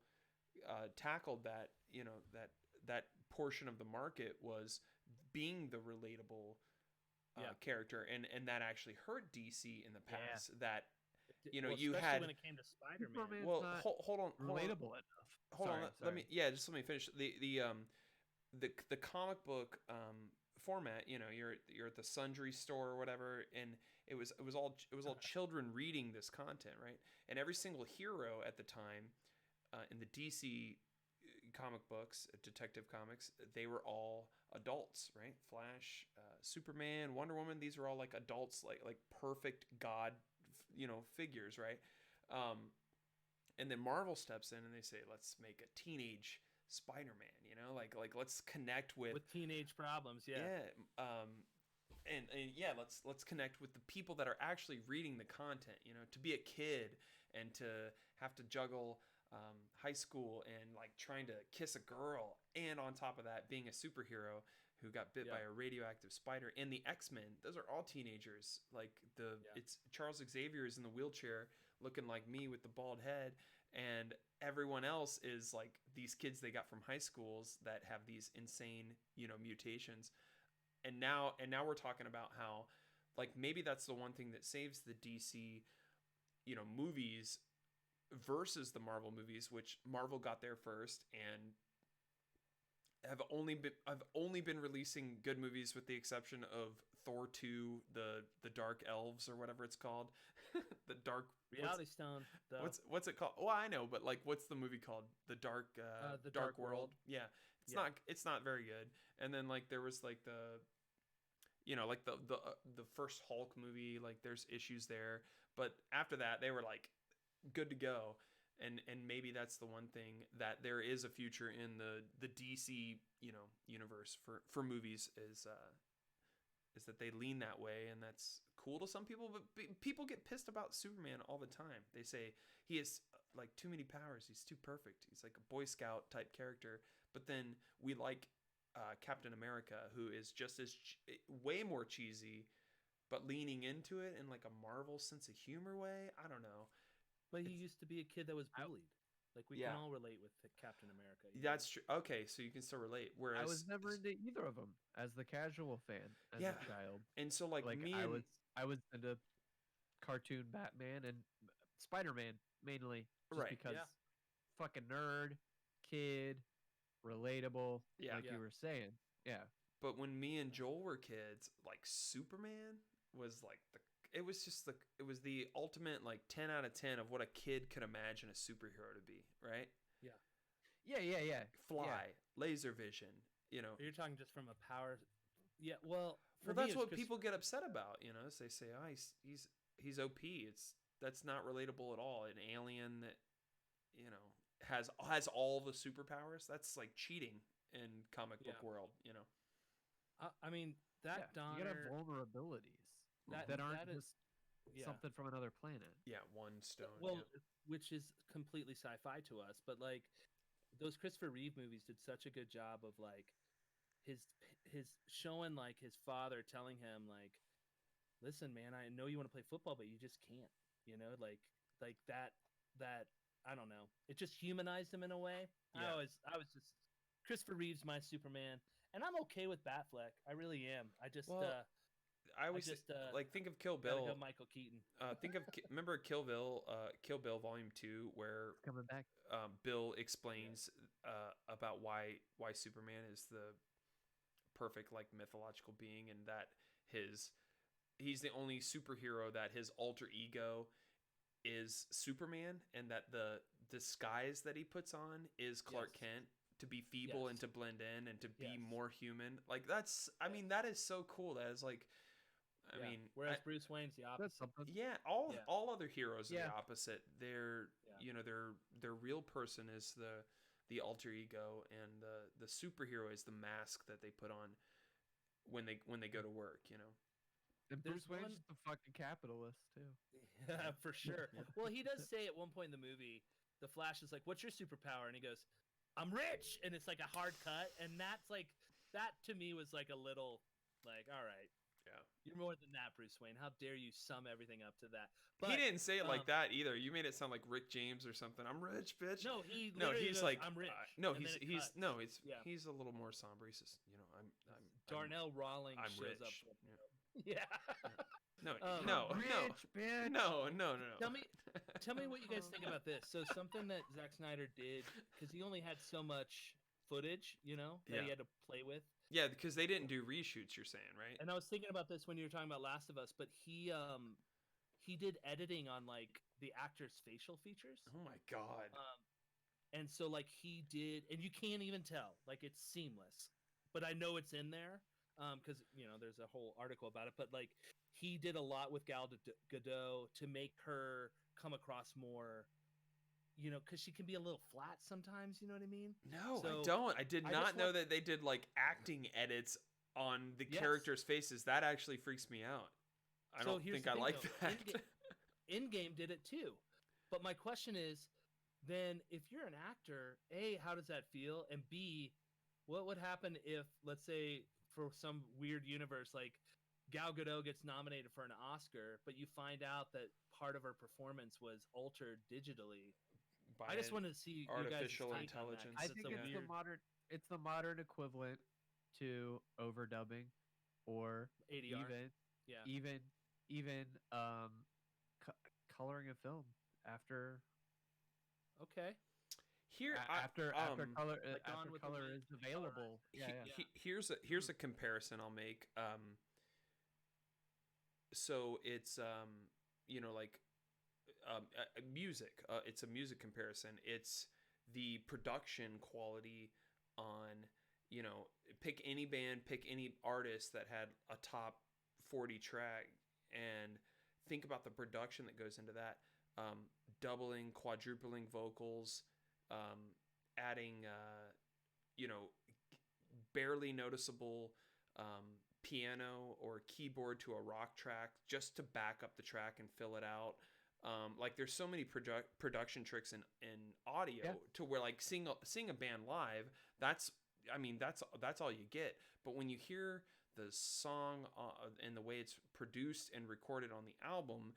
tackled that that portion of the market was being the relatable Yeah. character, and that actually hurt DC in the past. That you know, well, you especially had when it came to Spider-Man. Superman's well, not hold on, relatable enough. hold on. Sorry, Let me just let me finish the comic book format. You know, you're at the Sundry store or whatever, and it was all children reading this content, right? And every single hero at the time in the DC comic books, Detective Comics, they were all adults, right? Flash, Superman, Wonder Woman. These are all like adults, like perfect god, figures, right? And then Marvel steps in and they say, let's make a teenage Spider-Man, like let's connect with teenage problems. Yeah. and yeah, let's connect with the people that are actually reading the content. To be a kid and to have to juggle high school and like trying to kiss a girl, and on top of that being a superhero who got bit by a radioactive spider, and the X-Men, those are all teenagers. Like it's Charles Xavier is in the wheelchair looking like me with the bald head, and everyone else is like these kids they got from high schools that have these insane mutations. And now we're talking about how like maybe that's the one thing that saves the DC movies versus the Marvel movies, which Marvel got there first and have only been releasing good movies with the exception of Thor 2, the Dark Elves or whatever it's called. The Dark Reality Stone. What's it called? Well, I know, but like what's the movie called? The Dark Dark World. Yeah. It's not very good. And then like there was like the first Hulk movie, like there's issues there, but after that they were like good to go. And maybe that's the one thing that there is a future in the DC universe for movies is that they lean that way, and that's cool to some people. But people get pissed about Superman all the time. They say he has like too many powers. He's too perfect. He's like a Boy Scout type character. But then we like Captain America, who is just as way more cheesy, but leaning into it in like a Marvel sense of humor way. I don't know. But he used to be a kid that was bullied. Like we can all relate with Captain America. That's true. Okay, so you can still relate. Whereas I was never into either of them as the casual fan as a child. And so like me, I was into cartoon Batman and Spider-Man mainly, just because fucking nerd, kid, relatable, like you were saying. Yeah. But when me and Joel were kids, like Superman was like it was the ultimate like 10 out of 10 of what a kid could imagine a superhero to be, right? Yeah. Fly, laser vision, You're talking just from a power. Yeah, well, that's what people get upset about, is they say, "Oh, he's OP." That's not relatable at all. An alien that has all the superpowers. That's like cheating in comic book world, I mean, that Donner, you gotta have vulnerabilities that aren't just something from another planet. Yeah, one stone. Well, which is completely sci-fi to us, but like those Christopher Reeve movies did such a good job of like his showing like his father telling him like, listen, man, I know you want to play football, but you just can't. Like that I don't know. It just humanized him in a way. Yeah. I was just Christopher Reeve's my Superman, and I'm okay with Batfleck. I really am. I always like think of Kill Bill. Michael Keaton. Remember Kill Bill Volume 2, where coming back. Bill explains about why Superman is the perfect like mythological being, and that he's the only superhero that his alter ego is Superman, and that the disguise that he puts on is Clark Kent, to be feeble and to blend in and to be more human. Like that's, I mean, that is so cool. That is like, I mean, whereas Bruce Wayne's the opposite. All other heroes are the opposite. They're their real person is the alter ego, and the superhero is the mask that they put on when they go to work. And Bruce Wayne's just a fucking capitalist too. Yeah, for sure. Well, he does say at one point in the movie, the Flash is like, "What's your superpower?" And he goes, "I'm rich," and it's like a hard cut, and that's like that to me was like a little like, all right. Yeah. You're more than that, Bruce Wayne. How dare you sum everything up to that? But, he didn't say it like that either. You made it sound like Rick James or something. I'm rich, bitch. No, he's goes, like, I'm rich. He's a little more somber. He says, I'm Darnell Rawlings I'm shows rich. up. Yeah. No, Um, no, no, Rich, bitch. no, no, no, no. Tell me what you guys think about this. So something that Zack Snyder did, because he only had so much footage, that he Yeah. had to play with. Yeah, because they didn't do reshoots. You're saying, right? And I was thinking about this when you were talking about Last of Us, but he did editing on like the actors' facial features. Oh my god. And so like he did, and you can't even tell, like it's seamless. But I know it's in there because there's a whole article about it. But like he did a lot with Gal Gadot to make her come across more, because she can be a little flat sometimes. You know what I mean? No, So, I don't. I did I not just know want- that they did like acting edits on the Yes. characters' faces. That actually freaks me out. I So don't here's think the I thing, like though. that. In-game did it too. But my question is, then if you're an actor, A, how does that feel? And B, what would happen if, let's say, for some weird universe, like Gal Gadot gets nominated for an Oscar, but you find out that part of her performance was altered digitally? By I just an wanted to see artificial you guys' take on that, intelligence. 'cause I it's think a it's weird the modern. It's the modern equivalent to overdubbing, or ADR. Yeah. even coloring a film after Okay. Here, after color Like Gone after with the color Wind, is available. Yeah, yeah. here's a comparison I'll make. So it's like music. It's a music comparison. It's the production quality on pick any band, pick any artist that had a top 40 track, and think about the production that goes into that. Doubling, quadrupling vocals, adding barely noticeable piano or keyboard to a rock track just to back up the track and fill it out. Like there's so many production tricks in audio to where like seeing a band live, that's all you get. But when you hear the song and the way it's produced and recorded on the album,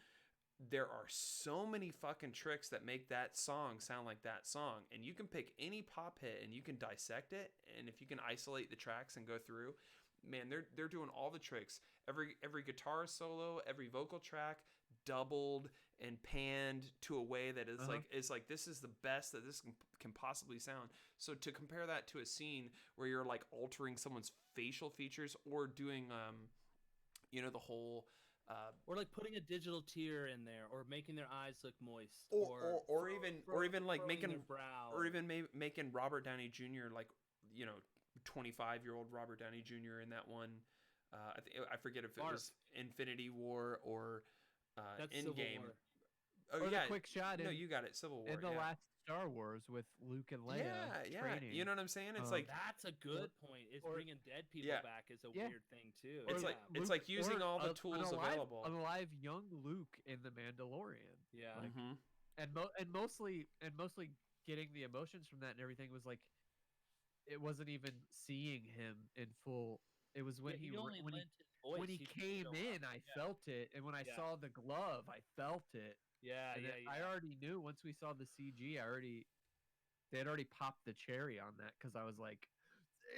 there are so many fucking tricks that make that song sound like that song. And you can pick any pop hit and you can dissect it, and if you can isolate the tracks and go through, man, they're doing all the tricks. Every guitar solo, every vocal track doubled and panned to a way that is like this is the best that this can possibly sound. So to compare that to a scene where you're like altering someone's facial features or doing the whole or like putting a digital tear in there, or making their eyes look moist, or even like making their brow, or even making Robert Downey Jr. like 25-year-old Robert Downey Jr. in that one. I forget if it was Infinity War or Endgame. Oh or yeah, the quick shot. No, you got it. Civil War. In the last Star Wars with Luke and Leia. Yeah. Training. You know what I'm saying? It's like that's a good point. It's bringing dead people back is a weird thing too. It's like using all the tools available. An alive young Luke in the Mandalorian. Yeah. Like, and mostly getting the emotions from that and everything was like, it wasn't even seeing him in full. It was when when he came in, I felt it, and when I saw the glove, I felt it. Yeah, and yeah. I already knew once we saw the CG. They had already popped the cherry on that because I was like,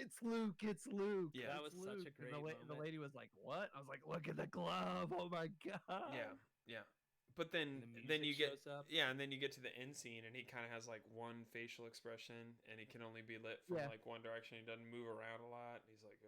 "It's Luke, it's Luke." Yeah, that was Luke. such a great And moment. the lady was like, "What?" I was like, "Look at the glove! Oh my god!" Yeah. But then you get and then you get to the end scene, and he kind of has like one facial expression, and he can only be lit from like one direction. He doesn't move around a lot. He's like,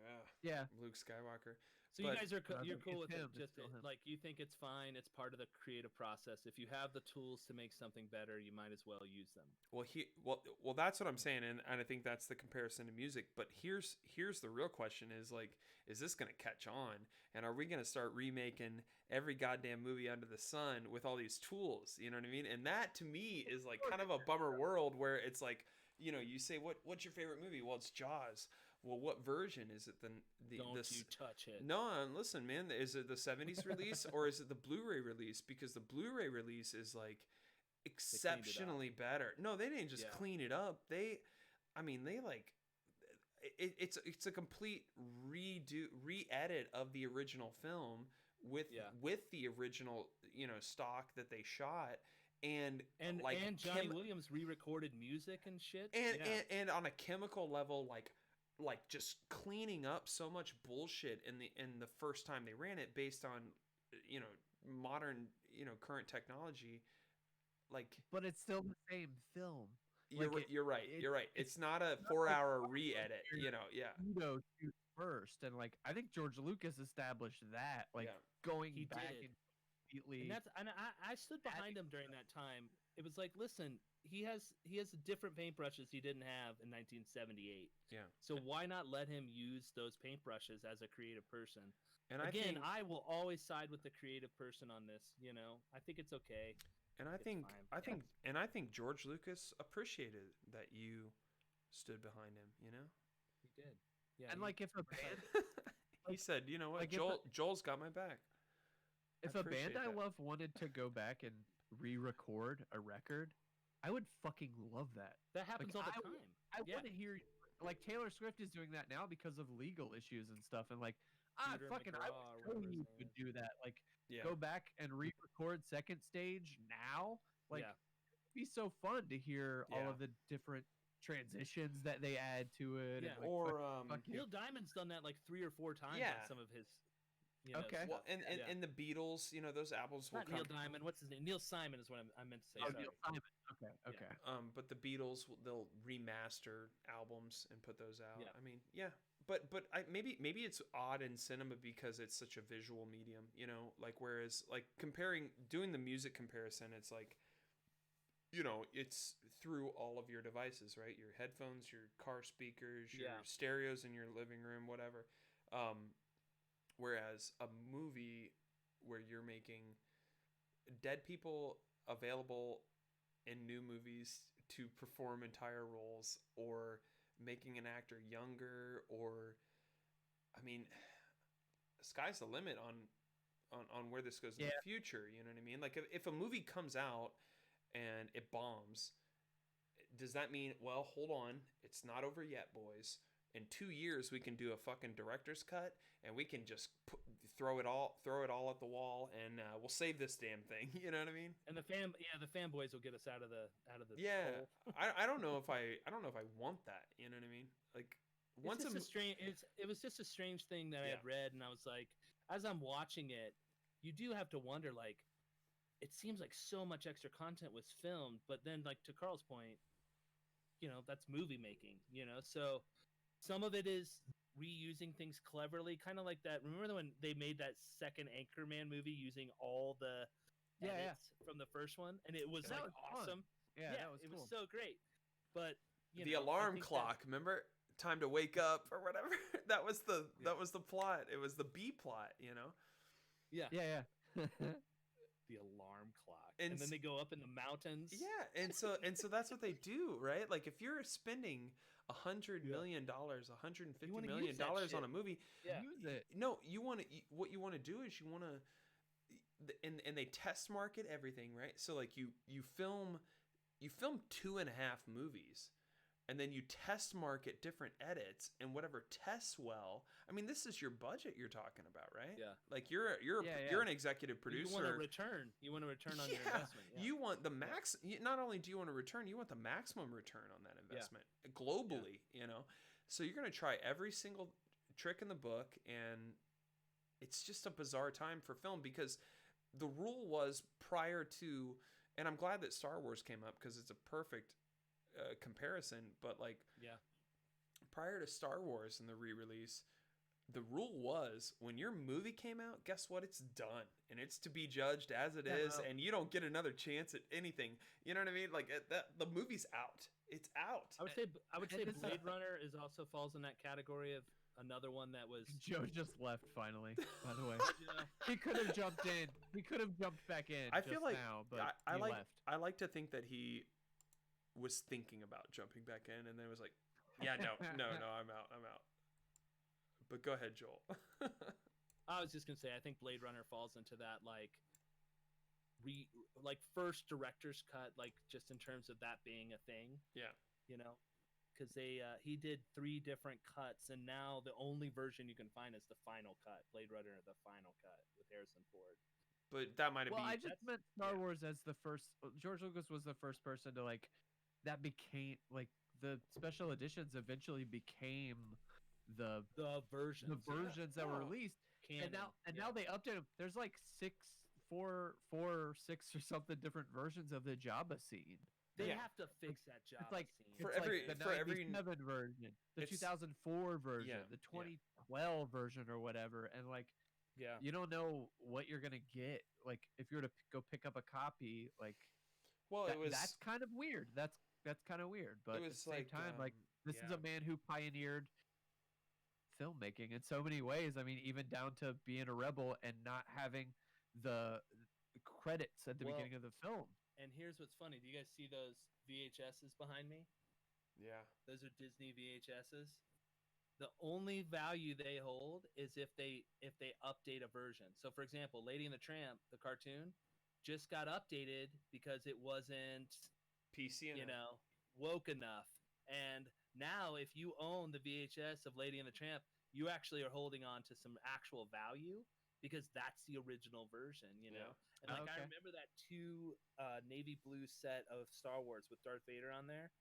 Luke Skywalker. So you guys are you're cool with him, it. Just like you think it's fine. It's part of the creative process. If you have the tools to make something better, you might as well use them. Well, that's what I'm saying, and I think that's the comparison to music. But here's the real question: is like, is this gonna catch on? And are we gonna start remaking every goddamn movie under the sun with all these tools? You know what I mean? And that to me is like kind of a bummer world where it's like, you say what's your favorite movie? Well, it's Jaws. Well, what version is it? Don't you touch it? No, listen, man. Is it the 70s release or is it the Blu-ray release? Because the Blu-ray release is like exceptionally better. No, they didn't just clean it up. It's a complete re-edit of the original film with the original stock that they shot. And Johnny Williams re-recorded music and shit. And on a chemical level, like just cleaning up so much bullshit in the first time they ran it based on modern, current technology, like But it's still the same film. you're right. It's not a 4-hour re-edit, yeah. Pseudo shoot first, and like I think George Lucas established that, like Yeah. going He back did. and completely. And I stood behind him during that time. It was like, listen, he has different paintbrushes he didn't have in 1978. Yeah. So why not let him use those paintbrushes as a creative person? And Again, I I will always side with the creative person on this. I think it's okay. think It's fine. I think George Lucas appreciated that you stood behind him, He did. Yeah. and like if a band, He said, "You know what? Like, if Joel's got my back." if I a band appreciate I that. love wanted to go back and re-record a record, I would fucking love that. that happens all the I time. I Yeah. want to hear, like Taylor Swift is doing that now because of legal issues and stuff, and like Peter fucking I McGraw or would whatever totally his name would is. do that. Like Yeah. go back and re-record second stage now. Like Yeah. it'd be so fun to hear all Yeah. of the different transitions that they add to it. Yeah. And, like, Or fucking- Neil Diamond's done that like 3 or 4 times Yeah. on some of his. Okay. well, stuff. and, and, Yeah. and the Beatles, those albums will Not come. Neil Diamond. What's his name? Neil Simon is what I meant to say. Oh, Sorry. Neil Simon. Okay. But the Beatles, they'll remaster albums and put those out. Yeah. I mean, yeah, but maybe it's odd in cinema because it's such a visual medium, like whereas like doing the music comparison, it's like, it's through all of your devices, right? Your headphones, your car speakers, your Yeah. stereos in your living room, whatever. Whereas a movie where you're making dead people available in new movies to perform entire roles, or making an actor younger, or I mean, sky's the limit on where this goes in the future. You know what I mean? Like if a movie comes out and it bombs, does that mean, well, hold on, it's not over yet, boys? In 2 years we can do a fucking director's cut and we can just throw it all at the wall, and we'll save this damn thing. You know what I mean? And the fanboys will get us out of the Yeah. hole. I don't know if I want that. You know what I mean? Like once It was just a strange thing that I had read, and I was like, as I'm watching it, you do have to wonder, like, it seems like so much extra content was filmed, but then, like, to Carl's point, that's movie making, so some of it is reusing things cleverly, kind of like that. Remember when they made that second Anchorman movie using all the edits from the first one, and it was That like was fun. awesome. Yeah, that was it cool. was so great. But the alarm clock, remember? Time to wake up or whatever. that was the plot. It was the B plot, Yeah. The alarm clock, And and then they go up in the mountains. Yeah, and so that's what they do, right? Like if you're spending $100 million, $150 million on a movie, use it. No, what you want to do is you want to, and they test market everything, right? So like you film 2.5 movies, and then you test market different edits, and whatever tests well. I mean, this is your budget you're talking about, right? Yeah. Like you're an executive producer. You want a return. You want a return on your investment. Yeah. You want the max. Not only do you want a return, you want the maximum return on that investment globally. So you're going to try every single trick in the book, and it's just a bizarre time for film because the rule was prior to, and I'm glad that Star Wars came up because it's a perfect comparison, but like prior to Star Wars and the re-release, the rule was when your movie came out, guess what? It's done, and it's to be judged as it is, and you don't get another chance at anything. You know what I mean? Like the movie's out. It's out. I would say Blade Runner is also falls in that category of another one that was. Joe just left finally. By the way, he could have jumped in. He could have jumped back in. I feel like now, but I he like left. I like to think that he was thinking about jumping back in, and then was like, "Yeah, no, I'm out. But go ahead, Joel. I was just gonna say, I think Blade Runner falls into that like first director's cut, like just in terms of that being a thing. Yeah. Because he did 3 different cuts, and now the only version you can find is the final cut, Blade Runner, the final cut with Harrison Ford. But that might have been. I just meant Star Wars as the first. George Lucas was the first person to like. That became like the special editions eventually became the versions that were released, canon. And now they update them. There's like four or six or something different versions of the Jabba scene. they Yeah. have to fix that job. It's like scene. For it's every- like the for every- 97 version, the it's- 2004 version, yeah, the yeah. 2012 version or whatever, and like yeah. you don't know what you're gonna get. Like if you were to go pick up a copy, like Well, it was that's kind of weird. That's kind of weird. But at the was same like, time, like this is yeah. a man who pioneered filmmaking in so many ways. I mean, even down to being a rebel and not having the credits at the Well, beginning of the film. And here's what's funny. Do you guys see those VHSs behind me? yeah. Those are Disney VHSs. The only value they hold is if they update a version. So, for example, Lady and the Tramp, the cartoon, just got updated because it wasn't, PC and woke enough. And now, if you own the VHS of Lady and the Tramp, you actually are holding on to some actual value because that's the original version, Yeah. And like I Okay. remember that 2 navy blue set of Star Wars with Darth Vader on there,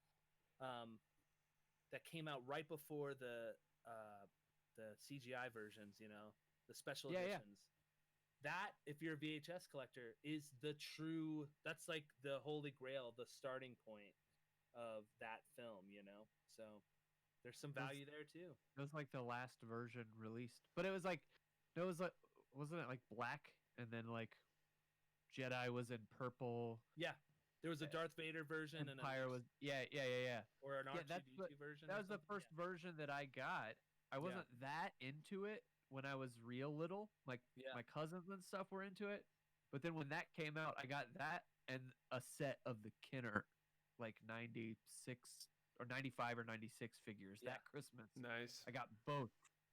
that came out right before the CGI versions, the special Yeah, yeah. editions. That, if you're a VHS collector, is the true. That's like the holy grail, the starting point of that film, So there's some value there too. It was like the last version released, but it was like wasn't it like black and then like Jedi was in purple. Yeah, there was a Darth Vader version Empire and was yeah. or an Yeah, that's R2D2 version. That or was the something. first version that I got. I wasn't that into it when I was real little. Like Yeah. my cousins and stuff were into it, but then when that came out, I got that and a set of the Kenner, like 96 or 95 or 96 figures Yeah. that Christmas. Nice. I got both,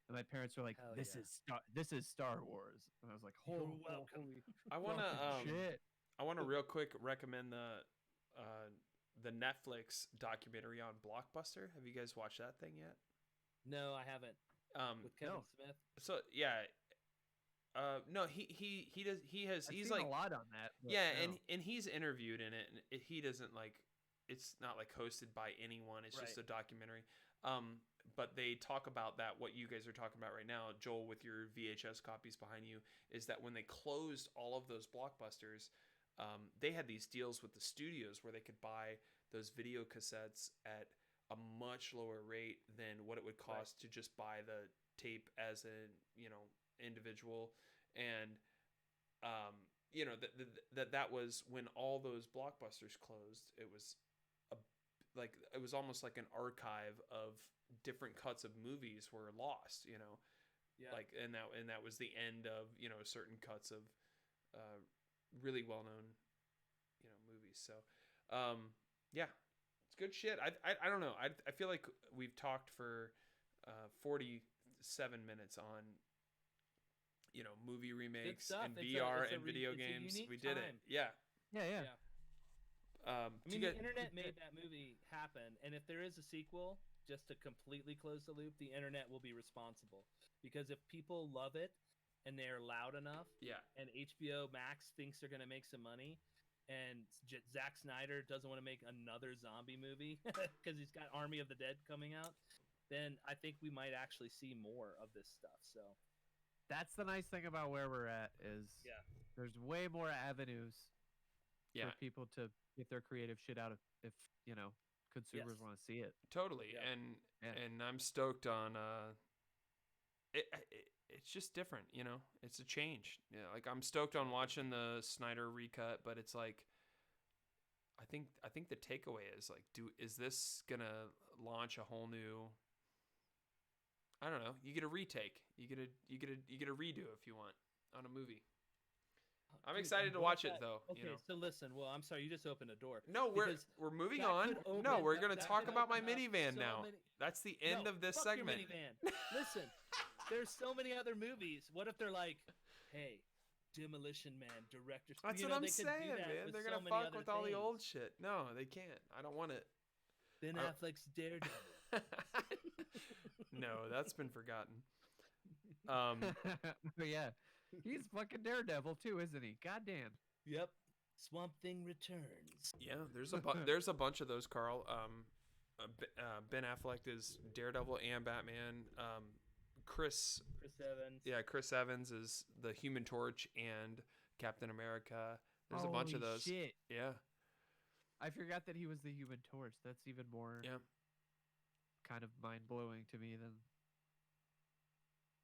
and my parents were like, Hell "This yeah. is Star Wars," and I was like, You're "Holy, welcome." holy I want fucking to shit!" I want to real quick recommend the Netflix documentary on Blockbuster. Have you guys watched that thing yet? No, I haven't. With Kevin no. Smith. So yeah, no, he's seen like a lot on that. but yeah, no. and he's interviewed in it, and he doesn't like it's not like hosted by anyone. It's just a Right. documentary. But they talk about that what you guys are talking about right now, Joel, with your VHS copies behind you, is that when they closed all of those Blockbusters, they had these deals with the studios where they could buy those video cassettes at a much lower rate than what it would cost to just buy the tape as an individual, and that was when all those Blockbusters closed. It was it was almost like an archive of different cuts of movies were lost, Yeah. like and that was the end of certain cuts of really well known movies. So yeah, it's good shit. I don't know. I feel like we've talked for 47 minutes on movie remakes stuff. and It's VR a and video it's a games. unique We did it. time. Yeah. yeah. Yeah. I do you mean, the get- internet made that movie happen, and if there is a sequel, just to completely close the loop, the internet will be responsible. Because if people love it and they're loud enough, yeah. and HBO Max thinks they're going to make some money, and Zack Snyder doesn't want to make another zombie movie because he's got Army of the Dead coming out, then I think we might actually see more of this stuff. So That's the nice thing about where we're at is Yeah. there's way more avenues Yeah. for people to get their creative shit out if consumers Yes. want to see it. Totally. Yeah. And I'm stoked on it's just different, It's a change. Yeah, like I'm stoked on watching the Snyder recut, but it's like I think the takeaway is like is this going to launch a whole new I don't know. You get a retake. You get a redo if you want on a movie. I'm Dude, excited to what watch it that- though, Okay, so listen. Well, I'm sorry, you just opened a door. No, Because we're moving that on. could open- No, we're that- going to that talk could about my open up minivan so now. many- That's the end No, of this fuck your segment. minivan. Listen, there's so many other movies. What if they're like, hey, Demolition Man, director? That's you what know, I'm they could do saying, that man. with They're so gonna many fuck other with all the things. old shit. No, they can't. I don't want it. Ben I- Affleck's Daredevil. No, that's been forgotten. But yeah, he's fucking Daredevil too, isn't he? Goddamn. Yep. Swamp Thing returns. Yeah, there's a bunch of those, Carl. Ben Affleck is Daredevil and Batman. Chris Evans. Yeah, Chris Evans is the Human Torch and Captain America. There's a bunch of Holy those. Shit. Yeah. I forgot that he was the Human Torch. That's even more kind of mind blowing to me than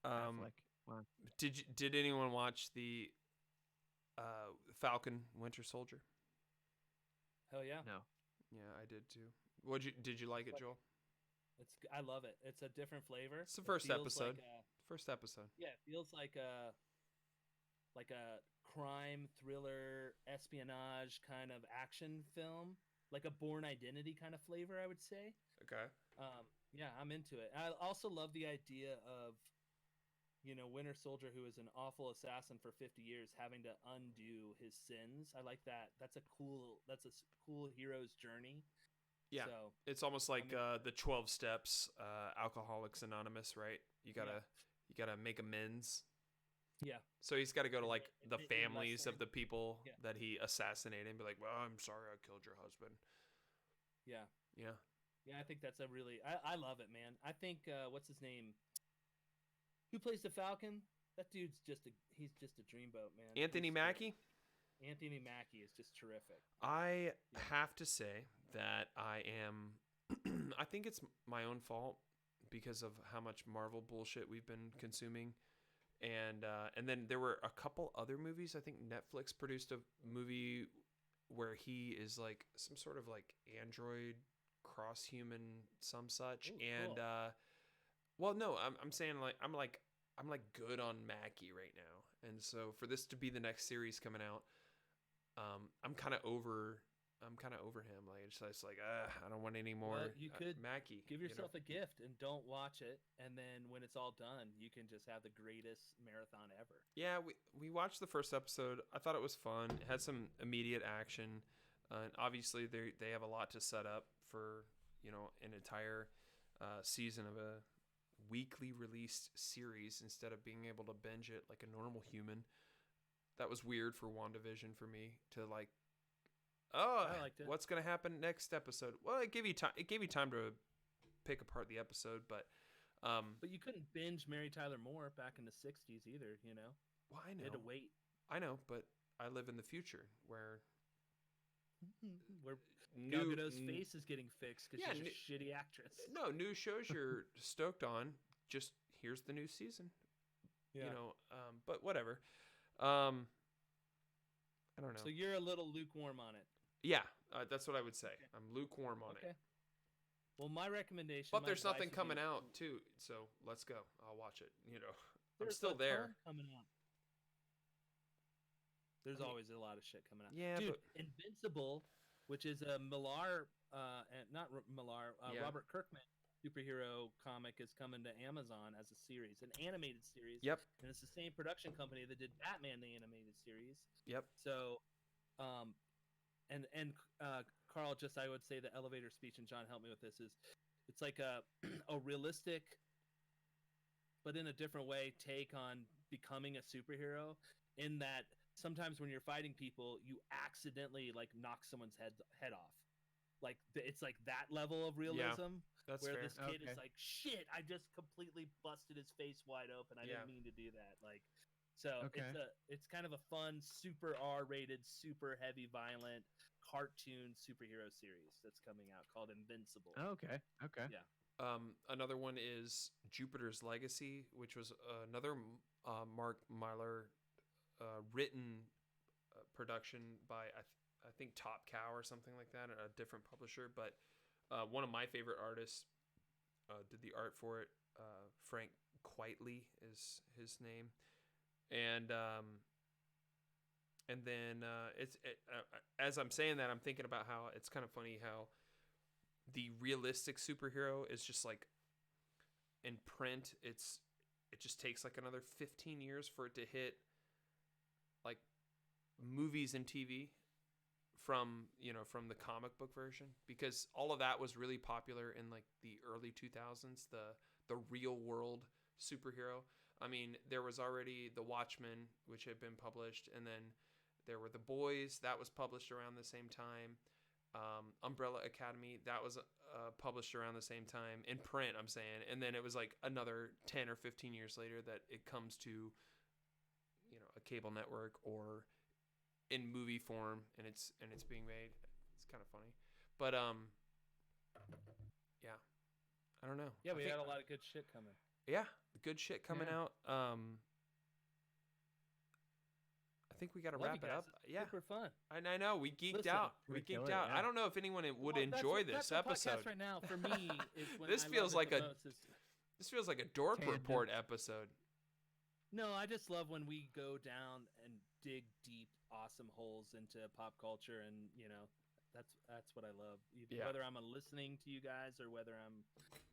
Affleck. Wow. Did anyone watch the Falcon Winter Soldier? Hell yeah. No. Yeah, I did too. Did you like it, Joel? I love it. It's a different flavor. It's the first episode. First episode. Yeah, it feels like a crime thriller espionage kind of action film, like a Bourne Identity kind of flavor, I would say. Okay. Yeah, I'm into it. I also love the idea of, Winter Soldier, who is an awful assassin for 50 years, having to undo his sins. I like that. That's a cool hero's journey. Yeah, so, it's almost like the 12 steps, Alcoholics Anonymous, right? You gotta make amends. Yeah. So he's got to go to like the Admit families your of the people Yeah. that he assassinated and be like, "Well, I'm sorry I killed your husband." Yeah. Yeah. Yeah, I think that's a really I love it, man. I think what's his name? Who plays the Falcon? That dude's he's just a dreamboat, man. Anthony Mackie? Anthony Mackie is just terrific. I have to say that I think it's my own fault because of how much Marvel bullshit we've been consuming. And then there were a couple other movies. I think Netflix produced a movie where he is like some sort of like android cross-human some such. Ooh, and cool. well, no, I'm saying like I'm good on Mackie right now. And so for this to be the next series coming out, I'm kind of over him. Like it's just like I don't want any more. Well, you could Mackie. give yourself a gift and don't watch it, and then when it's all done, you can just have the greatest marathon ever. Yeah, we watched the first episode. I thought it was fun. It had some immediate action, and obviously they have a lot to set up for an entire season of a weekly released series instead of being able to binge it like a normal human. That was weird for WandaVision for me to like. Oh, I liked it. What's gonna happen next episode? Well, it gave you time. It gave you time to pick apart the episode, but you couldn't binge Mary Tyler Moore back in the '60s either. Well, I know. You had to wait. I know, but I live in the future where Gal Gadot's face is getting fixed because she's a shitty actress. No, new shows you're stoked on. Just here's the new season. Yeah. But whatever. I don't know. So you're a little lukewarm on it. Yeah, that's what I would say. Okay. I'm lukewarm on it. Well, my recommendation. But there's nothing coming out too, so let's go. I'll watch it. I'm There's still a there. ton coming out. There's always a lot of shit coming out. Yeah, dude. but Invincible, which is a Millar, Robert Kirkman superhero comic, is coming to Amazon as a series, an animated series. Yep. And it's the same production company that did Batman the animated series. Yep. So, Carl, I would say the elevator speech, and John helped me with this, is it's like a realistic, but in a different way, take on becoming a superhero, in that sometimes when you're fighting people, you accidentally like knock someone's head off. Like it's like that level of realism. That's where fair. this kid is like, shit, I just completely busted his face wide open. I didn't mean to do that. Like, so it's kind of a fun, super R-rated, super heavy, violent cartoon superhero series that's coming out called Invincible. Okay. Yeah. Another one is Jupiter's Legacy, which was another Mark Millar written production by I think Top Cow or something like that, a different publisher. But one of my favorite artists did the art for it. Frank Quitely is his name, and then as I'm saying that, I'm thinking about how it's kind of funny how the realistic superhero is just like in print. It just takes like another 15 years for it to hit like movies and TV from the comic book version, because all of that was really popular in like the early 2000s, the real world superhero. I mean, there was already The Watchmen, which had been published, and then there were The Boys that was published around the same time. Umbrella Academy, that was published around the same time in print, I'm saying, and then it was like another 10 or 15 years later that it comes to, you know, a cable network or in movie form, and it's being made. It's kind of funny, but yeah, I don't know. Yeah, I we think- had a lot of good shit coming. Yeah, good shit coming Yeah. out. I think we got to Love wrap you it guys. up. It's Yeah, super fun. I know we geeked Listen, out. We we geeked kill it, out. yeah. I don't know if anyone would Well, enjoy that's this what episode. podcast right now for me is when This I feels love it like the a- most is- This feels like a dork Tangent. report episode. No, I just love when we go down and dig deep, awesome holes into pop culture, and you know, that's what I love. Yeah. Whether I'm listening to you guys or whether I'm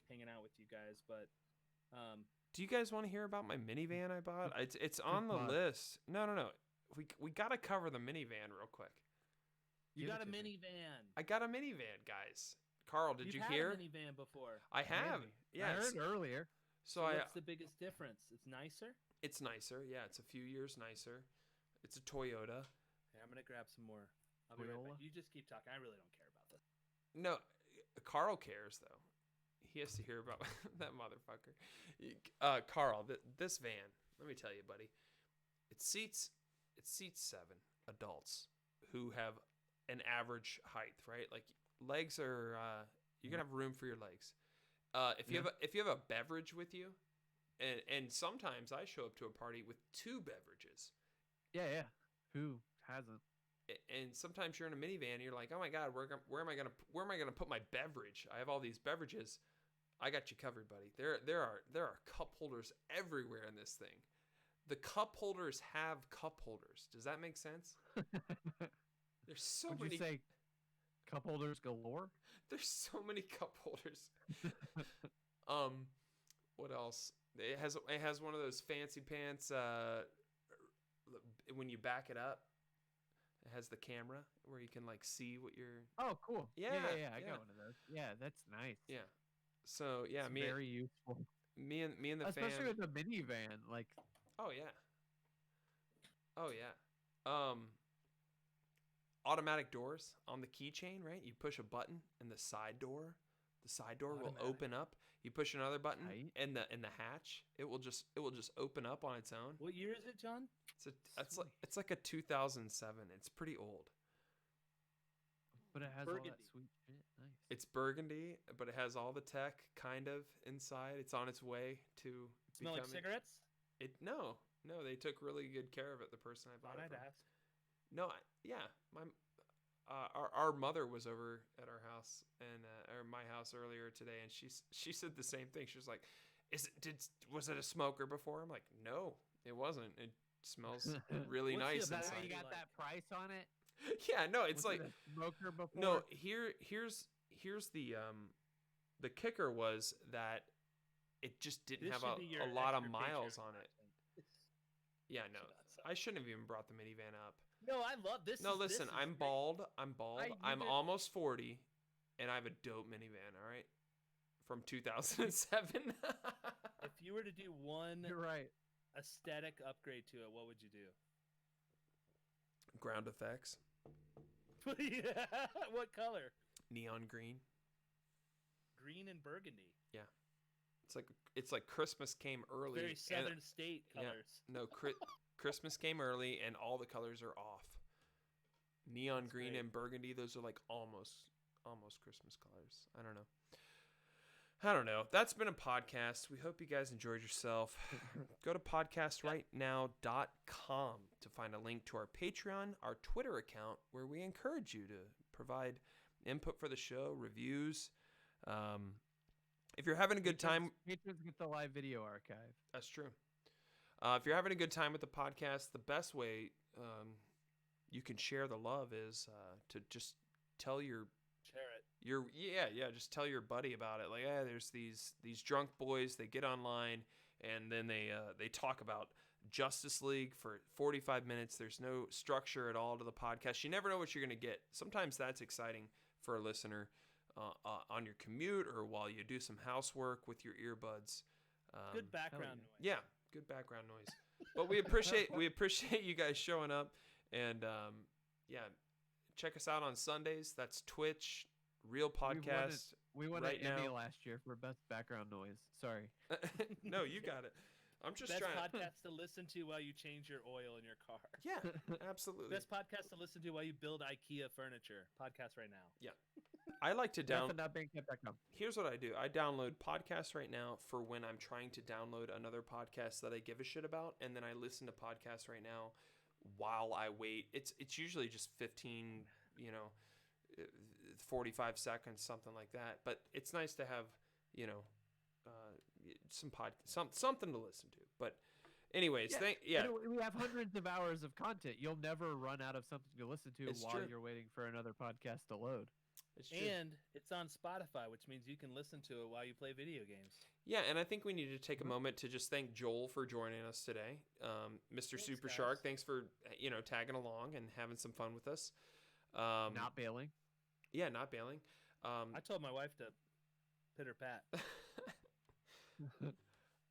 hanging out with you guys, but Do you guys want to hear about my minivan I bought? It's on the Bud. list. No. We got to cover the minivan real quick. you Give got it a to me. minivan. I got a minivan, guys. Carl, did You've you had hear? a minivan before. I have. Maybe. Yes. I heard earlier. So I What's the biggest difference? It's nicer. it's nicer. Yeah, it's a few years nicer. It's a Toyota. Here, I'm gonna grab some more. I'll be right Toyota? back. You just keep talking. I really don't care about this. No, Carl cares though. He has to hear about that motherfucker. Carl, this van. Let me tell you, buddy. It seats 7 adults who have an average height, right? Like legs are you're gonna have room for your legs. If you have a beverage with you, and sometimes I show up to a party with 2 beverages. Yeah. Who hasn't? And sometimes you're in a minivan and you're like, oh my god, where am I gonna put my beverage? I have all these beverages. I got you covered, buddy. There are cup holders everywhere in this thing. The cup holders have cup holders. Does that make sense? There's so Would many. you say cup holders galore? There's so many cup holders. What else? It has one of those fancy pants. When you back it up, it has the camera where you can like see what you're. Oh, cool. Yeah, I yeah. got one of those. Yeah, that's nice. Yeah. So yeah, It's me very useful, and the especially fam. with a minivan. Like, Oh yeah. Oh yeah. Automatic doors on the keychain, right? You push a button and the side door will Automatic. open up. You push another button Right. and the hatch, it will just open up on its own. What year is it, John? It's like a 2007. It's pretty old. but it has all Burgundy. that sweet shit. Nice. It's burgundy, but it has all the tech kind of inside. It's on its way to Smell like becoming- cigarettes? No, they took really good care of it. The person I bought Thought it I'd from. ask. No, yeah, our mother was over at our house and or my house earlier today, and she said the same thing. She was like, was it a smoker before? I'm like, no, it wasn't. It smells really What's the nice about- Is that how inside. you got Like- that price on it? Yeah, no, it's Was like it a smoker before. no. Here's the kicker was that it just didn't This have should be your a lot of extra miles Patreon on it. content. Yeah, no, Shut up. I shouldn't have even brought the minivan up. No, I love this. No, this listen, is I'm great. bald. I I'm did- almost 40, and I have a dope minivan. All right, from 2007. If you were to do one You're right. aesthetic upgrade to it, what would you do? Ground effects, Yeah, what color? neon green. Green and burgundy. It's like Christmas came early. Very and- southern state yeah. colors. No, Christmas came early, and all the colors are off. Neon That's green great. and burgundy. Those are like almost Christmas colors. I don't know. That's been a podcast. We hope you guys enjoyed yourself. Go to podcastrightnow.com to find a link to our Patreon, our Twitter account, where we encourage you to provide input for the show, reviews. If you're having a good time, Patrons get the live video archive. that's true. If you're having a good time with the podcast, the best way you can share the love is to just tell your Share it. just tell your buddy about it. Like, there's these drunk boys. They get online and then they talk about Justice League for 45 minutes. There's no structure at all to the podcast. You never know what you're going to get. Sometimes that's exciting for a listener on your commute or while you do some housework with your earbuds. Good background noise. Yeah, good background noise. But we appreciate you guys showing up, and check us out on Sundays. That's Twitch, Real Podcast. We won right an Emmy now. last year for best background noise. Sorry. No, you got it. I'm just Best trying. podcast to listen to while you change your oil in your car. Yeah, absolutely. Best podcast to listen to while you build IKEA furniture. Podcast right now. I like to download. Not Here's what I do. I download podcasts right now for when I'm trying to download another podcast that I give a shit about, and then I listen to podcasts right now while I wait. It's usually just 15, 45 seconds, something like that. But it's nice to have, something to listen to. But anyways, We have hundreds of hours of content. You'll never run out of something to listen to It's while true. you're waiting for another podcast to load. It's true. And it's on Spotify, which means you can listen to it while you play video games. Yeah, and I think we need to take a moment to just thank Joel for joining us today. Mr. Thanks, Super guys. Shark, thanks for tagging along and having some fun with us. Not bailing. Yeah, not bailing. I told my wife to pitter pat.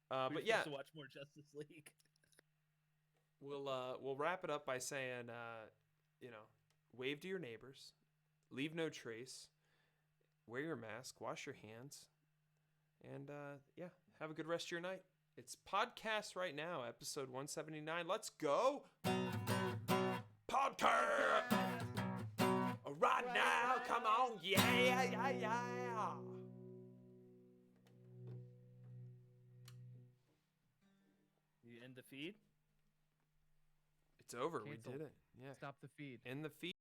But yeah, to watch more Justice League. we'll wrap it up by saying, wave to your neighbors, leave no trace, wear your mask, wash your hands, and have a good rest of your night. It's podcast right now, episode 179. Let's go, podcast right now. Come on, yeah. You end the feed? It's over. Canceled. We did it. Yeah. Stop the feed. End the feed.